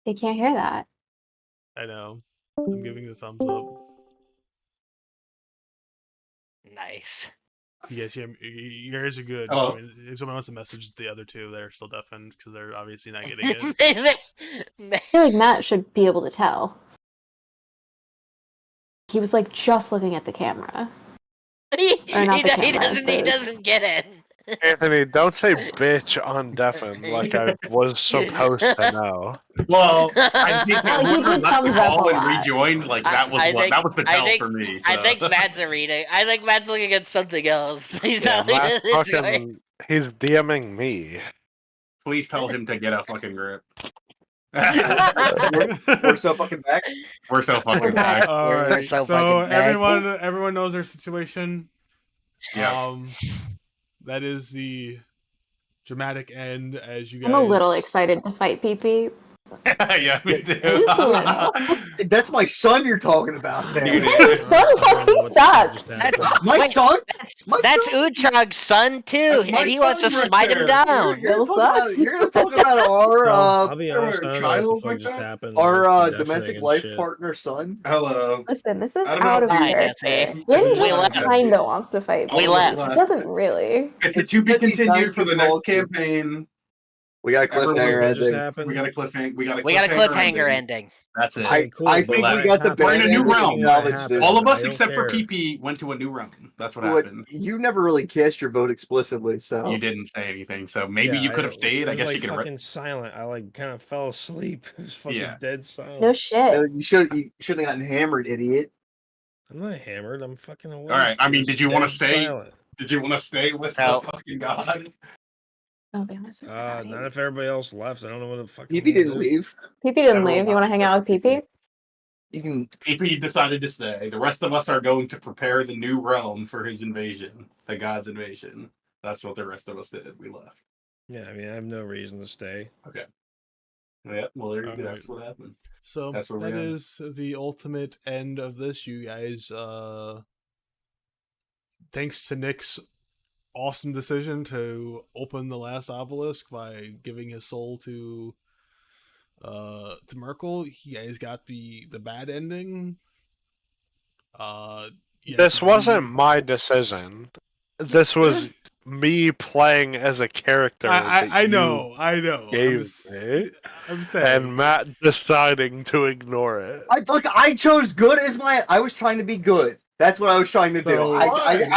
They can't hear that. I know. I'm giving the thumbs up. Nice. Yes, yeah, you guys are good. Oh. I mean, if someone wants to message the other two, they're still deafened because they're obviously not getting it. I feel like Matt should be able to tell. He was like just looking at the camera. He camera, doesn't get it. Anthony, don't say bitch on deafen like I was supposed to know. Well, I think Well, that he whoever did left the thumbs up call a and lot. rejoined, like that was that was the tell for me. So. I think Matt's a reading. I think Matt's looking at something else. He's Yeah, not Matt it's going- fucking, he's DMing me. Please tell him to get a fucking grip. We're so fucking back. We're so fucking back. back. All We're right, so so fucking back. everyone knows their situation. Yeah. That is the dramatic end as you guys. I'm a little excited to fight PP. Yeah, me too. That's my son you're talking about there. Dude, Your son fucking sucks. My son? That's Uhrtraag's son too, That's my and he wants to son right smite him there. down. You're Bill talking sucks. about our I'll be honest, I don't know what child the fuck like just that? happened. our With the domestic deafening life and shit. partner son. Hello. Listen, this is I don't know out if of Hi, character. Jesse. Yin We just left. kinda wants to fight We me. left. He doesn't really. It's a to be Because he's continued for the next not campaign. We got a cliffhanger What just ending. happened? We got a cliffhanger. We got a cliffhanger ending. That's it. Okay, cool, I but think what we got the happened- We're in a new bad realm. ending What knowledge happened? All of us I don't except for care. PP went to a new realm. That's what But happened. you never really cast your vote explicitly, so You didn't say anything, so maybe Yeah, you could have stayed. It I was guess like you could have. fucking silent. I like kind of fell asleep. It was fucking Yeah. dead silent. No shit. you shouldn't have gotten hammered, idiot. I'm not hammered. I'm fucking awake. All right. I mean, It was did you want to dead stay? silent. Did you want to stay with No. the fucking god? I'll be honest with you. Not if everybody else left. I don't know what the fuck. PP didn't leave. PP didn't Everyone leave. You want to left hang out with PP? You can. PP decided to stay. The rest of us are going to prepare the new realm for his invasion, the god's invasion. That's what the rest of us did. We left. Yeah, I mean, I have no reason to stay. Okay. Yeah. Well, there you go. Alright. That's what happened. So That's where that we're at. is the ultimate end of this. You guys, thanks to Nick's awesome decision to open the last obelisk by giving his soul to Merkel, you guys got the bad ending. Yes, This wasn't my decision. This was me playing as a character. that I you know. Gave me, I'm saying. and Matt deciding to ignore it. I chose good as I was trying to be good. That's what I was trying to do. So- I didn't.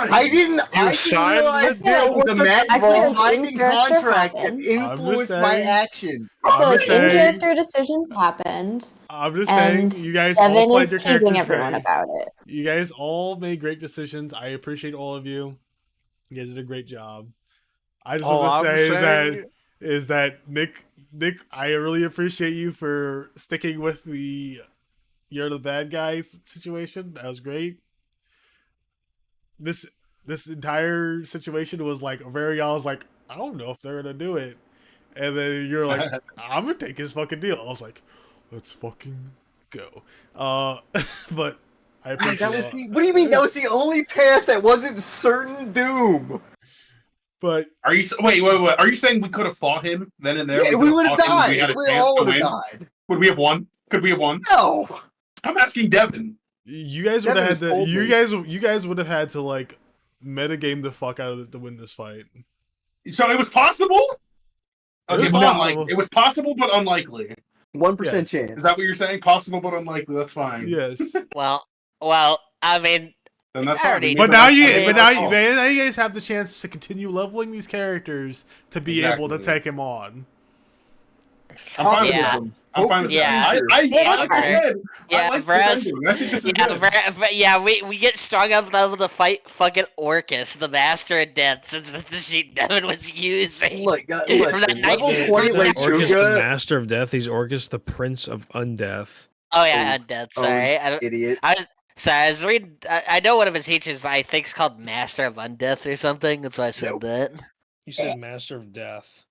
I didn't signed realize the there was a deal? binding In-character contract that happened. influenced I'm my just saying. action. I feel I'm like just saying. in-character decisions happened, I'm just saying, and you guys all Devin played is your teasing characters everyone great. about it. You guys all made great decisions. I appreciate all of you. You guys did a great job. I just All want to I'm say saying- is that Nick, I really appreciate you for sticking with the "you're the bad guy" situation. That was great. This entire situation was like I was like, I don't know if they're gonna do it, and then you're like, I'm gonna take his fucking deal. I was like, let's fucking go. But I appreciate That was all- what do you mean? That was the only path that wasn't certain doom. But Are you wait? Are you saying we could have fought him then and there? Yeah, we could've would have fought him and died. had a We chance all to would have win? died. Would we have won? Could we have won? No. I'm asking Devin. you guys would have had Devin's to. told me. You guys would have had to like metagame the fuck out of it to win this fight. So it was possible. It Okay, was but possible. unlikely. It was possible, but unlikely. 1% Yes. chance. Is that what you're saying? Possible, but unlikely. That's fine. Yes. Well, I mean, Then that's I fine. already- We But made now the you, right but call. now you guys have the chance to continue leveling these characters to be able to Exactly. take him on. I'm fine with Yeah. that. I'm fine with Yeah. that. I like Yeah. what Yeah, I like Braz- what I'm doing. I think this is good. we get strong enough level to fight fucking Orcus, the Master of Death, since the sheet Devin was using. Look, listen, level night- 20 from that- Orcus, the Lechuga, Master of Death. He's Orcus, the Prince of Undeath. Oh yeah, Undead. Sorry, I don't. idiot. Sorry, I was reading. I know one of his teachers. I think is called Master of Undeath or something. That's why I said Nope. that. You said Master of Death.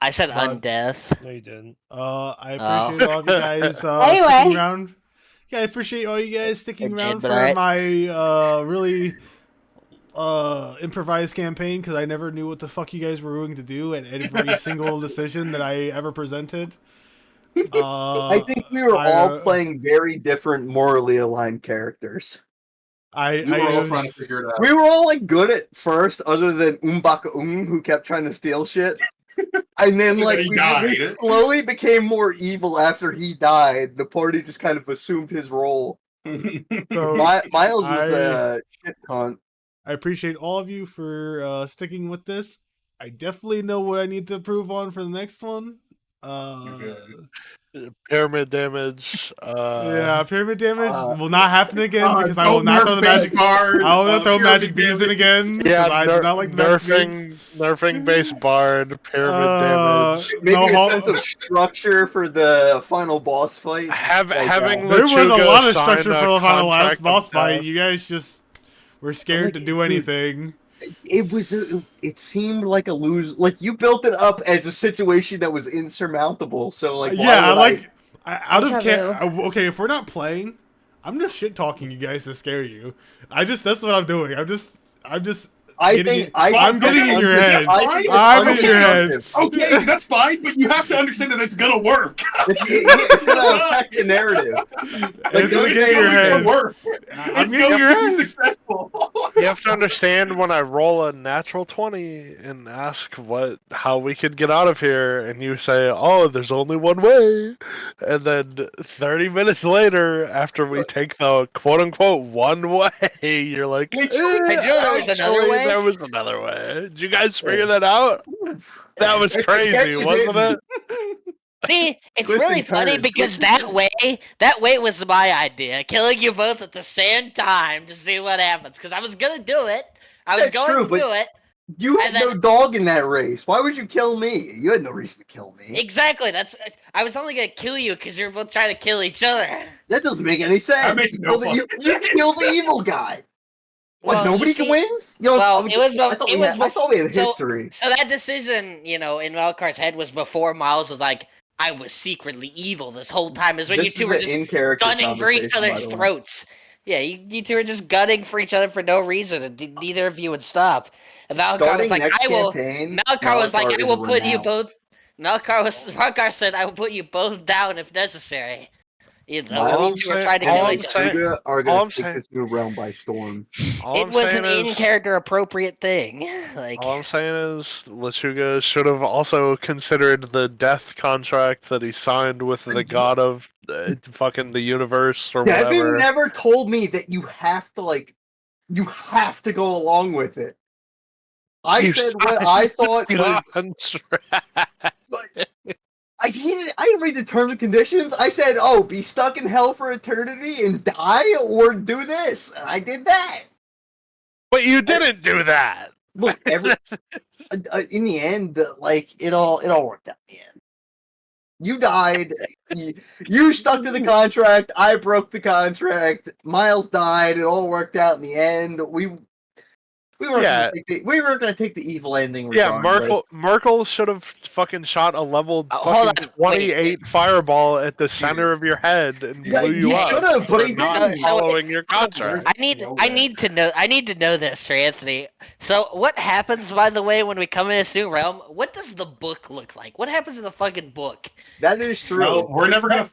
I said But- Undeath. No, you didn't. I appreciate all of you guys Anyway. sticking around. Yeah, I appreciate all you guys sticking It around did, for but my really improvised campaign because I never knew what the fuck you guys were going to do at every single decision that I ever presented. I think we were all playing very different morally aligned characters. We were all trying to figure it out. We were all like good at first, other than Umbaka who kept trying to steal shit. And then like he we died. slowly became more evil after he died. The party just kind of assumed his role. So, Miles was a shit cunt. I appreciate all of you for sticking with this. I definitely know what I need to improve on for the next one. Pyramid damage. Yeah, pyramid damage will not happen again because I will don't not nerf throw the base magic. bard, I will not throw pyramid magic beams in damage. again. Yeah, I do not like the magic beams. nerfing base bard, pyramid damage. Maybe No, a sense of structure for the final boss fight. Having There was a Lechuga lot of sign structure a for the final last contract boss of fight. death. You guys just were scared to do anything. It was. It seemed like a lose. Like you built it up as a situation that was insurmountable. So like, why Yeah, would like out of Deja okay, if we're not playing, I'm just shit talking you guys to scare you. That's what I'm doing. I'm just I getting think it- I I'm think getting in your head. I think it's I'm in your head. unproductive. Okay, that's fine, but you have to understand that it's gonna work. It's gonna affect the narrative. It's gonna get in your gonna head. work. I'm It's getting going your to be head. successful. You have to understand when I roll a natural 20 and ask how we could get out of here, and you say, "Oh, there's only one way," and then 30 minutes later, after we take the quote unquote one way, you're like, Wait, I know there was another actually, way. There was another way. Did you guys figure that out? That was I crazy, bet you wasn't didn't. it? See, it's Twists really and funny turns, because twists and that way was my idea. Killing you both at the same time to see what happens. Because I was gonna do it. I was That's going true, to but- do it. You had And then- no dog in that race. Why would you kill me? You had no reason to kill me. Exactly. I was only gonna kill you because you're both trying to kill each other. That doesn't make any sense. That makes no you kill the evil guy. What? Well, Nobody you can see- win? You know, well, it was I thought we had so- history. So that decision, in Malakar's head was before Miles was like, I was secretly evil this whole time. Is when This you two is were an just in-character gunning for each conversation, by other's the way. throats. Yeah, you two were just gunning for each other for no reason, and neither of you would stop. And Malakar Starting was like, next I will. campaign, Malakar was like, Malakar I will is put you renounced. both. Malakar said, I will put you both down if necessary. You know, All you two were I'm trying to saying- kill all each I'm other. saying- Lechuga are all going I'm to take saying- this new realm by storm. All It I'm was an saying is- in-character appropriate thing. Like, All I'm saying is, Lechuga should have also considered the death contract that he signed with the god of fucking the universe or Devin whatever. never told me that you have to go along with it. I You said what signed I thought was. Contract. I didn't read the terms and conditions. I said, "Oh, be stuck in hell for eternity and die, or do this." And I did that. But you didn't do that. Look, in the end, like it all worked out in the end. You died. You stuck to the contract. I broke the contract. Miles died. It all worked out in the end. We weren't gonna take the evil ending. Yeah, Regardless. Merkel should have fucking shot a level hold fucking on, wait. 28 fireball at the center of your head and Yeah, blew you he up. should have, but he for not didn't. following your Hold on. contract. I need to know this for Anthony. So what happens, by the way, when we come in this new realm? What does the book look like? What happens in the fucking book? That is true. No, we're not gonna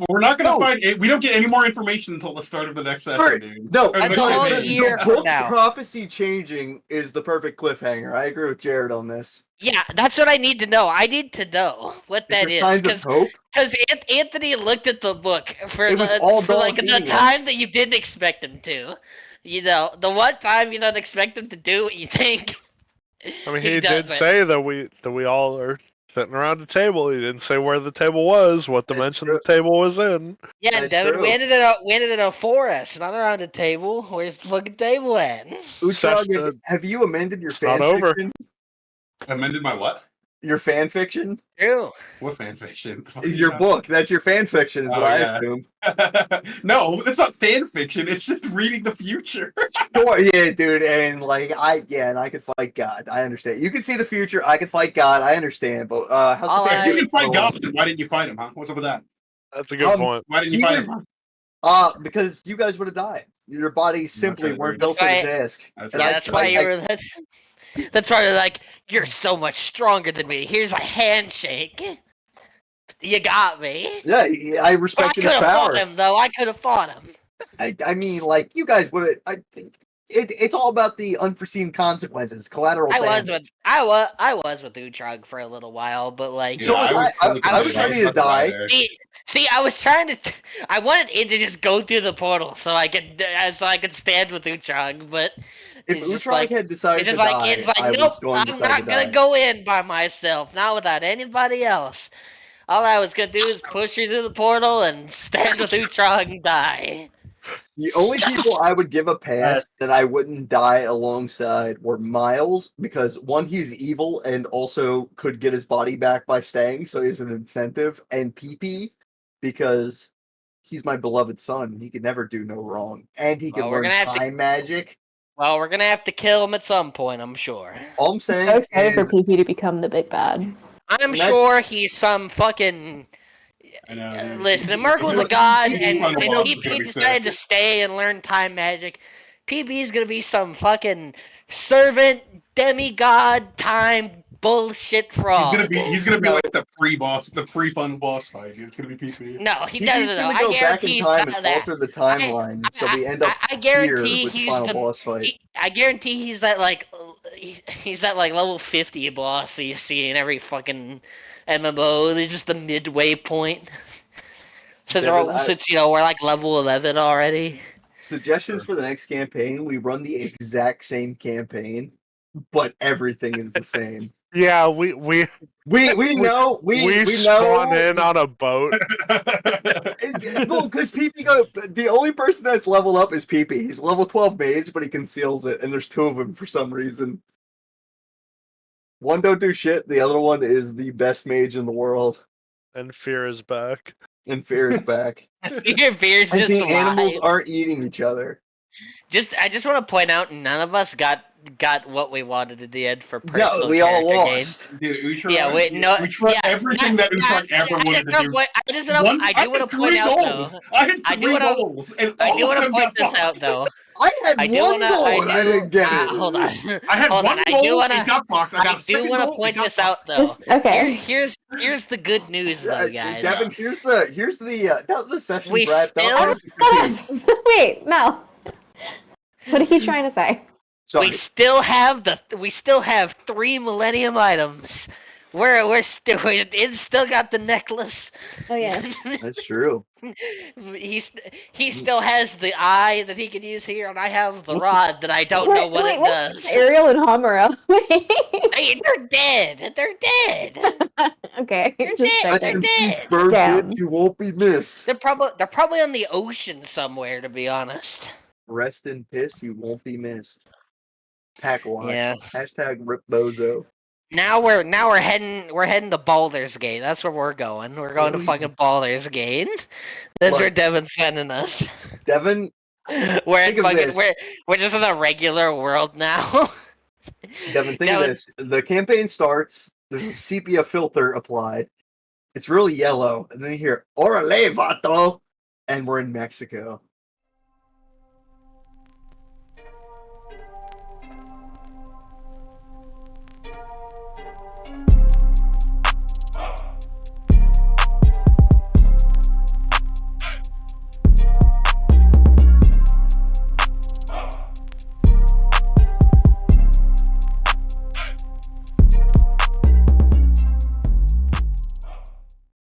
find it. We don't get any more information until the start of the next session, dude. No, Or the next Until a campaign. year the from book now. prophecy changing is the perfect cliffhanger. I agree with Jared on this. Yeah, that's what I need to know. I need to know what Is that there is. signs of hope? Because Anthony looked at the book for It was all like Dalton the English. time that you didn't expect him to. You know, the one time you don't expect him to do what you think. I mean, he does did it. say that we all are sitting around the table. He didn't say where the table was, what dimension the table was in. Yeah, That's Devin, true. we ended in a forest, not around a table. Where's the fucking table at? Uhrtraag, have you amended your not fan over. fiction? Amended my what? Your fan fiction? True. What fan fiction? Your book. That's your fan fiction, is what I assume. No, it's not fan fiction. It's just reading the future. Sure, yeah, dude, and and I could fight God. I understand. You can see the future. I can fight God. I understand, but how's All the fan If you fiction can fight going? God, then why didn't you fight him, huh? What's up with that? That's a good point. Why didn't you He fight was- him? Huh? Because you guys would have died. Your bodies simply right, weren't dude. built for the That's task. That's And right. Yeah, that's why you were. That's why you're like, you're so much stronger than me. Here's a handshake. You got me. Yeah, I But I respect could his have power. fought him, though. I could have fought him. I mean, like, you guys would have. It's all about the unforeseen consequences, collateral damage. I was with Uhrtraag for a little while, but like, So was I was ready to die. See, I was trying to. I wanted it to just go through the portal so I could stand with Uhrtraag, but If it's just Uhrtraag like, had decided it's to just die, like, it's like, I nope, was going to I'm decide not to gonna die. go in by myself, not without anybody else. All I was gonna do is push you through the portal and stand with Uhrtraag and die. The only people I would give a pass that I wouldn't die alongside were Miles, because one, he's evil and also could get his body back by staying, so he's an incentive, and PP, because he's my beloved son. He could never do no wrong. And he can Well, we're learn gonna have to- time magic. Well, we're gonna have to kill him at some point, I'm sure. All I'm saying So excited is, for PP to become the big bad. I'm That's- sure he's some fucking. I know, dude. Listen, If Merkel's you- a god, if you and find a boss, it's PP gonna be decided to sick. stay and learn time magic. PP is gonna be some fucking servant, demigod, time bullshit frog. He's gonna be like the pre-fun boss fight, dude. It's gonna be PP. No, he PP's doesn't know. gonna I go back guarantee in he's time not and that. alter the timeline, so we end up I here guarantee with the he's final the boss fight. I guarantee he's that like he's that like level 50 boss that you see in every fucking MMO. They're just the midway point. Since Devin, we're like level 11 already. Suggestions for the next campaign: we run the exact same campaign, but everything is the same. Yeah, we know we spawn know in on a boat. Well, because PP the only person that's leveled up is PP. He's level 12 mage, but he conceals it, and there's two of them for some reason. One don't do shit, the other one is the best mage in the world. And Fear is back. And Fear is back. Fear's And just the alive. animals aren't eating each other. I just want to point out, none of us got what we wanted in the end for personal No, we all character lost. gains. Dude, Uhrtraag, Yeah, wait, no, we tried everything that Uhrtraag ever wanted to do. I do want to point out though. I had three goals, and I all do of want to them point got this fucked. out though. I had I do one wanna, goal and I didn't get it. Hold on. I had Hold one on. goal and got fucked. I got a do second want to goal point and got this fucked. out though. Okay. Here's the good news though, guys. Devin, here's the session's We wrapped up. still- Wait, Mel. What are you trying to say? Sorry. We still have 3 Millennium items. It's still got the necklace. Oh yeah. That's true. He still has the eye that he can use here, and I have the rod that I don't know what it what's does. Ariel and Homura. Wait. They're dead. They're dead. Okay. They're just dead. checking. They're dead. Bird Damn. bitch, you won't be missed. They're probably on the ocean somewhere, to be honest. Rest in piss, you won't be missed. Pack watch. Yeah. Hashtag rip bozo. Now we're heading to Baldur's Gate. That's where we're going. We're going to fucking Baldur's Gate. That's where Look. Devin's sending us. Devin, We're think in of fucking this. we're just in a regular world now. Devin, think of Devin, this. The campaign starts, there's a sepia filter applied. It's really yellow, and then you hear, Orale, vato! And we're in Mexico.